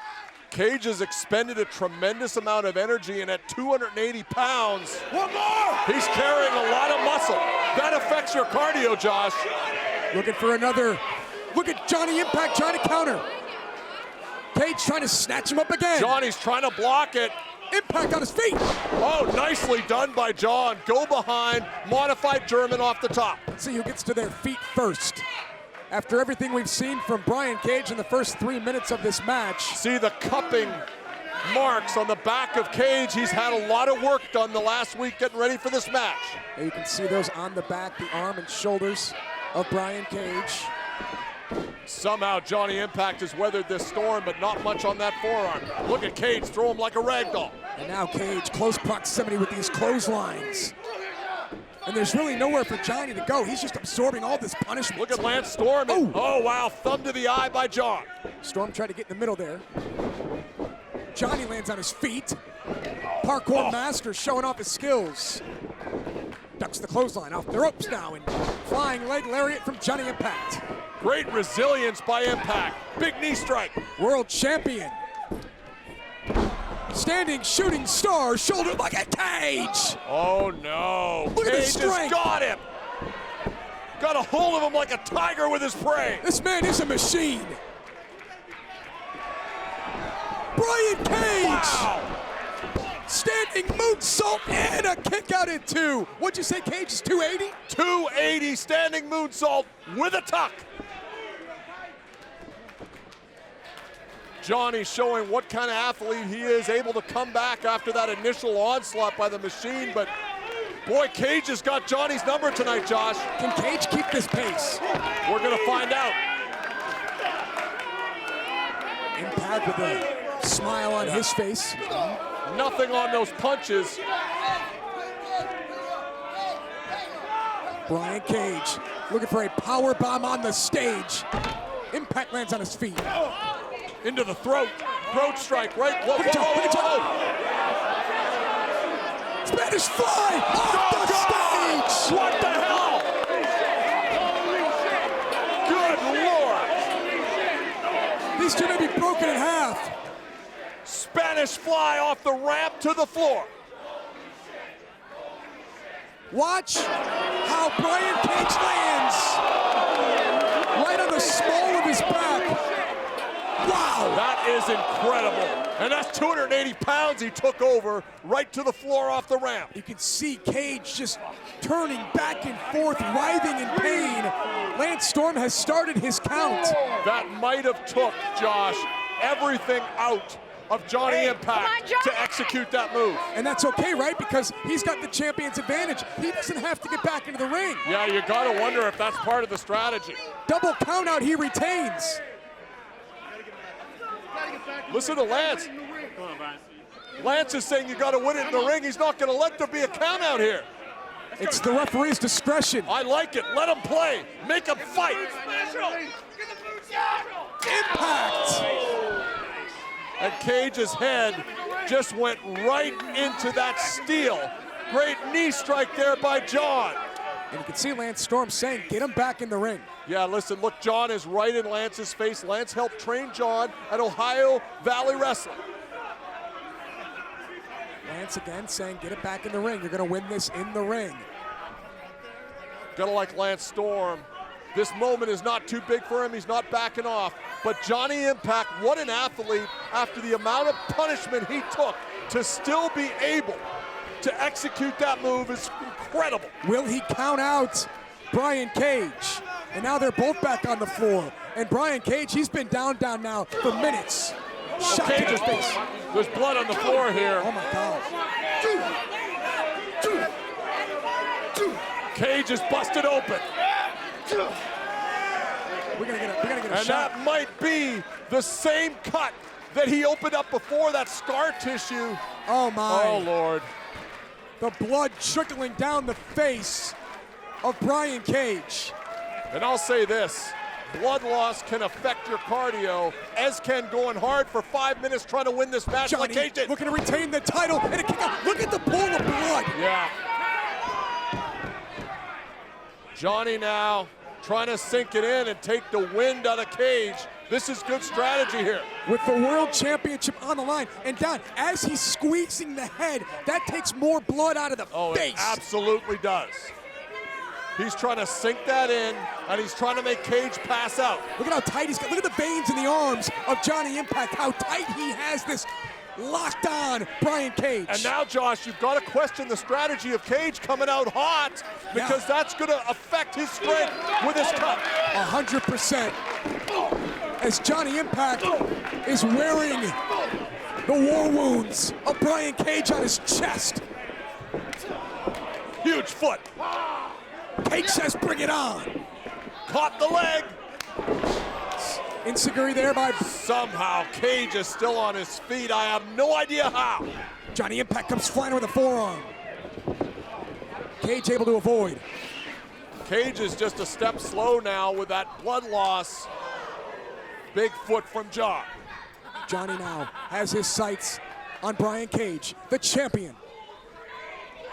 Cage has expended a tremendous amount of energy, and at 280 pounds, one more! He's carrying a lot of muscle. That affects your cardio, Josh. Looking for another. Look at Johnny Impact trying to counter. Cage trying to snatch him up again. Johnny's trying to block it. Impact on his feet. Oh, nicely done by John. Go behind, modified German off the top. See who gets to their feet first. After everything we've seen from Brian Cage in the first 3 minutes of this match. See the cupping marks on the back of Cage. He's had a lot of work done the last week getting ready for this match. And you can see those on the back, the arm and shoulders of Brian Cage. Somehow Johnny Impact has weathered this storm, but not much on that forearm. Look at Cage throw him like a rag doll. And now Cage, close proximity with these clotheslines. And there's really nowhere for Johnny to go. He's just absorbing all this punishment. Look at Lance Storm. Oh, wow, thumb to the eye by John. Storm tried to get in the middle there. Johnny lands on his feet. Parkour master showing off his skills. Ducks the clothesline off the ropes now, and flying leg lariat from Johnny Impact. Great resilience by Impact. Big knee strike. World champion. Standing shooting star, shoulder like a Cage. Oh no. Look at Cage his strength. has got him. Got a hold of him like a tiger with his prey. This man is a machine. Brian Cage. Wow. Standing moonsault and a kick out at 2. What'd you say, Cage is 280? 280 standing moonsault with a tuck. Johnny showing what kind of athlete he is, able to come back after that initial onslaught by the machine, but boy, Cage has got Johnny's number tonight, Josh. Can Cage keep this pace? We're gonna find out. Impact with a smile on his face. Nothing on those punches. Brian Cage looking for a power bomb on the stage. Impact lands on his feet. Into the throat. Throat strike, right? Whoa, whoa, whoa, whoa. Spanish fly off the stage. What the hell? Good Lord. These two may be broken in half. Spanish fly off the ramp to the floor. Watch how Brian Cage lands. Right on the small of his back. Wow. That is incredible. And that's 280 pounds he took over right to the floor off the ramp. You can see Cage just turning back and forth, writhing in pain. Lance Storm has started his count. That might have took, Josh, everything out of Johnny Impact to execute that move. And that's okay, right? Because he's got the champion's advantage. He doesn't have to get back into the ring. Yeah, you gotta wonder if that's part of the strategy. Double count out, he retains. Listen to Lance. Lance is saying you gotta win it in the ring. He's not gonna let there be a count out here. It's the referee's discretion. I like it. Let him play. Make him fight. Impact. And Cage's head just went right into that steel. Great knee strike there by John. And you can see Lance Storm saying, get him back in the ring. Yeah, listen, look, John is right in Lance's face. Lance helped train John at Ohio Valley Wrestling. Lance again saying, get it back in the ring. You're gonna win this in the ring. Gotta like Lance Storm. This moment is not too big for him. He's not backing off. But Johnny Impact, what an athlete, after the amount of punishment he took, to still be able to execute that move is incredible. Will he count out Brian Cage? And now they're both back on the floor. And Brian Cage, he's been down now for minutes. Shot to the face. There's blood on the floor here. Oh my God. Cage is busted open. We're gonna get a and shot. That might be the same cut that he opened up before, that scar tissue. Oh my. Oh Lord. The blood trickling down the face of Brian Cage. And I'll say this, blood loss can affect your cardio, as can going hard for 5 minutes trying to win this match. Johnny like Cage did. looking to retain the title, and a kick out. Look at the pool of blood. Yeah. Johnny now trying to sink it in and take the wind out of Cage. This is good strategy here. With the World Championship on the line. And Don, as he's squeezing the head, that takes more blood out of the face. It absolutely does. He's trying to sink that in, and he's trying to make Cage pass out. Look at how tight he's got. Look at the veins in the arms of Johnny Impact, how tight he has this locked on Brian Cage. And now, Josh, you've got to question the strategy of Cage coming out hot, because that's going to affect his strength with his cut. 100%. As Johnny Impact is wearing the war wounds of Brian Cage on his chest. Huge foot. Cage says, bring it on. Caught the leg. Insecurity there by... Somehow Cage is still on his feet. I have no idea how. Johnny Impact comes flying with a forearm. Cage able to avoid. Cage is just a step slow now with that blood loss. Big foot from John. Johnny now has his sights on Brian Cage, the champion.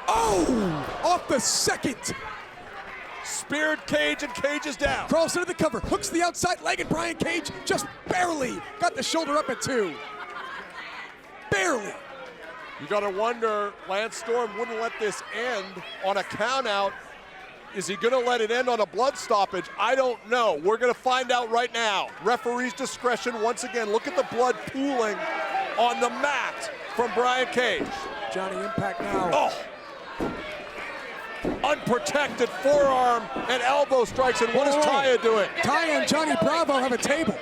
Oh! Off the second. Speared Cage, and Cage is down. Crawls into the cover, hooks the outside leg, and Brian Cage just barely got the shoulder up at 2. Barely. You got to wonder, Lance Storm wouldn't let this end on a count out. Is he going to let it end on a blood stoppage? I don't know. We're going to find out right now. Referee's discretion once again. Look at the blood pooling on the mat from Brian Cage. Johnny Impact now. Oh! Unprotected forearm and elbow strikes, and what is Taya doing? Taya and Johnny Bravo have a table.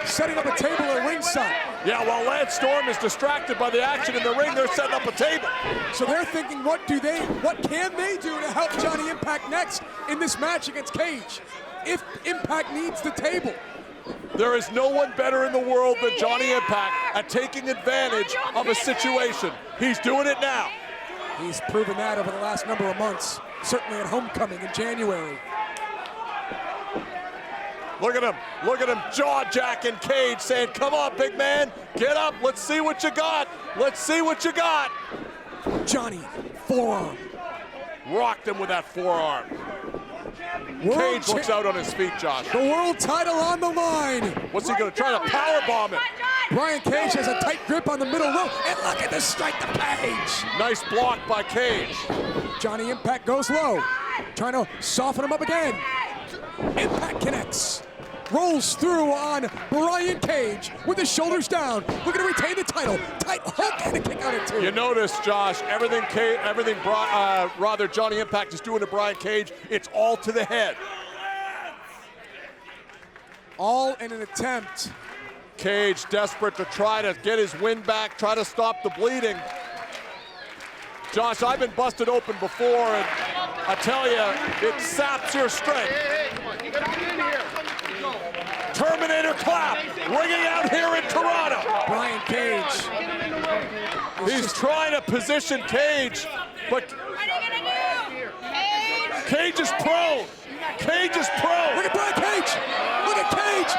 Setting up a table at ringside. Yeah, while Lance Storm is distracted by the action in the ring, they're setting up a table. So they're thinking, what can they do to help Johnny Impact next in this match against Cage? If Impact needs the table. There is no one better in the world than Johnny Impact at taking advantage of a situation. He's doing it now. He's proven that over the last number of months, certainly at Homecoming in January. Look at him, jaw-jacking Cage, saying, come on, big man, get up, let's see what you got. Let's see what you got. Johnny, forearm. Rocked him with that forearm. Cage looks out on his feet, Josh. The world title on the line. What's he gonna try to powerbomb him? Brian Cage has a tight grip on the middle rope, and look at the strike to Cage. Nice block by Cage. Johnny Impact goes low, trying to soften him up again. Impact connects. Rolls through on Brian Cage with his shoulders down. Looking to retain the title. Tight hook and a kick out at 2. You notice, Josh, everything Johnny Impact is doing to Brian Cage, it's all to the head. All in an attempt. Cage desperate to try to get his win back, try to stop the bleeding. Josh, I've been busted open before, and I tell you, it saps your strength. Terminator clap, ringing out here in Toronto. Brian Cage. He's trying to position Cage, but Cage is prone. Cage is prone. Look at Brian Cage. Look at Cage.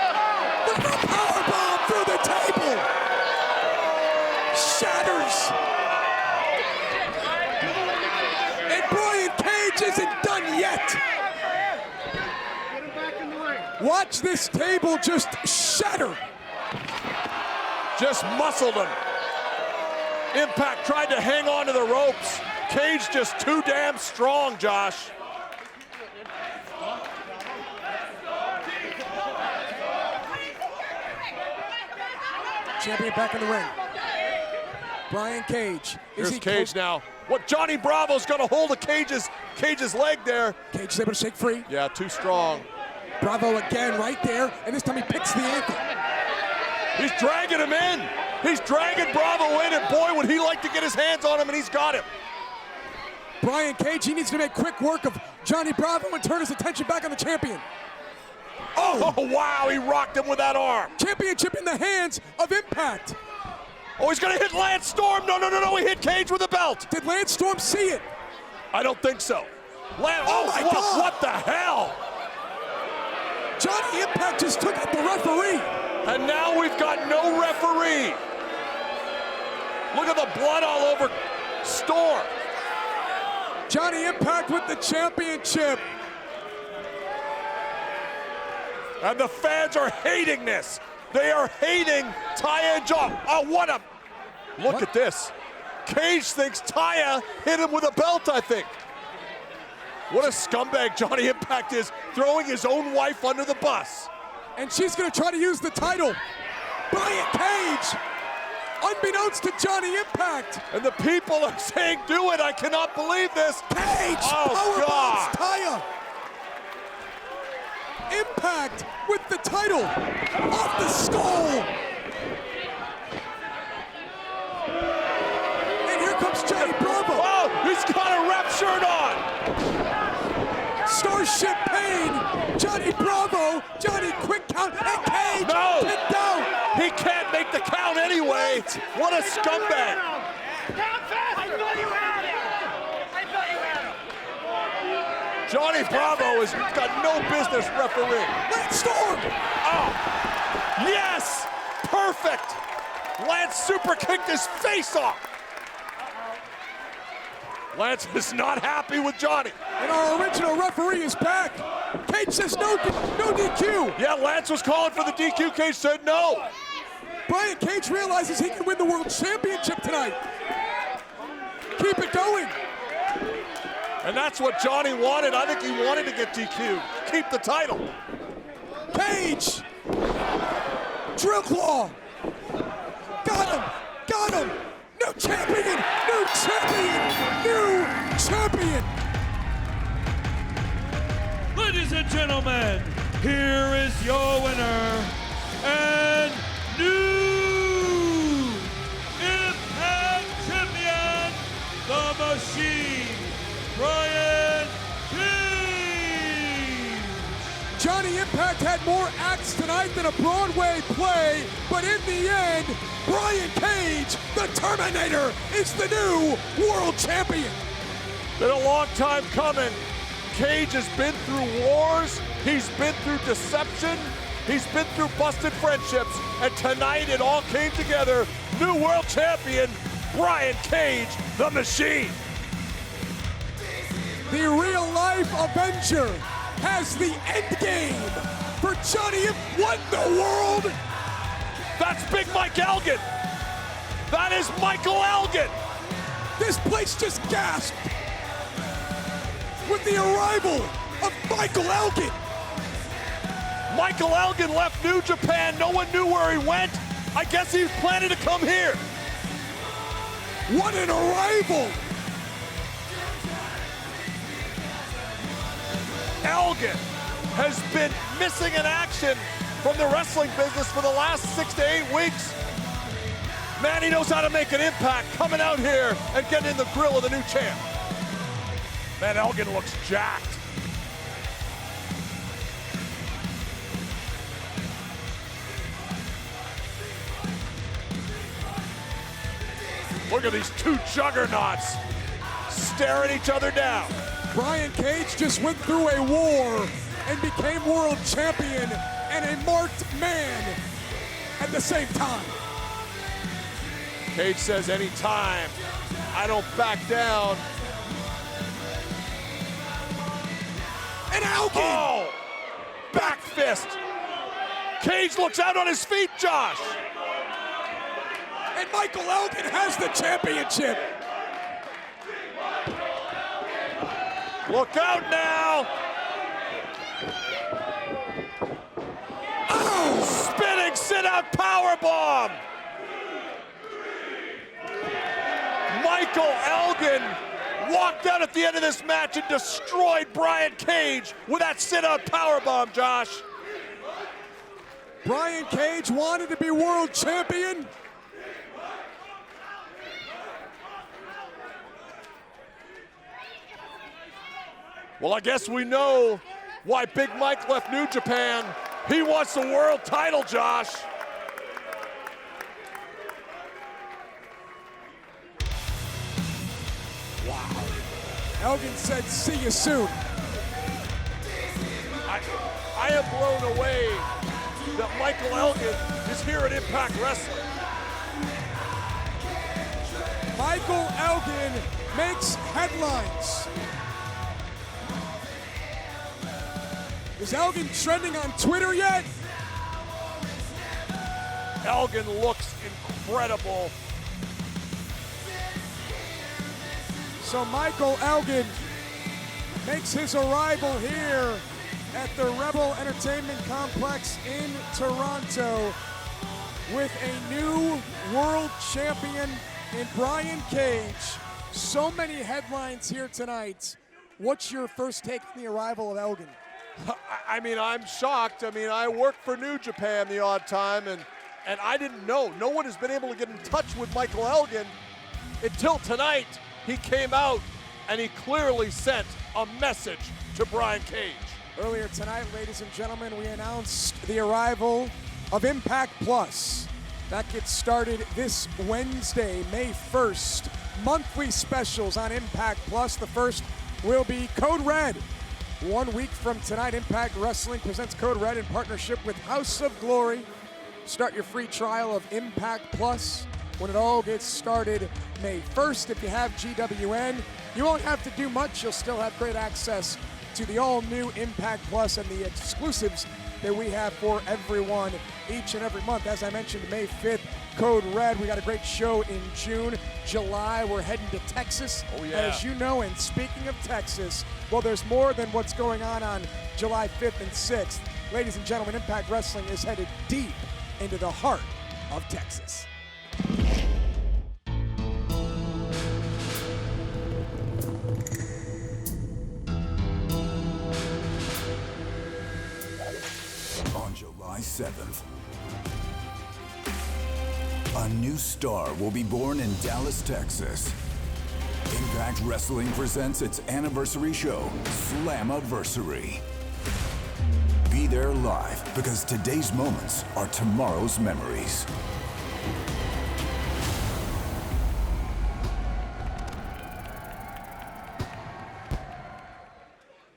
Look at the powerbomb through the table. Shatters. And Brian Cage isn't done yet. Watch this table just shatter. Just muscled him. Impact tried to hang on to the ropes. Cage just too damn strong, Josh. Champion back in the ring. Brian Cage. Here's Cage now. What, Johnny Bravo's gonna hold a Cage's leg there. Cage is able to shake free. Yeah, too strong. Bravo again right there, and this time he picks the ankle. He's dragging him in. He's dragging Bravo in, and boy, would he like to get his hands on him, and he's got him. Brian Cage, he needs to make quick work of Johnny Bravo and turn his attention back on the champion. Oh, wow, he rocked him with that arm. Championship in the hands of Impact. Oh, he's gonna hit Lance Storm. No, he hit Cage with the belt. Did Lance Storm see it? I don't think so. Oh my God. What the hell? Johnny Impact just took out the referee. And now we've got no referee. Look at the blood all over Storm. Johnny Impact with the championship. And the fans are hating this. They are hating Taya and John. Oh, Look at this. Cage thinks Taya hit him with a belt, I think. What a scumbag Johnny Impact is, throwing his own wife under the bus. And she's gonna try to use the title. Brian Cage, unbeknownst to Johnny Impact. And the people are saying, do it, I cannot believe this. Cage, powerbombs Taya. Impact with the title off the skull. And here comes Johnny Bravo. Oh, he's got a rep shirt on. Starship Pain, Johnny Bravo, Johnny quick count, and Cage pinned down. He can't make the count anyway. What a scumbag. Johnny Bravo has got no business refereeing. Lance Storm! Oh, yes! Perfect! Lance super kicked his face off. Lance is not happy with Johnny. And our original referee is back. Cage says no DQ. Yeah, Lance was calling for the DQ. Cage said no. Brian Cage realizes he can win the World Championship tonight. Keep it going. And that's what Johnny wanted. I think he wanted to get DQ'd. Keep the title. Cage. Drill claw. Got him. New champion. Ladies and gentlemen, here is your winner and new Impact Champion, the Machine, Brian Cage. Johnny Impact had more acts tonight than a Broadway play, but in the end, Brian Cage, the Terminator, is the new world champion. Been a long time coming. Cage has been through wars, he's been through deception, he's been through busted friendships, and tonight it all came together. New world champion, Brian Cage, the Machine. The real-life Avenger has the end game for Johnny. What in the world? That's Big Mike Elgin. That is Michael Elgin. This place just gasped with the arrival of Michael Elgin. Michael Elgin left New Japan. No one knew where he went. I guess he was planning to come here. What an arrival! Elgin has been missing in action from the wrestling business for the last 6 to 8 weeks. Man, he knows how to make an impact coming out here and getting in the grill of the new champ. Man, Elgin looks jacked. Look at these two juggernauts staring each other down. Brian Cage just went through a war and became world champion and a marked man at the same time. Cage says anytime, I don't back down. And Elgin! Oh! Back fist! Cage looks out on his feet, Josh! And Michael Elgin has the championship! Look out now! Oh! Spinning sit-out powerbomb! Michael Elgin walked out at the end of this match and destroyed Brian Cage with that sit-out powerbomb, Josh. Brian Cage wanted to be world champion. Well, I guess we know why Big Mike left New Japan. He wants the world title, Josh. Wow. Elgin said, see you soon. I am blown away that Michael Elgin is here at Impact Wrestling. Michael Elgin makes headlines. Is Elgin trending on Twitter yet? Elgin looks incredible. So Michael Elgin makes his arrival here at the Rebel Entertainment Complex in Toronto with a new world champion in Brian Cage. So many headlines here tonight. What's your first take on the arrival of Elgin? I mean, I'm shocked. I mean, I worked for New Japan the odd time, and I didn't know. No one has been able to get in touch with Michael Elgin until tonight. He came out, and he clearly sent a message to Brian Cage. Earlier tonight, ladies and gentlemen, we announced the arrival of Impact Plus. That gets started this Wednesday, May 1st. Monthly specials on Impact Plus. The first will be Code Red. 1 week from tonight, Impact Wrestling presents Code Red in partnership with House of Glory. Start your free trial of Impact Plus when it all gets started May 1st. If you have GWN, you won't have to do much. You'll still have great access to the all-new Impact Plus and the exclusives that we have for everyone each and every month. As I mentioned, May 5th, Code Red. We got a great show in June. July, we're heading to Texas. Oh, yeah. As you know, and speaking of Texas, well, there's more than what's going on July 5th and 6th. Ladies and gentlemen, Impact Wrestling is headed deep into the heart of Texas. On July 7th, a new star will be born in Dallas, Texas. Impact Wrestling presents its anniversary show, Slammiversary. Be there live, because today's moments are tomorrow's memories.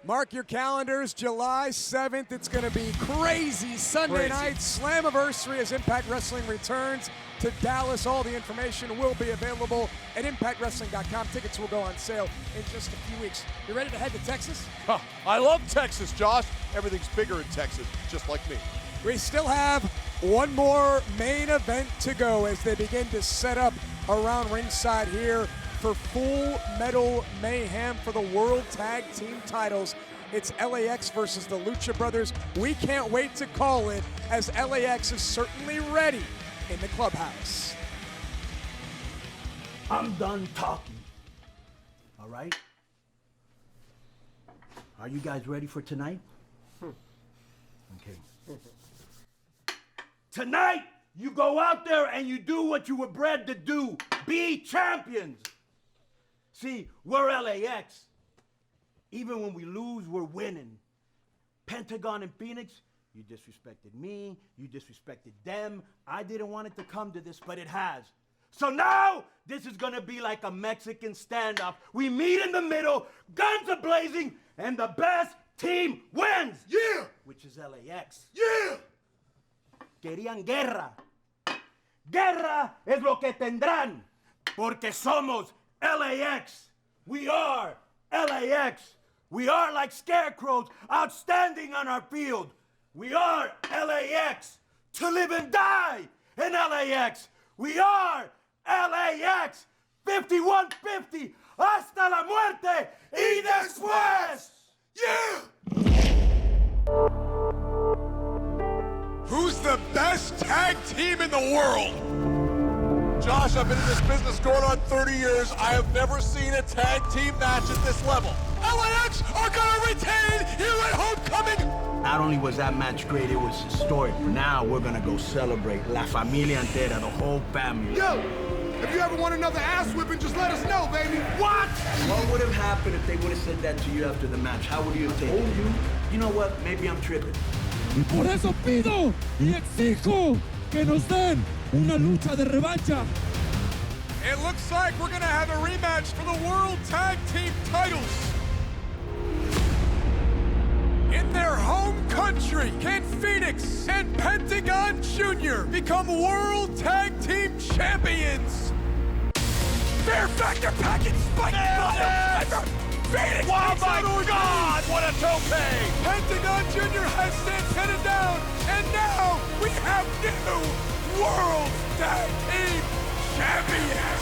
Mark your calendars, July 7th. It's going to be crazy Sunday night Slammiversary as Impact Wrestling returns to Dallas. All the information will be available at ImpactWrestling.com. Tickets will go on sale in just a few weeks. You ready to head to Texas? Huh, I love Texas, Josh. Everything's bigger in Texas, just like me. We still have one more main event to go as they begin to set up around ringside here for Full Metal Mayhem for the World Tag Team titles. It's LAX versus the Lucha Brothers. We can't wait to call it, as LAX is certainly ready in the clubhouse. I'm done talking. All right? Are you guys ready for tonight? Okay. Tonight, you go out there and you do what you were bred to do. Be champions. See, we're LAX. Even when we lose, we're winning. Pentagon and Phoenix, you disrespected me, you disrespected them. I didn't want it to come to this, but it has. So now, this is gonna be like a Mexican standoff. We meet in the middle, guns are blazing, and the best team wins! Yeah! Which is LAX. Yeah! Querían guerra. Guerra es lo que tendrán, porque somos LAX. We are LAX. We are like scarecrows outstanding on our field. We are LAX. To live and die in LAX. We are LAX. 5150 hasta la muerte y después. Yeah! Who's the best tag team in the world? Josh, I've been in this business going on 30 years. I have never seen a tag team match at this level. LAX are gonna retain here at Homecoming. Not only was that match great, it was historic. Now we're gonna go celebrate. La familia entera, the whole family. Yo, if you ever want another ass whipping, just let us know, baby. What? What would have happened if they would have said that to you after the match? How would you have taken it? You know what? Maybe I'm tripping. Y por eso pido y exijo que nos den una lucha de revancha. It looks like we're gonna have a rematch for the World Tag Team titles. In their home country, can Phoenix and Pentagon Jr. become World Tag Team Champions? Fear Factor package spike bottom. Phoenix! Oh my God, what a tope! Pentagon Jr. has Santana down, and now we have new World Tag Team Champions!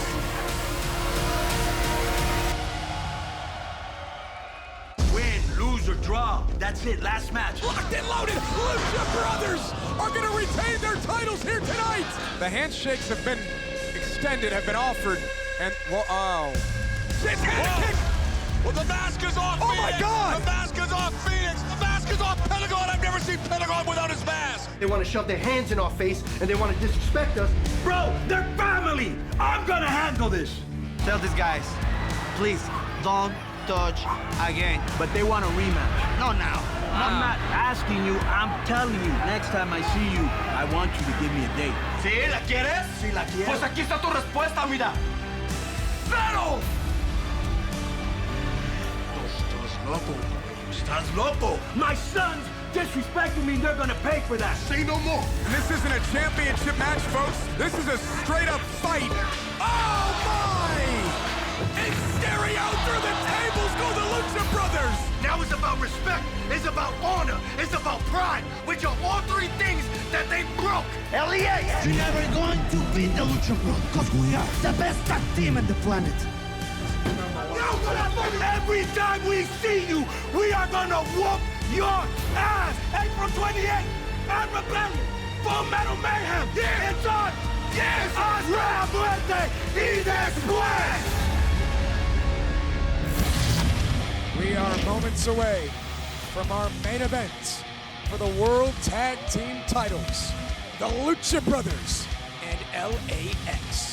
Win, lose, or draw. That's it. Last match. Locked and loaded, Lucha Brothers are going to retain their titles here tonight. The handshakes have been extended, have been offered, and kick. Well, the mask is off. Oh Phoenix. my God! The mask is off Phoenix. The mask is off Pentagon. I've never seen Pentagon without his mask. They want to shove their hands in our face and they want to disrespect us. Bro, they're family. I'm gonna handle this. Tell these guys, please, don't touch again. But they want a rematch. No, now. I'm not asking you, I'm telling you. Next time I see you, I want you to give me a date. ¿Sí? ¿La quieres? Sí, la quiero. Pues aquí está tu respuesta, mira. ¡Pero! Estás loco. My sons disrespecting me, they're gonna pay for that. Say no more. This isn't a championship match, folks. This is a straight-up fight. Oh, my! In stereo through the tables go the Lucha Brothers. Now it's about respect, it's about honor, it's about pride, which are all three things that they broke. LAX! You're never going to beat the Lucha Brothers, because we are the best tag team on the planet. Every time we see you, we are gonna whoop your ass. April 28th at Rebellion. Full Metal Mayhem. Yeah. It's on. Yes. Hasta la muerte y después. We are moments away from our main event for the World Tag Team titles. The Lucha Brothers and LAX.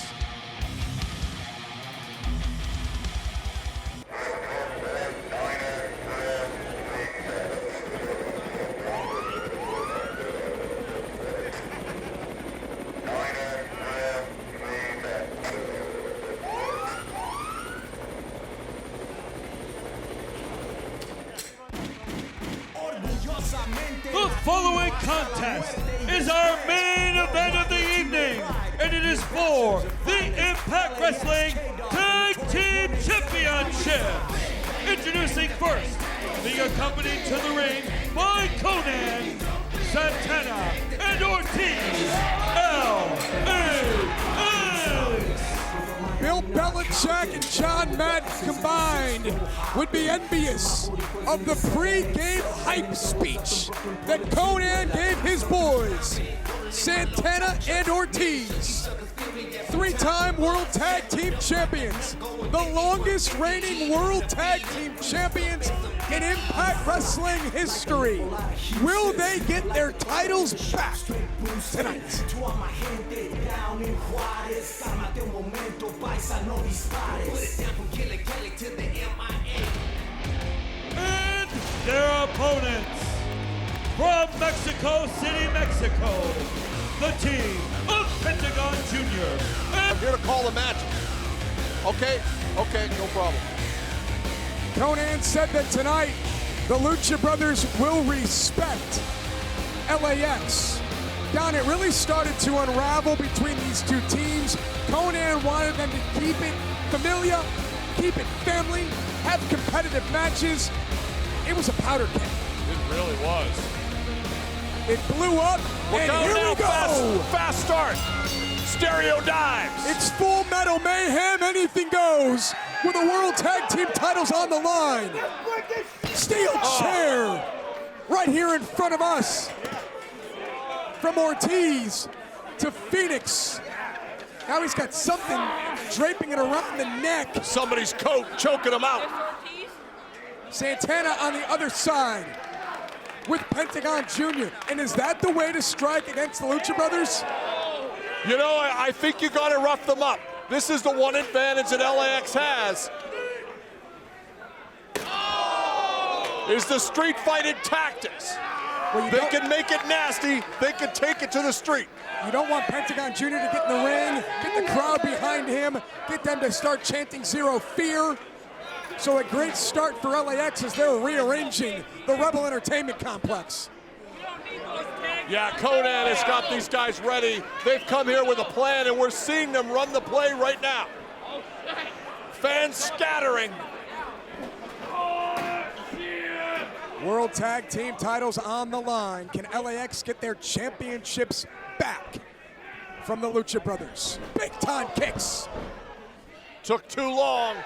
following contest is our main event of the evening, and it is for the Impact Wrestling Tag Team Championships. Introducing first, being accompanied to the ring by Conan, Santana, and Ortiz, LAX. Bill Belichick and John Madden combined would be envious of the pre-game hype speech that Conan gave his boys, Santana and Ortiz. Three-time World Tag Team Champions, the longest reigning World Tag Team Champions in Impact Wrestling history. Will they get their titles back tonight? And their opponents, from Mexico City, Mexico, the team of Pentagon Jr. I'm here to call the match. Okay, no problem. Conan said that tonight the Lucha Brothers will respect LAX. Don, it really started to unravel between these two teams. Conan wanted them to keep it familiar, keep it family, have competitive matches. It was a powder keg. It really was. It blew up, and here we go! Fast start. Stereo dives. It's Full Metal Mayhem, anything goes, with the World Tag Team titles on the line. Steel chair, right here in front of us. From Ortiz to Phoenix. Now he's got something draping it around the neck. Somebody's coat choking him out. Santana on the other side with Pentagon Jr. And is that the way to strike against the Lucha Brothers? You know, I think you got to rough them up. This is the one advantage that LAX has. Is the street fighting tactics. They can make it nasty. They can take it to the street. You don't want Pentagon Jr. to get in the ring, get the crowd behind him, get them to start chanting Zero Fear. So a great start for LAX as they're rearranging the Rebel Entertainment Complex. Yeah, Conan has got these guys ready. They've come here with a plan, and we're seeing them run the play right now. Fans scattering. World Tag Team titles on the line. Can LAX get their championships back from the Lucha Brothers? Big time kicks. Took too long.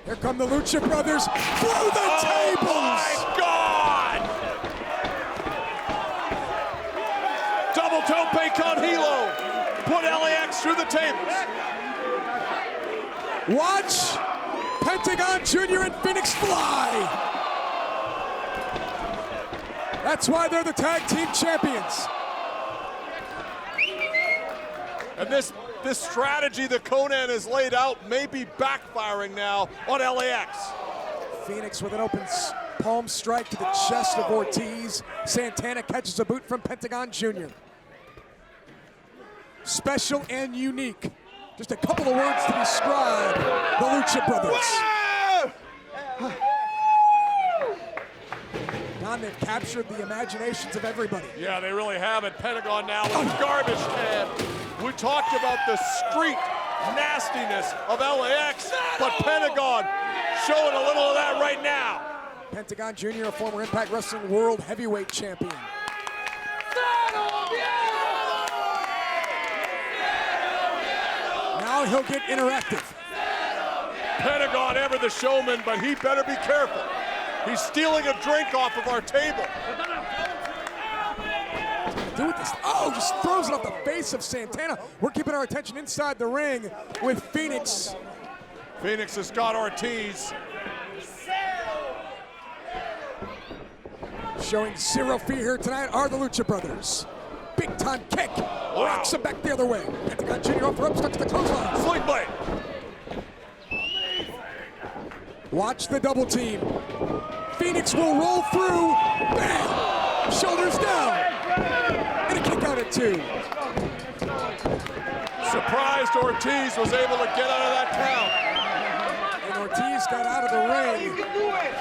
Here come the Lucha Brothers through the tables. Oh my God! Double tope con hilo. Put LAX through the tables. Watch Pentagon Jr. and Phoenix fly. That's why they're the tag team champions. And this strategy that Conan has laid out may be backfiring now on LAX. Phoenix with an open palm strike to the chest of Ortiz. Santana catches a boot from Pentagon Jr. Special and unique. Just a couple of words to describe the Lucha Brothers. Don, they've captured the imaginations of everybody. Yeah, they really have it. Pentagon now with a garbage can. We talked about the street nastiness of LAX, but Pentagon showing a little of that right now. Pentagon Jr., a former Impact Wrestling World Heavyweight Champion. Now he'll get interactive. Pentagon ever the showman, but he better be careful. He's stealing a drink off of our table. Do with this. Oh, just throws it off the face of Santana. We're keeping our attention inside the ring with Phoenix. Phoenix has got Ortiz. Showing zero fear here tonight are the Lucha Brothers. Big time kick. Rocks him back the other way. Pentagon Jr. off the rope, stuck to the clothesline. Sling blade. Watch the double team. Phoenix will roll through. Bam! Shoulders down. And a kick out at 2. Surprised Ortiz was able to get out of that count. And Ortiz got out of the ring.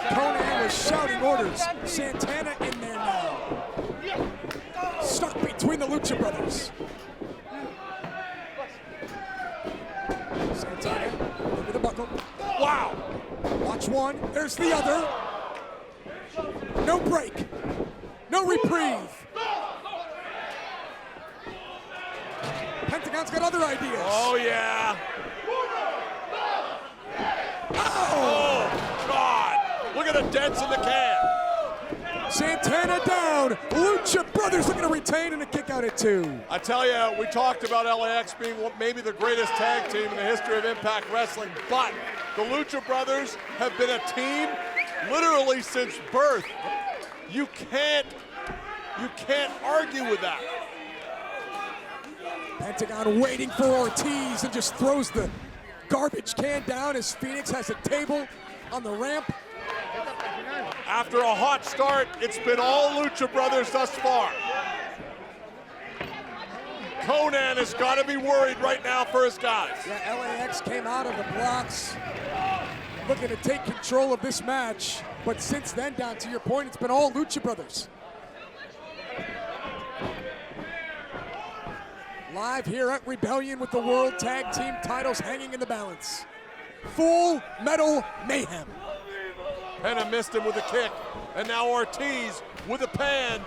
Conan was shouting orders. Santana in there now. Stuck between the Lucha Brothers. Santana into the buckle. Wow. Watch one. There's the other. No break. No reprieve. Pentagon's got other ideas. Oh, yeah. Oh, God. Look at the dents in the can. Santana down. Lucha Brothers looking to retain and a kick out at 2. I tell you, we talked about LAX being maybe the greatest tag team in the history of Impact Wrestling, but the Lucha Brothers have been a team literally since birth. You can't argue with that. Pentagon waiting for Ortiz and just throws the garbage can down as Phoenix has a table on the ramp. After a hot start, it's been all Lucha Brothers thus far. Conan has got to be worried right now for his guys. Yeah, LAX came out of the blocks looking to take control of this match, but since then, down to your point, it's been all Lucha Brothers. Live here at Rebellion with the World Tag Team titles hanging in the balance. Full Metal Mayhem. Pena missed him with a kick, and now Ortiz with a pan.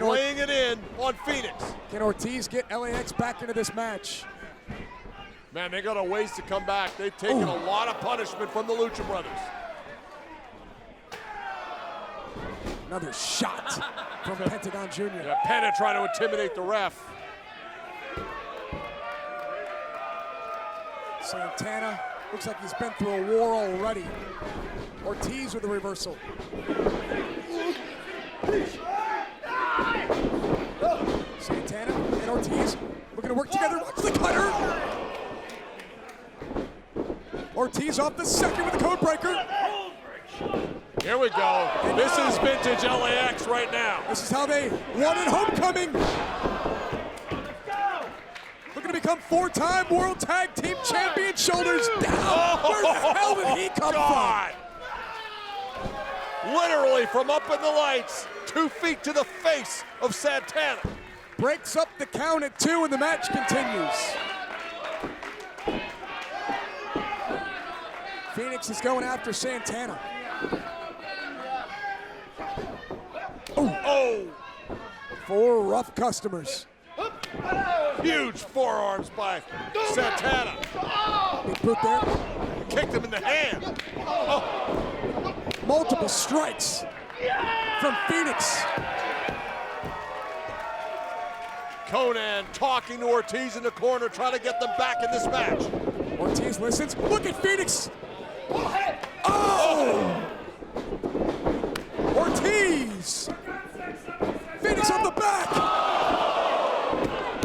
Laying it in on Phoenix. Can Ortiz get LAX back into this match? Man, they got a ways to come back. They've taken a lot of punishment from the Lucha Brothers. Another shot from Pentagon Jr. Yeah, Pena trying to intimidate the ref. Santana looks like he's been through a war already. Ortiz with a reversal. Santana and Ortiz looking to work together. Watch the cutter. Ortiz off the second with the code breaker. Here we go. This is vintage LAX right now. This is how they won at Homecoming. Looking to become 4-time World Tag Team Champion. Shoulders down. Where the hell did he come from? Literally from up in the lights, 2 feet to the face of Santana. Breaks up the count at 2 and the match continues. Phoenix is going after Santana. Oh! 4 rough customers. Huge forearms by Santana. Big boot there. Kicked him in the hand. Oh. Multiple strikes from Phoenix. Conan talking to Ortiz in the corner, trying to get them back in this match. Ortiz listens. Look at Phoenix. Oh! Ortiz! Phoenix on the back!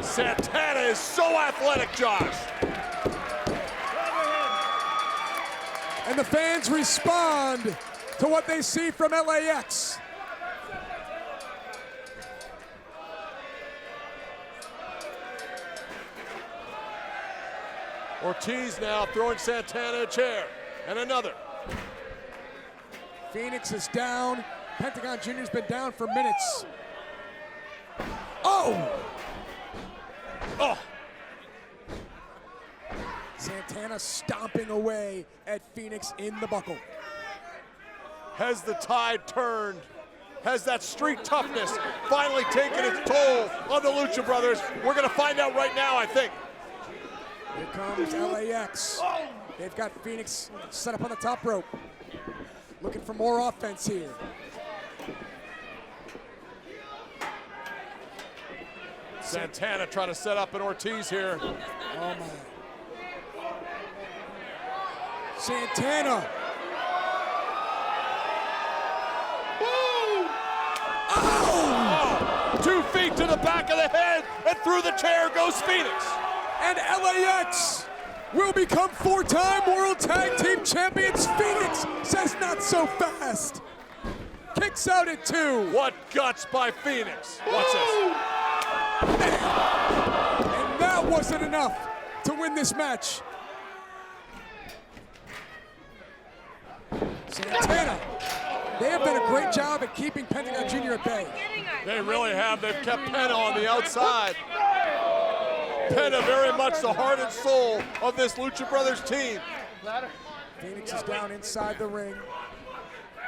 Santana is so athletic, Josh. And the fans respond to what they see from LAX. Ortiz now throwing Santana a chair, and another. Phoenix is down. Pentagon Jr.'s been down for minutes. Oh! Oh! Santana stomping away at Phoenix in the buckle. Has the tide turned? Has that street toughness finally taken its toll on the Lucha Brothers? We're gonna find out right now, I think. Here comes LAX. They've got Phoenix set up on the top rope. Looking for more offense here. Santana trying to set up an Ortiz here. Oh my. Santana. Oh! 2 feet to the back of the head, and through the chair goes Phoenix. And LAX will become 4-time World Tag Team Champions. Phoenix says not so fast. Kicks out at 2. What guts by Phoenix. Watch this. And that wasn't enough to win this match. Santana. They have done a great job at keeping Pentagon Jr. at bay. They really have. They've kept Penta on the outside. Penta very much the heart and soul of this Lucha Brothers team. Phoenix is down inside the ring.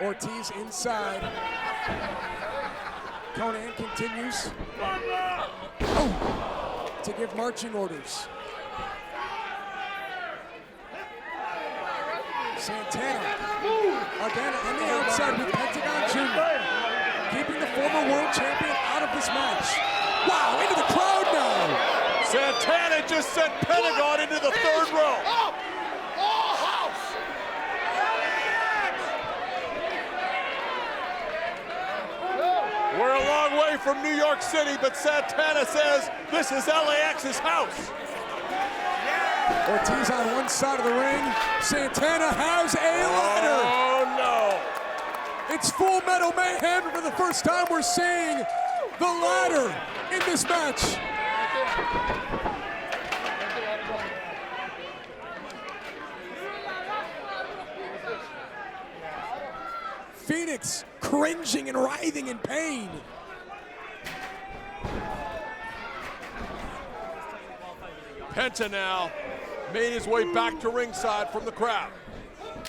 Ortiz inside. Conan continues to give marching orders. Santana again on the outside with Pentagon Jr. keeping the former world champion out of this match. Wow, into the crowd now. Santana just sent Pentagon into the third row. We're a long way from New York City, but Santana says this is LAX's house. Ortiz on one side of the ring. Santana has a ladder. Oh no. It's Full Metal Mayhem. For the first time we're seeing the ladder in this match. Phoenix cringing and writhing in pain. Penta now made his way back to ringside from the crowd.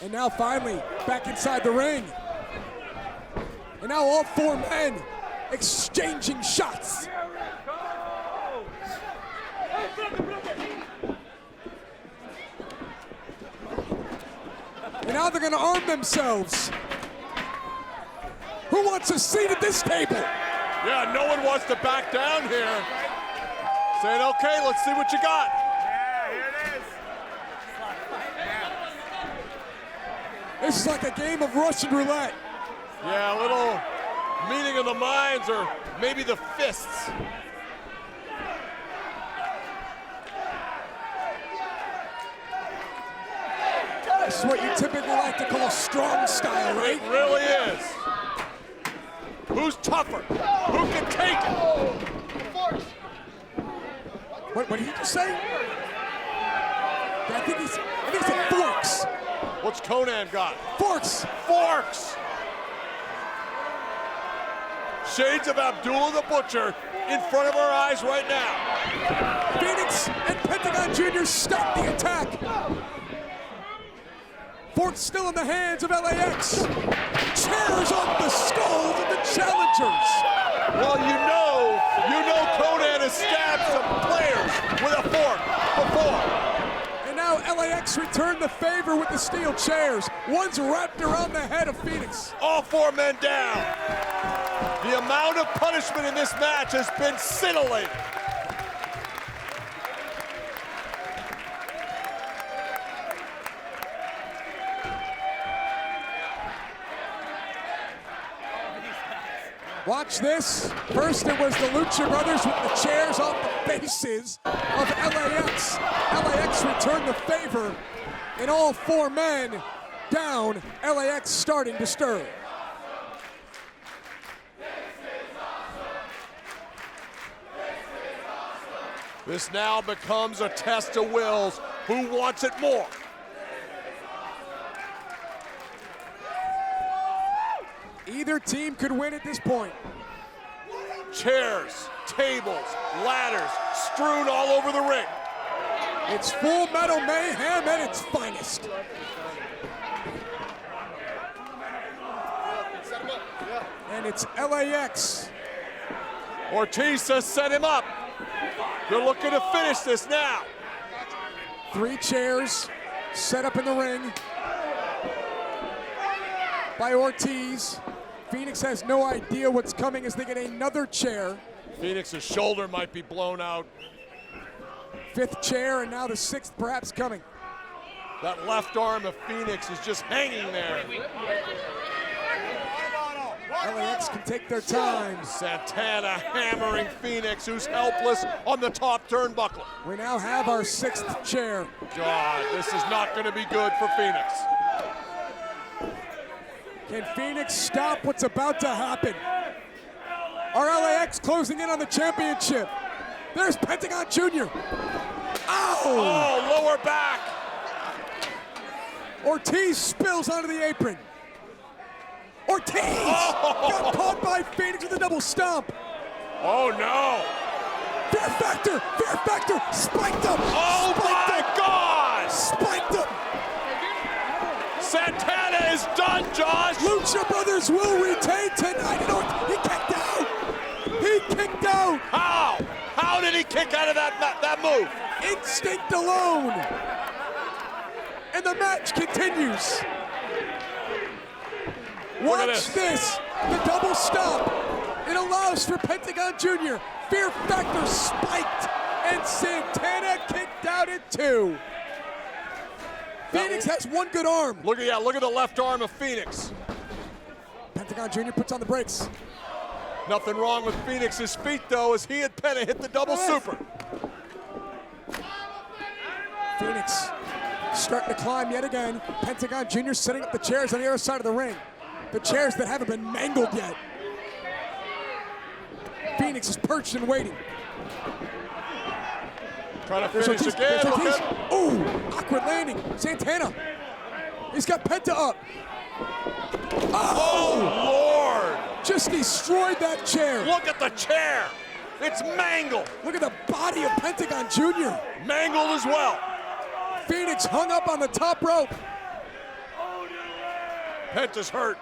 And now finally back inside the ring. And now all four men exchanging shots. And now they're going to arm themselves. Who wants a seat at this table? Yeah, no one wants to back down here. Saying, okay, let's see what you got. Yeah, here it is. This is like a game of Russian roulette. Yeah, a little meeting of the minds, or maybe the fists. This is what you typically like to call strong style, right? It really is. Who's tougher? Who can take it? What did he just say? I think he said forks. What's Conan got? Forks. Forks. Shades of Abdullah the Butcher in front of our eyes right now. Phoenix and Pentagon Jr. stop the attack. Forks still in the hands of LAX. Chairs off the skulls of the challengers. Well, you know Conan has stabbed some players with a fork before. And now LAX returned the favor with the steel chairs. One's wrapped around the head of Phoenix. All four men down. The amount of punishment in this match has been scintillating. Watch this. First it was the Lucha Brothers with the chairs off the faces of LAX. LAX returned the favor, and all four men down. LAX starting to stir. This now becomes a test of wills. Who wants it more? Either team could win at this point. Chairs, tables, ladders strewn all over the ring. It's Full Metal Mayhem at its finest. And it's LAX. Ortiz has set him up. They're looking to finish this now. 3 chairs set up in the ring by Ortiz. Phoenix has no idea what's coming as they get another chair. Phoenix's shoulder might be blown out. 5th chair, and now the 6th perhaps coming. That left arm of Phoenix is just hanging there. LAX can take their time. Santana hammering Phoenix, who's helpless on the top turnbuckle. We now have our 6th chair. God, this is not going to be good for Phoenix. Can Phoenix stop what's about to happen? Are LAX closing in on the championship? There's Pentagon Jr. Ow! Oh, lower back. Ortiz spills onto the apron. Ortiz got caught by Phoenix with a double stomp. Oh no! Fear Factor, spiked him. Oh my God! Spiked him. Santana is done, Josh. Lucha Brothers will retain tonight. He kicked out. He kicked out. How? How did he kick out of that move? Instinct alone. And the match continues. Watch this. The double stop. It allows for Pentagon Jr. Fear Factor spiked. And Santana kicked out at 2. Phoenix has one good arm. Look at the left arm of Phoenix. Pentagon Jr. puts on the brakes. Nothing wrong with Phoenix's feet, though, as he and Penta hit the double super. Phoenix starting to climb yet again. Pentagon Jr. setting up the chairs on the other side of the ring. The chairs that haven't been mangled yet. Phoenix is perched and waiting. Trying to finish again. Ooh, awkward landing. Santana. He's got Penta up. Oh, Lord. Just destroyed that chair. Look at the chair. It's mangled. Look at the body of Pentagon Jr. Mangled as well. Phoenix hung up on the top rope. Penta's hurt.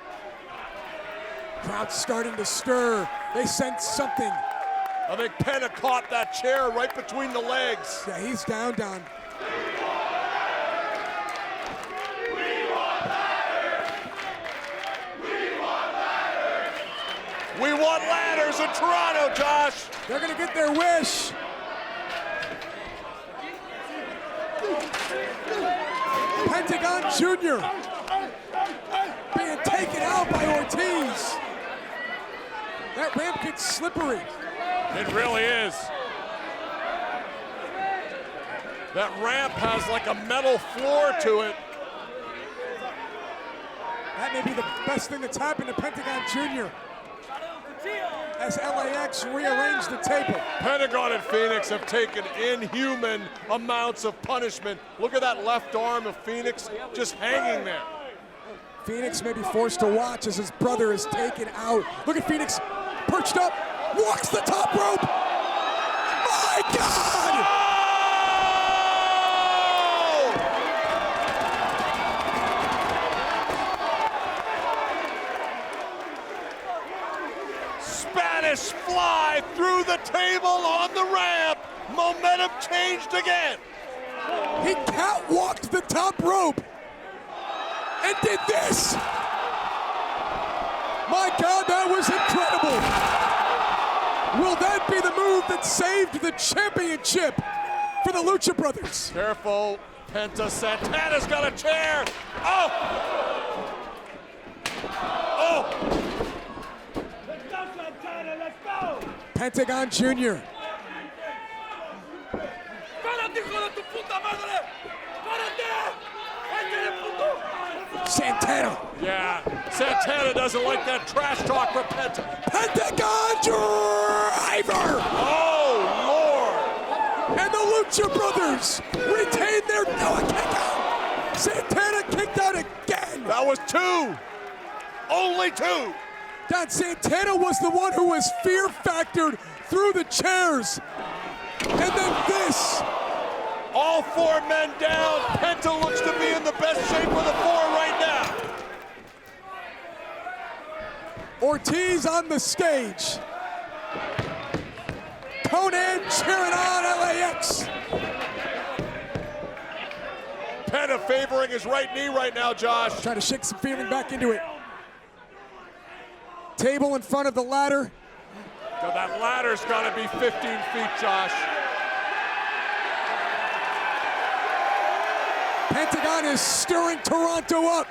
Crowd's starting to stir. They sense something. I think Penta caught that chair right between the legs. Yeah, he's down. We want ladders in Toronto, Josh. They're gonna get their wish. Pentagon Jr. being taken out by Ortiz. That ramp gets slippery. It really is. That ramp has like a metal floor to it. That may be the best thing that's happened to Pentagon Jr. as LAX rearrange the table. Pentagon and Phoenix have taken inhuman amounts of punishment. Look at that left arm of Phoenix just hanging there. Phoenix may be forced to watch as his brother is taken out. Look at Phoenix, perched up, walks the top rope. My God! Spanish fly through the table on the ramp. Momentum changed again. He catwalked the top rope and did this. My God, that was incredible. Will that be the move that saved the championship for the Lucha Brothers? Careful, Penta. Santana's got a chair. Oh! Pentagon Jr. Santana. Yeah, Santana doesn't like that trash talk from Penta. Pentagon Driver. Oh, Lord. And the Lucha Brothers retain their kick out. Santana kicked out again. That was 2. Only 2. Don Santana was the one who was fear factored through the chairs. And then this. All 4 men down. Penta looks to be in the best shape of the 4 right now. Ortiz on the stage. Conan cheering on LAX. Penta favoring his right knee right now, Josh. Trying to shake some feeling back into it. Table in front of the ladder. So that ladder's got to be 15 feet, Josh. Pentagon is stirring Toronto up.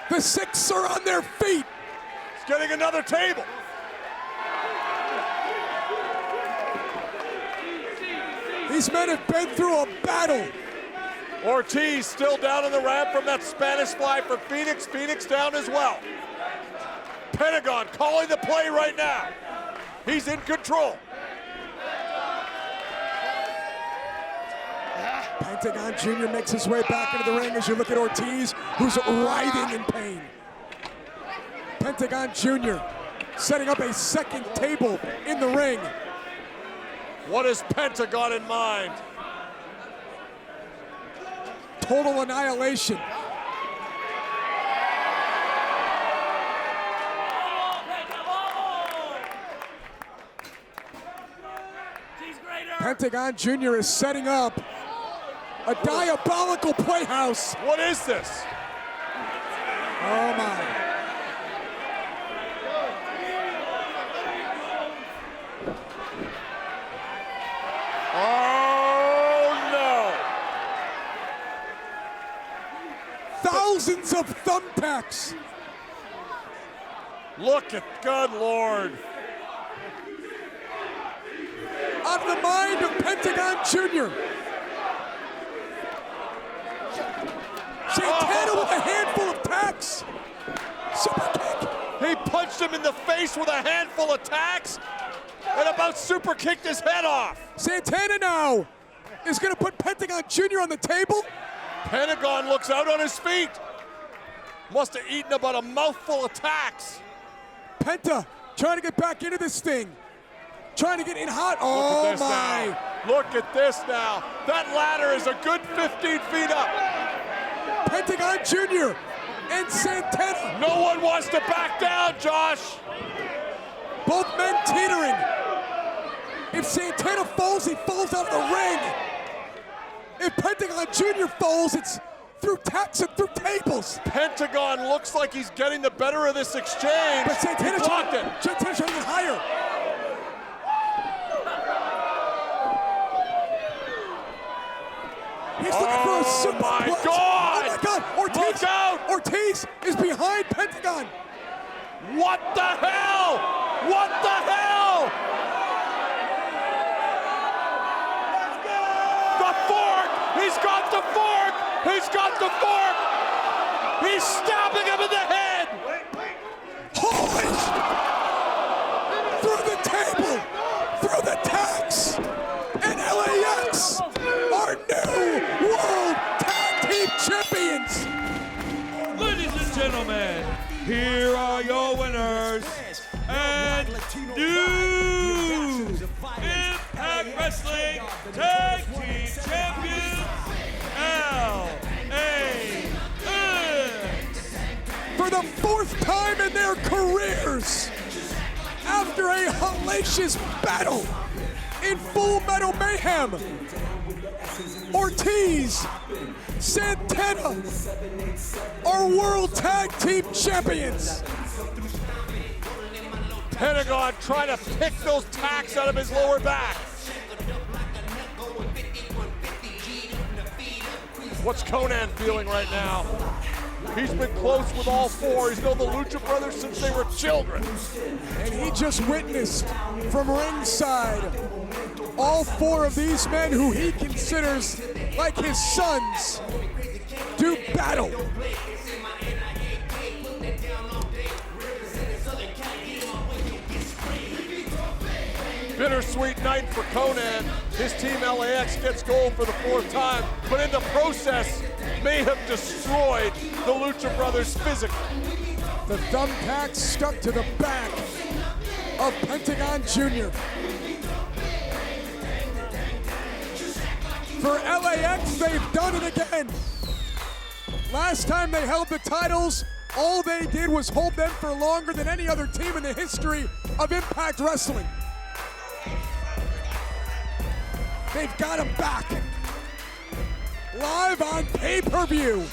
The 6 are on their feet. He's getting another table. These men have been through a battle. Ortiz still down on the ramp from that Spanish fly for Phoenix. Phoenix down as well. Pentagon calling the play right now. He's in control. Pentagon Jr. makes his way back into the ring as you look at Ortiz, who's writhing in pain. Pentagon Jr. setting up a second table in the ring. What has Pentagon in mind? Total annihilation. Pentagon Jr. is setting up a diabolical playhouse. What is this? Oh my. Oh no! Thousands of thumbtacks. Look at, good Lord. On the mind of Pentagon Jr. Santana with a handful of tacks. Super kick. He punched him in the face with a handful of tacks and about super kicked his head off. Santana now is going to put Pentagon Jr. on the table. Pentagon looks out on his feet. Must have eaten about a mouthful of tacks. Penta trying to get back into this thing. Trying to get in hot. Oh Look at this my. Now. Look at this now. That ladder is a good 15 feet up. Pentagon Jr. and Santana. No one wants to back down, Josh. Both men teetering. If Santana falls, he falls out of the ring. If Pentagon Jr. falls, it's through tacks and through tables. Pentagon looks like he's getting the better of this exchange. But Santana's trying to get higher. He's looking for a super my clutch. God! Oh my God! Ortiz! Look out! Ortiz is behind Pentagon. What the hell? What the hell? The fork! He's got the fork! He's got the fork! He's stabbing him in the head! Holy! Through the table! Through the tacks! And LAX are new World Tag Team Champions! Ladies and gentlemen, here are your winners and new Impact Wrestling Tag Team Champions, LAX. For the fourth time in their careers, after a hellacious battle in Full Metal Mayhem, Ortiz, Santana are World Tag Team Champions. Pentagon trying to pick those tacks out of his lower back. What's Conan feeling right now? He's been close with all four. He's known the Lucha brothers since they were children. And he just witnessed from ringside all four of these men who he considers like his sons do battle. Bittersweet night for Conan. His team LAX gets gold for the fourth time, but in the process may have destroyed the Lucha brothers physically. The thumbtack stuck to the back of Pentagon Jr. For LAX, they've done it again. Last time they held the titles, all they did was hold them for longer than any other team in the history of Impact Wrestling. They've got him back. Live on pay-per-view.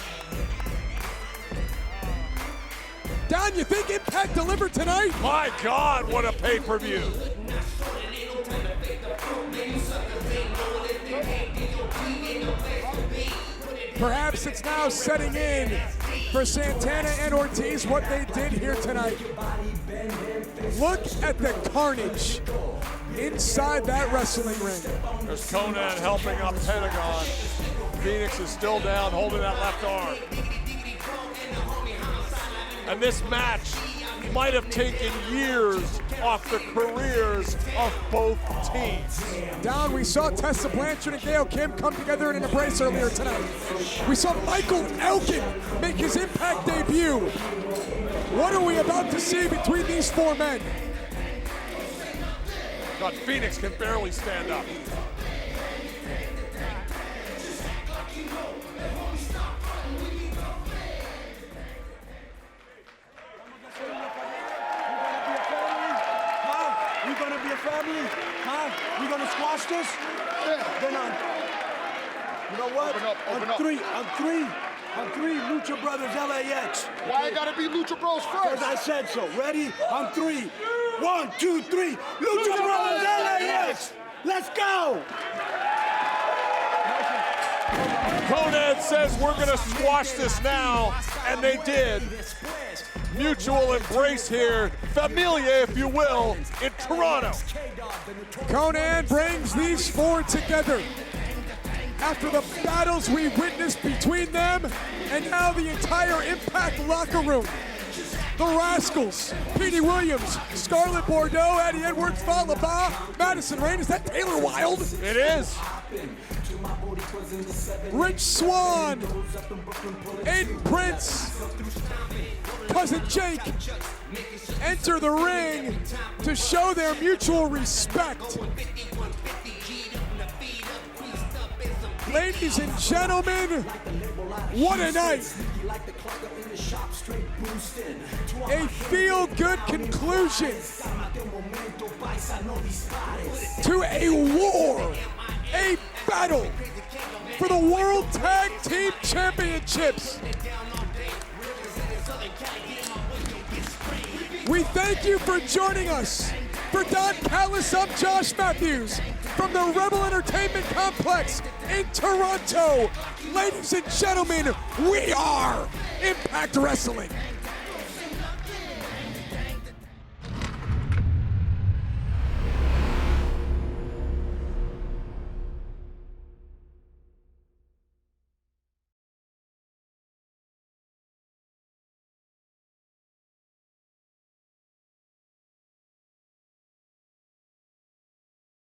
Don, you think Impact delivered tonight? My God, what a pay-per-view. Perhaps it's now setting in for Santana and Ortiz what they did here tonight. Look at the carnage inside that wrestling ring. There's Conan helping up Pentagon. Phoenix is still down, holding that left arm. And this match might have taken years off the careers of both teams. Down, we saw Tessa Blanchard and Gail Kim come together in an embrace earlier tonight. We saw Michael Elgin make his Impact debut. What are we about to see between these four men? God, Phoenix can barely stand up. We gonna be a family? Huh? We gonna squash this? Yeah. Then you know what? Open up. On three, Lucha Brothers LAX. Why I gotta be Lucha Bros first? Because I said so. Ready? On 3. 1, 2, 3. Lucha Brothers LAX. Let's go. Conan says we're going to squash this now, and they did. Mutual embrace here, familia, if you will, in Toronto. Conan brings these four together. After the battles we witnessed between them, and now the entire Impact locker room. The Rascals, Petey Williams, Scarlett Bordeaux, Eddie Edwards, Falaba, Madison Rain. Is that Taylor Wilde? It is. Rich Swann, Aiden Prince, Cousin Jake enter the ring to show their mutual respect. Ladies and gentlemen, what a night. A feel-good conclusion to a war, a battle for the World Tag Team Championships. We thank you for joining us. For Don Callis, I'm Josh Matthews from the Rebel Entertainment Complex in Toronto. Ladies and gentlemen, we are Impact Wrestling.